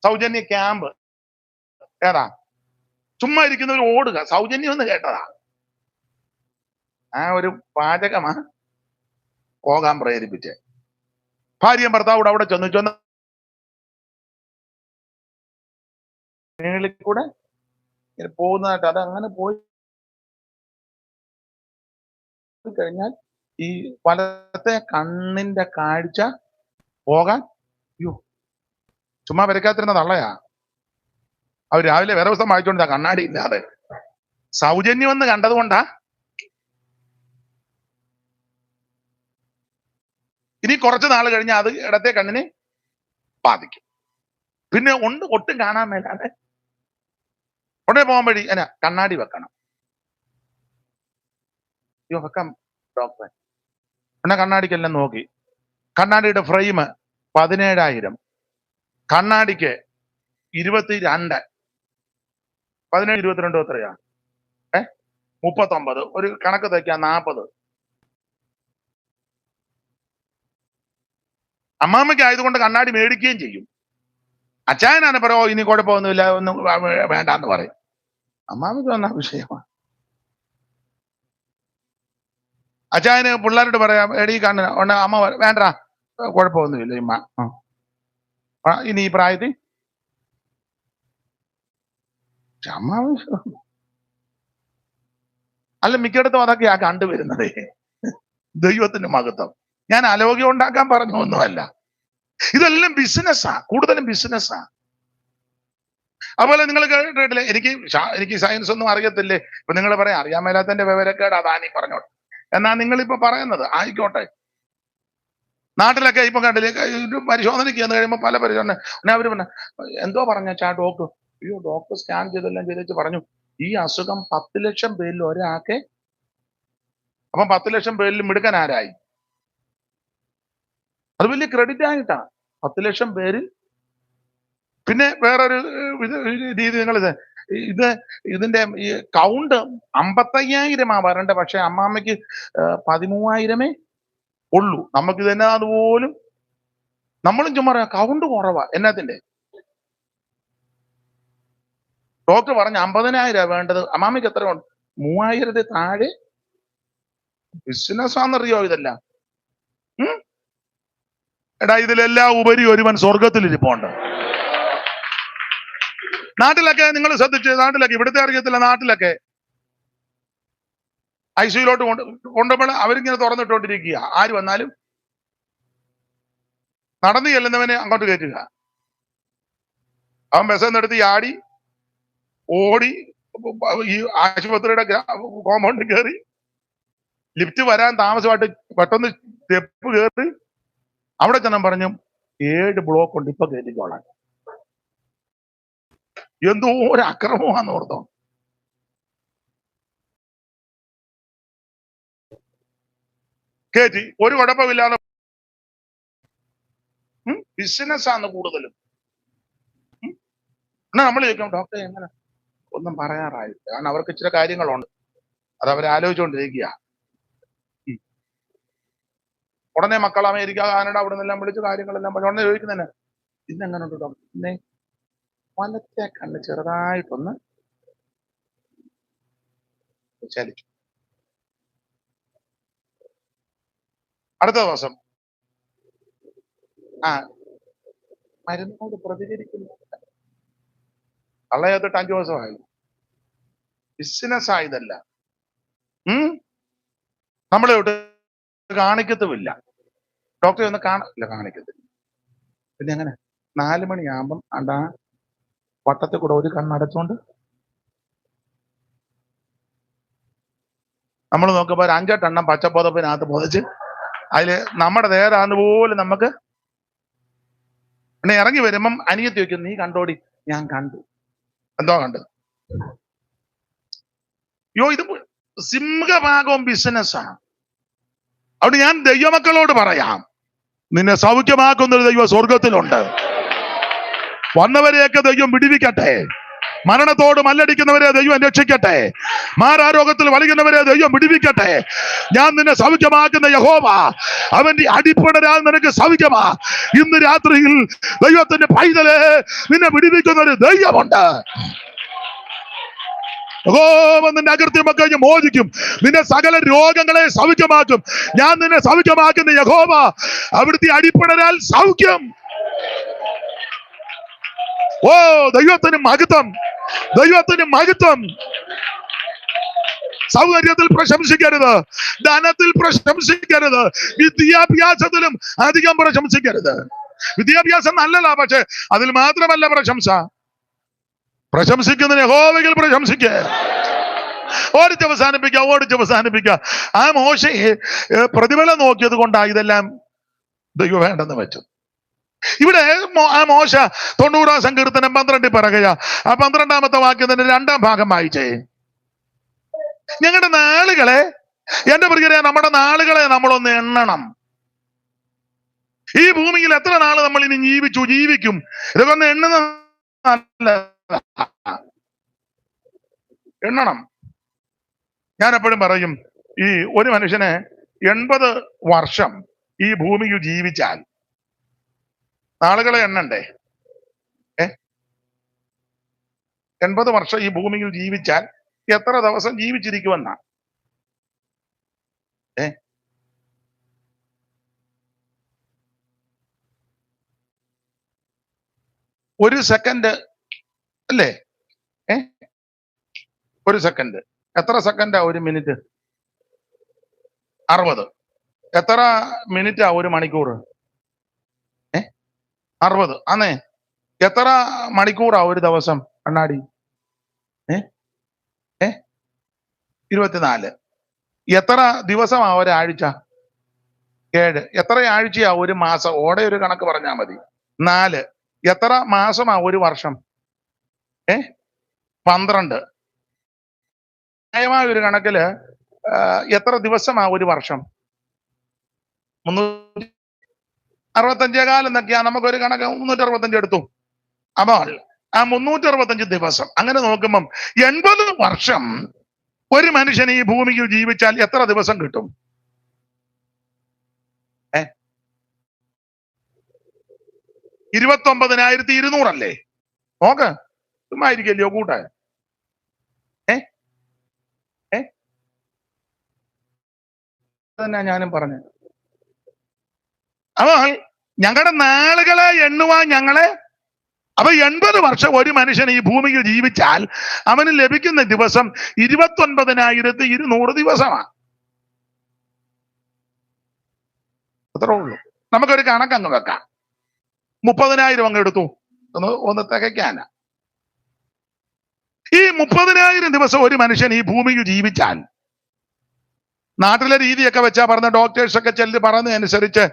സൗജന്യ ക്യാമ്പ്. ഏതാ? ചുമ്മാ ഇരിക്കുന്നവർ ഓടുക. സൗജന്യം എന്ന് കേട്ടതാ. ആ ഒരു പാചകമാ പോകാൻ പ്രേരിപ്പിച്ചേ. ഭാര്യയും ഭർത്താവൂടെ അവിടെ ചെന്ന് മേളിൽ കൂടെ പോകുന്നതായിട്ട് അത് അങ്ങനെ പോയി കഴിഞ്ഞാൽ ഈ വലത്തെ കണ്ണിന്റെ കാഴ്ച പോകാൻ ചുമ്മാ വരയ്ക്കാത്തിരുന്ന തള്ളയാ. അവർ രാവിലെ വേറെ ദിവസം വായിച്ചോണ്ടാ കണ്ണാടി ഇല്ലാതെ. സൗജന്യം എന്ന് കണ്ടതുകൊണ്ടാ. ഇനി കുറച്ച് നാൾ കഴിഞ്ഞാൽ അത് ഇടത്തെ കണ്ണിനെ ബാധിക്കും. പിന്നെ ഒട്ടും കാണാൻ മേലാതെ ഉടനെ പോകാൻ വഴി എന്നാ കണ്ണാടി വെക്കണം. വെക്കാം ഡോക്ടറെ. ഉടനെ കണ്ണാടിക്കെല്ലാം നോക്കി. കണ്ണാടിയുടെ ഫ്രെയിം 17,000, കണ്ണാടിക്ക് 22, 17, 22 എത്രയാ? 39. ഒരു കണക്ക് തയ്ക്കാം 40. അമ്മാമ്മയ്ക്ക് ആയതുകൊണ്ട് കണ്ണാടി മേടിക്കുകയും ചെയ്യും. അച്ചായനാണ് പറയോ ഇനി കുഴപ്പമൊന്നുമില്ല, ഒന്നും വേണ്ടാന്ന് പറയും. അമ്മാമ്മയ്ക്ക് വന്ന വിഷയമാണ്. അച്ചായന് പിള്ളേരോട് പറയാം എടീ കണ്ണ് അമ്മ വേണ്ട കുഴപ്പമൊന്നുമില്ല ഇമ്മ. ഇനി ഈ പ്രായത്തിൽ അമ്മാവ് അല്ല മിക്കയിടത്തും അതൊക്കെയാ കണ്ടുവരുന്നത്. ദൈവത്തിന്റെ മഹത്വം. ഞാൻ ആലോക്യം ഉണ്ടാക്കാൻ പറഞ്ഞ ഒന്നുമല്ല. ഇതെല്ലാം ബിസിനസ്സാ, കൂടുതലും ബിസിനസ്സാ. അതുപോലെ നിങ്ങൾ കേട്ടിട്ടില്ലേ, എനിക്ക് സയൻസ് ഒന്നും അറിയത്തില്ലേ, ഇപ്പൊ നിങ്ങൾ പറയാം അറിയാൻ മേലാത്തന്റെ വിവരക്കേട് അതാ നീ പറഞ്ഞോട്ടെ. എന്നാ നിങ്ങളിപ്പോ പറയുന്നത് ആയിക്കോട്ടെ. നാട്ടിലൊക്കെ ഇപ്പൊ കണ്ടില്ലേ പരിശോധനയ്ക്ക് ചെന്ന് കഴിയുമ്പോൾ പല പരിശോധന അവര് പറഞ്ഞ എന്തോ പറഞ്ഞാ ഡോക്ടർ, അയ്യോ ഡോക്ടർ സ്കാൻ ചെയ്തെല്ലാം ചെയ്തേച്ച് പറഞ്ഞു ഈ അസുഖം 10 ലക്ഷം പേരിൽ ഒരാൾക്ക്. അപ്പം 10 ലക്ഷം പേരിൽ മിടുക്കൻ ആരായി? അത് വലിയ ക്രെഡിറ്റ് ആയിട്ടാ 10 ലക്ഷം പേരിൽ. പിന്നെ വേറൊരു രീതി നിങ്ങൾ ഇതിന്റെ ഈ കൗണ്ട് 55,000 വരണ്ട. പക്ഷെ അമ്മാമ്മയ്ക്ക് 13,000 ഉള്ളൂ. നമുക്ക് തന്നെ അതുപോലും നമ്മളും ചുമ്മാ കൗണ്ട് കുറവാ. എന്നാത്തിന്റെ? ഡോക്ടർ പറഞ്ഞ 50,000 വേണ്ടത്, അമ്മാമ്മയ്ക്ക് എത്ര ഉണ്ട്? 3,000 താഴെ. ബിസിനസ് ആണെന്നറിയോ ഇതെല്ലാം? എടാ ഇതിലെല്ലാം ഉപരി ഒരുവൻ സ്വർഗത്തിൽ ഇരിപ്പുണ്ട്. നാട്ടിലൊക്കെ നിങ്ങൾ ശ്രദ്ധിച്ച്, നാട്ടിലൊക്കെ ഇവിടുത്തെ അറിയത്തില്ല, നാട്ടിലൊക്കെ ഐസിയുലോട്ട് കൊണ്ടുപോയി അവരിങ്ങനെ തുറന്നിട്ടോണ്ടിരിക്കുക. ആര് വന്നാലും നടന്നു ചെല്ലുന്നവനെ അങ്ങോട്ട് കയറ്റുക. അവൻ ബസ്സെന്നെടുത്ത് ചാടി ഓടി ഈ ആശുപത്രിയുടെ കോമ്പൗണ്ടിൽ കയറി ലിഫ്റ്റ് വരാൻ താമസമായിട്ട് പെട്ടെന്ന് സ്റ്റെപ്പ് കയറി അവിടെ ചെന്നാൻ പറഞ്ഞു 7 ബ്ലോക്ക് ഉണ്ട്, ഇപ്പൊ കയറ്റിക്കോളാൻ. എന്തോ ഒരു അക്രമമാണെന്ന് ഓർത്തോ. കയറ്റി ഒരു കുഴപ്പമില്ലാതെ. ബിസിനസ്സാണ് കൂടുതലും. എന്നാ നമ്മൾ ചോദിക്കാം ഡോക്ടറെ എങ്ങനെ? ഒന്നും പറയാറായില്ല, കാരണം അവർക്ക് ഇച്ചിരി കാര്യങ്ങളുണ്ട്, അത് അവർ ആലോചിച്ചുകൊണ്ടിരിക്കുക. ഉടനെ മക്കൾ അമേരിക്ക, കാനഡ അവിടെ നിന്നെല്ലാം വിളിച്ച് കാര്യങ്ങളെല്ലാം പറഞ്ഞു. ഉടനെ ചോദിക്കുന്നതന്നെ ഇന്നെങ്ങനെ ഉണ്ട് ഡോക്ടർ? പിന്നെ വലത്തെ കണ്ണ് ചെറുതായിട്ടൊന്ന് ചലിച്ചു. അടുത്ത ദിവസം മരുന്നിനോട് പ്രതികരിക്കുന്നു. കള്ളയത്തിട്ട് 5 ദിവസമായി. ബിസിനസ് ആയതല്ല. നമ്മളെ കാണിക്കത്തുമില്ല. ഡോക്ടറെ ഒന്ന് കാണിക്കത്തില്ല. പിന്നെ എങ്ങനെ 4 മണിയാകുമ്പം അണ്ടാ വട്ടത്തിൽ കൂടെ ഒരു കണ്ണടച്ചോണ്ട് നമ്മൾ നോക്കുമ്പോൾ ഒരു 5-8 എണ്ണം പച്ചപ്പുതപ്പിനകത്ത് പൊതിച്ച് അതില് നമ്മുടെ നേരാന്ന് പോലും നമുക്ക്. പിന്നെ ഇറങ്ങി വരുമ്പം അനിയത്തി വയ്ക്കും, നീ കണ്ടോടി. ഞാൻ കണ്ടു. എന്തോ കണ്ടു? ഇത് സിംഹഭാഗവും ബിസിനസ്സാണ്. അവിടെ ഞാൻ ദൈവമക്കളോട് പറയാം, നിന്നെ സൗഖ്യമാക്കുന്നൊരു ദൈവം സ്വർഗത്തിലുണ്ട്. വന്നവരെയൊക്കെ ദൈവം വിടുവിക്കട്ടെ. മരണത്തോട് മല്ലടിക്കുന്നവരെ ദൈവം രക്ഷിക്കട്ടെ. മാരാരോഗത്തിൽ വലിക്കുന്നവരെ ദൈവം വിടുവിക്കട്ടെ. ഞാൻ നിന്നെ സൗഖ്യമാക്കുന്ന യഹോവ, അവന്റെ അടിപ്പടരാൽ നിനക്ക് സൗഖ്യമാ. ഇന്ന് രാത്രിയിൽ ദൈവത്തിന്റെ പൈതലെ നിന്നെ വിടുവിക്കുന്ന ഒരു ദൈവമുണ്ട്. നിന്റെ അകൃത്യമൊക്കെ മോചിക്കും. നിന്നെ സകല രോഗങ്ങളെ സൗഖ്യമാക്കും. ഞാൻ നിന്നെ സൗഖ്യമാക്കുന്ന യഹോവ, അവിടുത്തെ അടിപ്പടരാൽ സൗഖ്യം. ഓ ദൈവത്തിന് മഹത്വം, ദൈവത്തിന് മഹത്വം. സൗകര്യത്തിൽ പ്രശംസിക്കരുത്, ധനത്തിൽ പ്രശംസിക്കരുത്, വിദ്യാഭ്യാസത്തിലും അധികം പ്രശംസിക്കരുത്. വിദ്യാഭ്യാസം നല്ലതാ, പക്ഷെ അതിൽ മാത്രമല്ല പ്രശംസ. പ്രശംസിക്കുന്നതിന് യഹോവയിൽ പ്രശംസിക്കുക. ഓടിച്ചവസാനിപ്പിക്കുക. ആ മോശയെ പ്രതിഫലം നോക്കിയത് കൊണ്ടാ ഇതെല്ലാം ദൈവം വേണ്ടെന്ന് വെച്ചു. ഇവിടെ ആ മോശ 90 സങ്കീർത്തനം 12 പറയുക. ആ 12ാമത്തെ വാക്യത്തിന്റെ 2ാം ഭാഗം വായിച്ചേ. ഞങ്ങളുടെ നാളുകളെ, എന്റെ പ്രിയരെ, നമ്മുടെ നാളുകളെ നമ്മളൊന്ന് എണ്ണണം. ഈ ഭൂമിയിൽ എത്ര നാള് നമ്മൾ ഇനി ജീവിക്കും? ഇതൊക്കെ ഒന്ന് എണ്ണണം. ഞാൻ എപ്പോഴും പറയും, ഈ ഒരു മനുഷ്യന് 80 വർഷം ഈ ഭൂമിയിൽ ജീവിച്ചാൽ നാളുകളെ എണ്ണണ്ടേ? 80 വർഷം ഈ ഭൂമിയിൽ ജീവിച്ചാൽ എത്ര ദിവസം ജീവിച്ചിരിക്കുമെന്നാ? ഒരു സെക്കൻഡ് അല്ലേ? ഒരു സെക്കൻഡ് എത്ര സെക്കൻഡാ? 1 മിനിറ്റ് 60. എത്ര മിനിറ്റാ 1 മണിക്കൂർ? 60. അന്നേ എത്ര മണിക്കൂറാ ഒരു ദിവസം? കണ്ണാടി 24. എത്ര ദിവസമാ ഒരാഴ്ച? 7. എത്ര ആഴ്ചയാ ഒരു മാസം? ഓടെ ഒരു കണക്ക് പറഞ്ഞാൽ മതി. 4. എത്ര മാസമാ ഒരു വർഷം? 12. ന്യായമായ ഒരു കണക്കില് എത്ര ദിവസമാ ഒരു വർഷം? 365 കാലം എന്നൊക്കെയാ നമുക്കൊരു കണക്ക്. 365 എടുത്തു. അപ്പോൾ ആ 365 ദിവസം അങ്ങനെ നോക്കുമ്പം 80 വർഷം ഒരു മനുഷ്യൻ ഈ ഭൂമിയിൽ ജീവിച്ചാൽ എത്ര ദിവസം കിട്ടും? 29,200 അല്ലേ? നോക്ക്, ചുമ്മായിരിക്കല്ലയോ കൂട്ടെ. തന്നെ ഞാനും പറഞ്ഞു. അപ്പോൾ ഞങ്ങളുടെ നാളുകളെ എണ്ണുവാൻ ഞങ്ങളെ. അപ്പൊ 80 വർഷം ഒരു മനുഷ്യൻ ഈ ഭൂമിയിൽ ജീവിച്ചാൽ അവന് ലഭിക്കുന്ന ദിവസം 29,200 ദിവസമാണ്. അത്രേ ഉള്ളൂ. നമുക്കൊരു കണക്കങ്ങ് വെക്കാം. 30,000 അങ്ങ് എടുത്തു, ഒന്ന് തികയ്ക്കാനാ. ഈ 30,000 ദിവസം ഒരു മനുഷ്യൻ ഈ ഭൂമിയിൽ ജീവിച്ചാൽ, നാട്ടിലെ രീതിയൊക്കെ വെച്ചാ പറഞ്ഞ ഡോക്ടേഴ്സൊക്കെ പറയുന്നതനുസരിച്ച്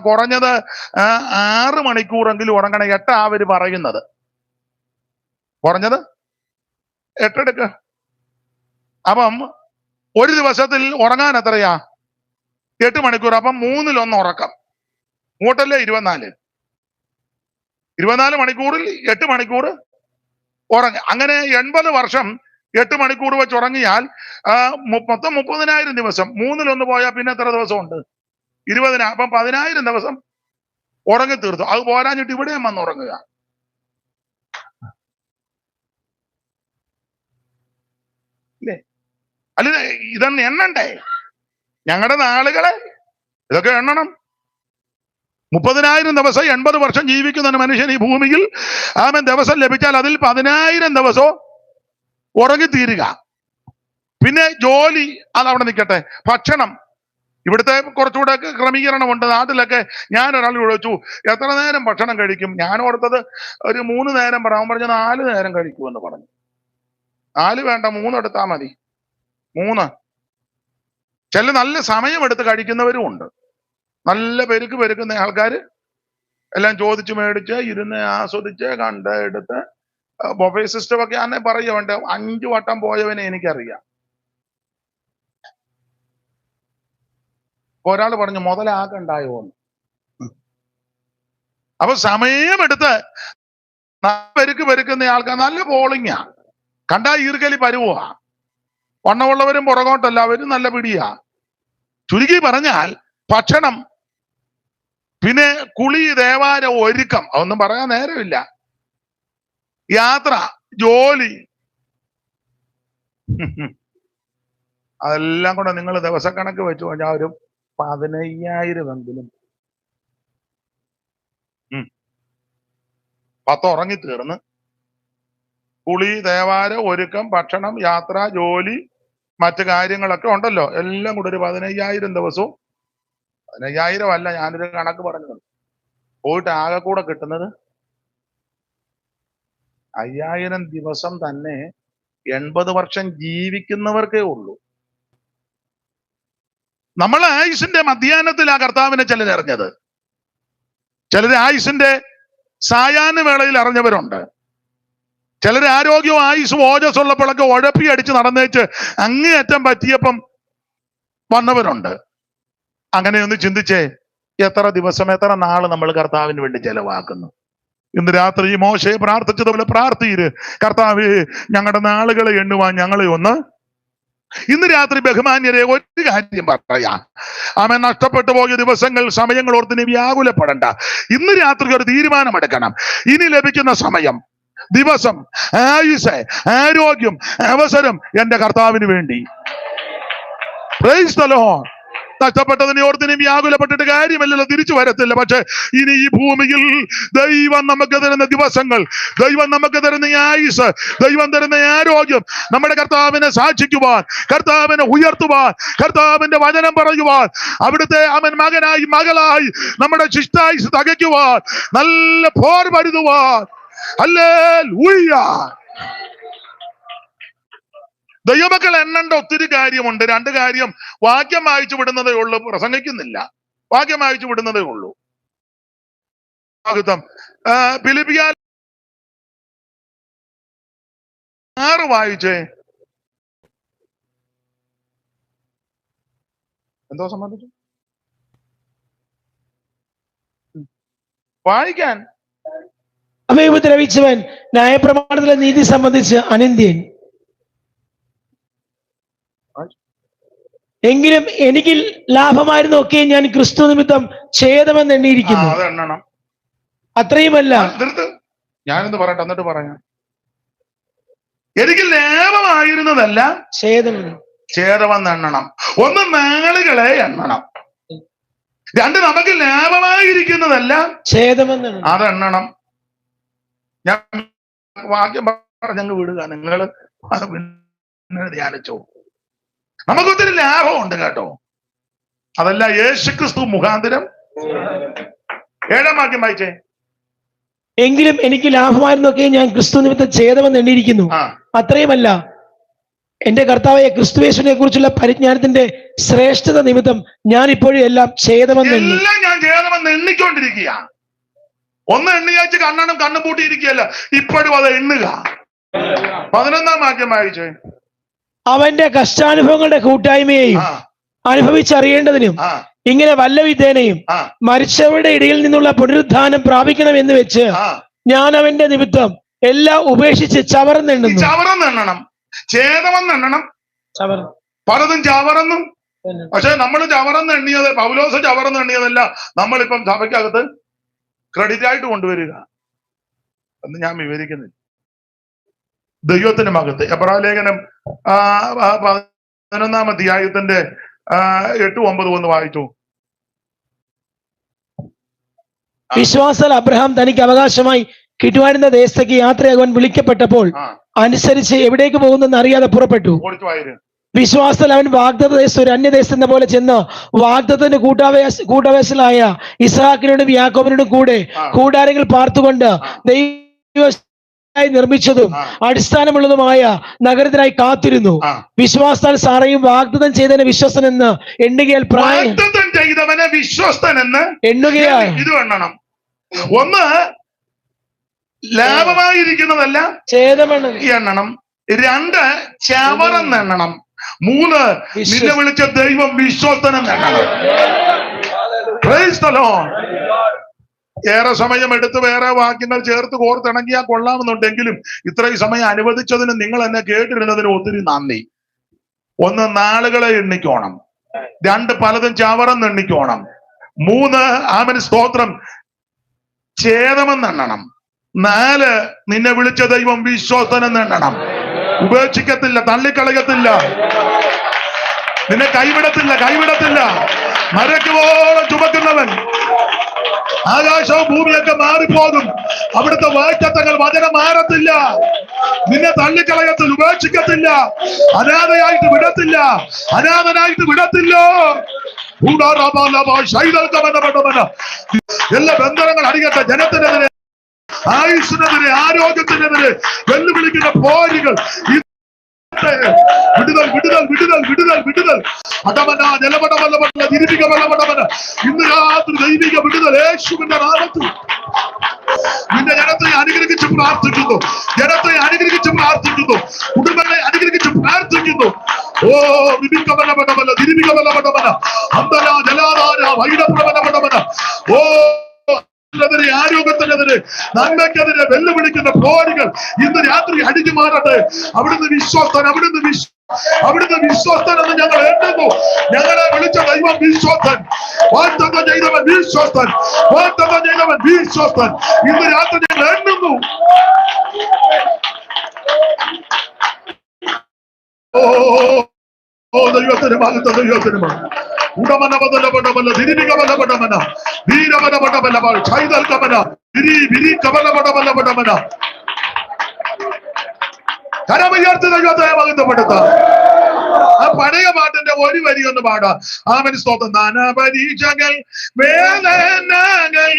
കുറഞ്ഞത് 6 മണിക്കൂറെങ്കിലും ഉറങ്ങണം. 8 അവര് പറയുന്നത്. കുറഞ്ഞത് 8 എടുക്ക. അപ്പം ഒരു ദിവസത്തിൽ ഉറങ്ങാൻ എത്രയാ? 8 മണിക്കൂർ. അപ്പം 3-1 ഉറക്കം. മൂട്ടല്ലേ 24 മണിക്കൂറിൽ 8 മണിക്കൂർ ഉറങ്ങുക. അങ്ങനെ 80 വർഷം 8 മണിക്കൂർ വെച്ച് ഉറങ്ങിയാൽ മൊത്തം 30,000 ദിവസം. 3-1 പോയാൽ പിന്നെ എത്ര ദിവസം ഉണ്ട്? 20. അപ്പം 10,000 ദിവസം ഉറങ്ങി തീർത്തു. അത് പോരാഞ്ഞിട്ട് ഇവിടെയും വന്ന് ഉറങ്ങുക. ഇല്ലേ? അല്ല, ഇതൊന്നും എണ്ണണ്ടേ? ഞങ്ങളുടെ നാളുകളെ ഇതൊക്കെ എണ്ണണം. 30,000 ദിവസം 80 വർഷം ജീവിക്കുന്ന മനുഷ്യൻ ഈ ഭൂമിയിൽ അവൻ ദിവസം ലഭിച്ചാൽ അതിൽ 10,000 ദിവസവും ഉറങ്ങിത്തീരുക. പിന്നെ ജോലി അതവിടെ നിൽക്കട്ടെ. ഭക്ഷണം, ഇവിടുത്തെ കുറച്ചുകൂടെ ക്രമീകരണമുണ്ട്. നാട്ടിലൊക്കെ ഞാൻ ഒരാൾ ചോദിച്ചു എത്ര നേരം ഭക്ഷണം കഴിക്കും? ഞാൻ ഓർത്തത് ഒരു 3 നേരം പറയാൻ പറഞ്ഞ 4 നേരം കഴിക്കുമെന്ന് പറഞ്ഞു. 4 വേണ്ട, 3 എടുത്താൽ മതി. 3. ചില നല്ല സമയമെടുത്ത് കഴിക്കുന്നവരും ഉണ്ട്. നല്ല പെരുക്കുന്ന ആൾക്കാർ എല്ലാം ചോദിച്ചു മേടിച്ച് ഇരുന്ന് ആസ്വദിച്ച് കണ്ട് എടുത്ത് ബൊഫേ സിസ്റ്റം ഒക്കെ ആണെ പറയുക വേണ്ട. 5 വട്ടം പോയവനെ എനിക്കറിയാം. ഒരാൾ പറഞ്ഞു മുതലാക്കണ്ടായോ എന്ന്. അപ്പൊ സമയമെടുത്ത് പെരുക്കുന്ന ആൾക്കാർ നല്ല പോളിങ്ങാ, കണ്ടാ ഈർക്കലി പരുവാ. വണ്ണമുള്ളവരും പുറകോട്ടല്ല, അവരും നല്ല പിടിയാ. ചുരുക്കി പറഞ്ഞാൽ ഭക്ഷണം, പിന്നെ കുളി, ദേവാല, ഒരുക്കം, അതൊന്നും പറയാൻ നേരമില്ല. യാത്ര, ജോലി, അതെല്ലാം കൂടെ നിങ്ങൾ ദിവസക്കണക്ക് വെച്ചു കഴിഞ്ഞാൽ ഒരു 15,000 എങ്കിലും 10 ഉറങ്ങിത്തീർന്ന് കുളി, ദേവാല, ഒരുക്കം, ഭക്ഷണം, യാത്ര, ജോലി, മറ്റു കാര്യങ്ങളൊക്കെ ഉണ്ടല്ലോ, എല്ലാം കൂടെ ഒരു 15,000 ദിവസവും. 15,000 അല്ല, ഞാനൊരു കണക്ക് പറഞ്ഞത്. പോയിട്ട് ആകെ കൂടെ കിട്ടുന്നത് 5,000 ദിവസം തന്നെ 80 വർഷം ജീവിക്കുന്നവർക്കേ ഉള്ളൂ. നമ്മൾ ആയുസിന്റെ മധ്യാഹ്നത്തിൽ ആ കർത്താവിനെ ചിലർ അറിഞ്ഞത്, ചിലര് ആയുസിന്റെ സായാഹ്ന വേളയിൽ അറിഞ്ഞവരുണ്ട്. ചിലർ ആരോഗ്യവും ആയുസും ഓജസ്സുള്ളപ്പോഴൊക്കെ ഉഴപ്പി അടിച്ച് നടന്നേച്ച് അങ്ങേയറ്റം പറ്റിയപ്പം വന്നവരുണ്ട്. അങ്ങനെ ഒന്ന് ചിന്തിച്ചേ, എത്ര ദിവസം, എത്ര നാള് നമ്മൾ കർത്താവിന് വേണ്ടി ചെലവാക്കുന്നു. ഇന്ന് രാത്രി മോശയെ പ്രാർത്ഥിച്ചതുപോലെ പ്രാർത്ഥിയിര്, കർത്താവേ ഞങ്ങളുടെ നാളുകളെ എണ്ണുവാൻ ഞങ്ങളെ ഒന്ന്. ഇന്ന് രാത്രി ബഹുമാന്യരെ ഒരു കാര്യം പറയാം. ആമേൻ. നഷ്ടപ്പെട്ടു പോയ ദിവസങ്ങൾ, സമയങ്ങൾ ഓർത്തിന് വ്യാകുലപ്പെടണ്ട. ഇന്ന് രാത്രി ഒരു തീരുമാനമെടുക്കണം. ഇനി ലഭിക്കുന്ന സമയം, ദിവസം, ആയുസ്, ആരോഗ്യം, അവസരം എന്റെ കർത്താവിന് വേണ്ടി. Praise the lord. നഷ്ടപ്പെട്ടതിനെ ഓർത്തിന് വ്യാകുലപ്പെട്ടിട്ട് കാര്യമല്ലല്ലോ, തിരിച്ചു വരത്തില്ല. പക്ഷെ ഇനി ഈ ഭൂമിയിൽ ദൈവം നമുക്ക് തരുന്ന ദിവസങ്ങൾ, ദൈവം നമുക്ക് തരുന്ന ആയുസ്, ദൈവം തരുന്ന ആരോഗ്യം, നമ്മുടെ കർത്താവിനെ സാക്ഷിക്കുവാൻ, കർത്താവിനെ ഉയർത്തുവാൻ, കർത്താവിന്റെ വചനം പറയുവാൻ, അവിടുത്തെ അവൻ മകനായി മകളായി നമ്മുടെ ശിഷ്ടായുസ് തകയ്ക്കുവാൻ, നല്ല പോർ പരുതുവാൻ. ഹല്ലേലൂയ. ദൈവമക്കൾ എണ്ണേണ്ട ഒത്തിരി കാര്യമുണ്ട്. 2 കാര്യം വാക്യം വായിച്ചു വിടുന്നതേ ഉള്ളൂ, പ്രസംഗിക്കുന്നില്ല. വാക്യം വായിച്ചു വിടുന്നതേ ഉള്ളൂ. ഫിലിപ്പിയർ 6 വായിച്ചേ. എന്തോ സംബന്ധിച്ചു വായിക്കാൻ. അവയെ ഉപദ്രവിച്ചവൻ ന്യായപ്രമാണത്തിലെ നീതി സംബന്ധിച്ച് അനിന്ദ്യൻ. എങ്കിലും എനിക്ക് ലാഭമായിരുന്നു ഒക്കെ ഞാൻ ക്രിസ്തു നിമിത്തം ഛേദമെന്ന് എണ്ണിയിരിക്കുന്നു. അത്രയുമല്ല, ഞാനെന്ത് പറയട്ടെ, എന്നിട്ട് പറയാം. എനിക്ക് ലാഭമായിരുന്നതല്ല ഛേദമെന്ന് എണ്ണണം. 1 നാളുകളെ എണ്ണണം. 2 നമുക്ക് ലാഭമായിരിക്കുന്നതല്ല ഛേദമെന്ന് അതെണ്ണണം. ഞാൻ വാക്യം പറഞ്ഞങ്ങ് വിടുക, നിങ്ങൾ ധ്യാനിച്ചോ. നമുക്കൊത്തിരി ലാഭമുണ്ട് കേട്ടോ. അതല്ല യേശുക്രിസ്തു മുഖാന്തരം. 7-ാം വാക്യം വായിച്ചേ. എങ്കിലും എനിക്ക് ലാഭമായിരുന്നൊക്കെ ഞാൻ ക്രിസ്തു നിമിത്തം ഛേദമെന്ന് എണ്ണിയിരിക്കുന്നു. അത്രയുമല്ല, എന്റെ കർത്താവായ ക്രിസ്തുയേശുവിനെ കുറിച്ചുള്ള പരിജ്ഞാനത്തിന്റെ ശ്രേഷ്ഠത നിമിത്തം ഞാൻ ഇപ്പോഴും എല്ലാം ഛേദമെന്ന് എണ്ണിക്കൊണ്ടിരിക്കുക. ഒന്ന് എണ്ണിയാച്ച് കണ്ണും പൂട്ടിയിരിക്കുകയല്ല, ഇപ്പോഴും അത് എണ്ണുക. 11-ാം വാക്യം വായിച്ചേ. അവന്റെ കഷ്ടാനുഭവങ്ങളുടെ കൂട്ടായ്മയെയും അനുഭവിച്ചറിയേണ്ടതിനും ഇങ്ങനെ വല്ല വിധേനയും മരിച്ചവരുടെ ഇടയിൽ നിന്നുള്ള പുനരുദ്ധാനം പ്രാപിക്കണം എന്ന് വെച്ച് ഞാൻ അവന്റെ നിമിത്തം എല്ലാം ഉപേക്ഷിച്ച് ചവറന്നെണ്ണുന്നു. ചവറന്നെണ്ണണം, ഛേദമെന്നെണ്ണണം, പലതും ചവറെന്നും. പക്ഷെ നമ്മൾ ചവറന്ന് എണ്ണിയത്, പൗലോസ് ചവറന്ന് എണ്ണിയതല്ല നമ്മളിപ്പം സഭയ്ക്കകത്ത് ക്രെഡിറ്റ് ആയിട്ട് കൊണ്ടുവരിക എന്ന് ഞാൻ വിവരിക്കുന്നില്ല. ദൈവത്തിന്റെ മകത്ത് എബ്രായ ലേഖനം 11-ാം അധ്യായത്തിന്റെ 8-9 ഒന്ന് വായിച്ചു. വിശ്വാസാൽ അബ്രഹാം തനിക്ക് അവകാശമായി കിട്ടുവായിരുന്ന ദേശത്തേക്ക് യാത്രയാകുവാൻ വിളിക്കപ്പെട്ടപ്പോൾ അനുസരിച്ച് എവിടേക്ക് പോകുന്നെന്ന് അറിയാതെ പുറപ്പെട്ടു. വിശ്വാസത്തിൽ അവൻ വാഗ്ദത്ത ദേശത്ത് ഒരു അന്യദേശത്ത് എന്ന പോലെ ചെന്ന് വാഗ്ദത്തത്തിന് കൂട്ടാവേശലായ ഇസ്ഹാക്കിനോടും യാക്കോബിനോടും കൂടെ കൂടാരങ്ങൾ പാർത്തുകൊണ്ട് ദൈവ നിർമ്മിച്ചതും അടിസ്ഥാനമുള്ളതുമായ നഗരത്തിനായി കാത്തിരുന്നു. വിശ്വാസത്താൽ സാറയും വാഗ്ദത്തം ചെയ്തതിനെ വിശ്വസ്തനെന്ന് എണ്ണുകയാൽ ചെയ്തവനെ വിശ്വസ്തനെന്ന് എണ്ണുകയാൽ ഇത് എണ്ണണം. ഒന്ന് ലാഭമായിരിക്കുന്നതല്ല എണ്ണണം. രണ്ട് ചവറെന്ന് എണ്ണണം. മൂന്ന് നിന്നെ വിളിച്ച ദൈവം വിശ്വസ്തനെന്ന് എണ്ണണം. Praise the lord. ഏറെ സമയം എടുത്ത് വേറെ വാക്യങ്ങൾ ചേർത്ത് കോർത്തിണങ്ങിയാൽ കൊള്ളാമെന്നുണ്ടെങ്കിലും ഇത്രയും സമയം അനുവദിച്ചതിന് നിങ്ങൾ എന്നെ കേട്ടിരുന്നതിന് ഒത്തിരി നന്ദി. ഒന്ന് നാളുകളെ എണ്ണിക്കോണം. രണ്ട് പലതും ചവറെന്ന് എണ്ണിക്കോണം. മൂന്ന് ആമേൻ സ്തോത്രം ഛേദമെന്ന് എണ്ണണം. നാല് നിന്നെ വിളിച്ച ദൈവം വിശ്വസ്തനെന്ന് എണ്ണണം. ഉപേക്ഷിക്കത്തില്ല, തള്ളിക്കളയത്തില്ല, നിന്നെ കൈവിടത്തില്ല. മരക്കുവോളം ചുമക്കുന്നവൻ. ആകാശവും ഭൂമിയൊക്കെ മാറിപ്പോകും, അവിടുത്തെ വാഗ്ദത്തങ്ങൾ വചനം മാറത്തില്ല. നിന്നെ തള്ളിക്കളയത്തിൽ ഉപേക്ഷിക്കത്തില്ല, അനാഥനായിട്ട് വിടത്തില്ല. എല്ലാ ബന്ധനങ്ങൾ അടിക്കട്ടെ. ജനത്തിനെതിരെ, ആയുസ്സിനെതിരെ, ആരോഗ്യത്തിനെതിരെ വെല്ലുവിളിക്കുന്ന പോരുകൾ വിടുതൽ അടമന ജലപടമല്ല തിരിപികമല്ല. ഇന്ന് രാത്രി ദൈവിക വിടുതൽ യേശുവിന്റെ നാമത്തിൽ നിന്റെ ജനത്തെ അനുഗ്രഹിച്ച് പ്രാർത്ഥിക്കുന്നു. കുടുംബങ്ങളെ അനുഗ്രഹിച്ച് പ്രാർത്ഥിക്കുന്നു. ഓ വിപികമല്ല തിരിപികമല്ല അന്തല ജലാധാര വൈഡപ്രമല. ഓ ആരോഗ്യത്തിനെതിരെ, നന്മയ്ക്കെതിരെ വെല്ലുവിളിക്കുന്ന പോരുകൾ ഇന്ന് രാത്രി അടിഞ്ഞു മാറട്ടെ. അവിടുന്ന് വിശ്വസ്തനെന്ന് ഞങ്ങൾ എണ്ണുന്നു. ഞങ്ങളെ വിളിച്ച ദൈവം വിശ്വസ്തൻ. വാഗ്ദത്തം ചെയ്തവൻ വിശ്വസ്തൻ. ഇന്ന് രാത്രി ഞങ്ങൾ എണ്ണുന്നു. ഓ ദൈവത്തിന് ഉടമനമല്ല തിരികമല്ല വീരമനമല്ല ഛൈതൽ കമന വിരി കമലമടമല്ല കരമുയർത്തി ദൈവത്തെ മഹത്വപ്പെടുത്താം. ആ പഴയ പാട്ടിന്റെ ഒരു വരി ഒന്ന് പാടാം. ആമേൻ സ്തോത്രം. പരീക്ഷകൾ വേദനകൾ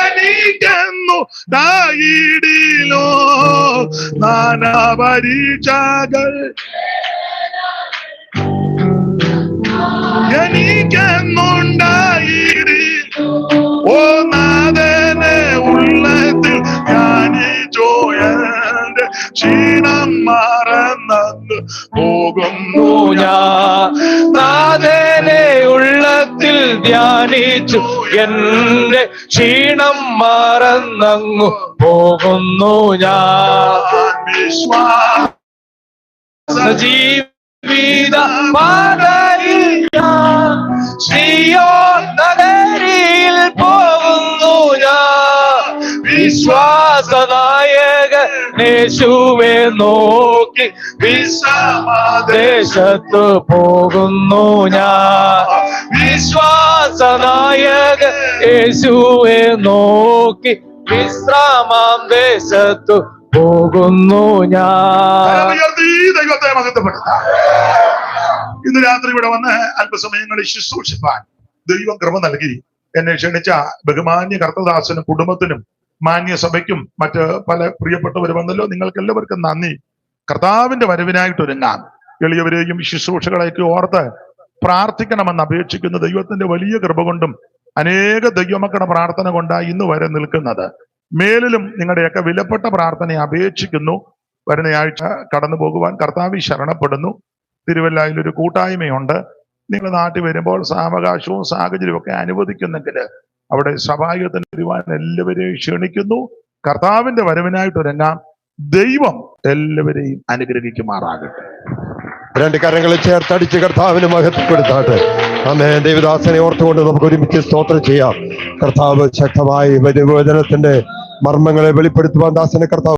എനിക്കെന്നു ദായിടിലോ പരീക്ഷകൾ എനിക്കെന്നുണ്ടായിടി. ഓ നാഥനെ ഉള്ളത്തിൽ ധ്യാനിച്ചോ എന്റെ ക്ഷീണം മറന്നു പോകുന്നു ഞാൻ. നാഥനെ ഉള്ളത്തിൽ ധ്യാനിച്ചു എന്റെ ക്ഷീണം മറന്നങ്ങു പോകുന്നു ഞാൻ. ജീവിത പാതയിൽ ഞാൻ സിയോൻ നഗരിയിൽ പോകുന്നു ഞാൻ. വിശ്വാസനായകൻ യേശുവെ നോക്കി വിശ്രമദേശത്ത് പോകുന്നു ഞാൻ. വിശ്വാസനായകൻ യേശുവെ നോക്കി വിശ്രാമം ദേശത്ത് പോകുന്നു ഞാൻ. ദൈവത്തെ മഹത്വപ്പെടുത്താം. ഇന്ന് രാത്രി ഇവിടെ വന്ന് അല്പസമയങ്ങളിൽ ശുശ്രൂഷിപ്പാൻ ദൈവം കൃപ നൽകി എന്നെ ക്ഷണിച്ച ബഹുമാന്യ കർത്തദാസനും കുടുംബത്തിനും മാന്യസഭയ്ക്കും മറ്റ് പല പ്രിയപ്പെട്ടവർ വന്നല്ലോ. നിങ്ങൾക്ക് എല്ലാവർക്കും നന്ദി. കർത്താവിന്റെ വരവിനായിട്ട് ഒരുങ്ങാം. എളിയവരെയും ശുശ്രൂഷകളായിട്ട് ഓർത്ത് പ്രാർത്ഥിക്കണമെന്ന് അപേക്ഷിക്കുന്ന ദൈവത്തിന്റെ വലിയ കൃപ കൊണ്ടും അനേക ദൈവമക്കളുടെ പ്രാർത്ഥന കൊണ്ടാണ് ഇന്ന് വരെ നിൽക്കുന്നത്. മേലിലും നിങ്ങളുടെയൊക്കെ വിലപ്പെട്ട പ്രാർത്ഥനയെ അപേക്ഷിക്കുന്നു. വരുന്ന ആഴ്ച കടന്നു പോകുവാൻ കർത്താവിൽ ശരണപ്പെടുന്നു. തിരുവല്ലയിൽ ഒരു കൂട്ടായ്മയുണ്ട്. നിങ്ങൾ നാട്ടിൽ വരുമ്പോൾ സാവകാശവും സാഹചര്യവും ഒക്കെ അനുവദിക്കുന്നെങ്കിൽ അവിടെ സഭായുഗത്തിന് വരുവാൻ എല്ലാവരെയും ക്ഷണിക്കുന്നു. കർത്താവിന്റെ വരവിനായിട്ട് ഒരുങ്ങാം. ദൈവം എല്ലാവരെയും അനുഗ്രഹിക്കുമാറാകട്ടെ. രണ്ട് കരങ്ങളിൽ ചേർത്തടിച്ച് കർത്താവിന് മഹത്വപ്പെടുത്താട്ടെ. ആമേൻ. ദൈവദാസനെ ഓർത്തുകൊണ്ട് നമുക്ക് ഒരുമിച്ച് സ്തോത്രം ചെയ്യാം. കർത്താവ് ശക്തമായി വചനത്തിന്റെ മർമ്മങ്ങളെ വെളിപ്പെടുത്തുവാൻ ദാസനെ കർത്താവ്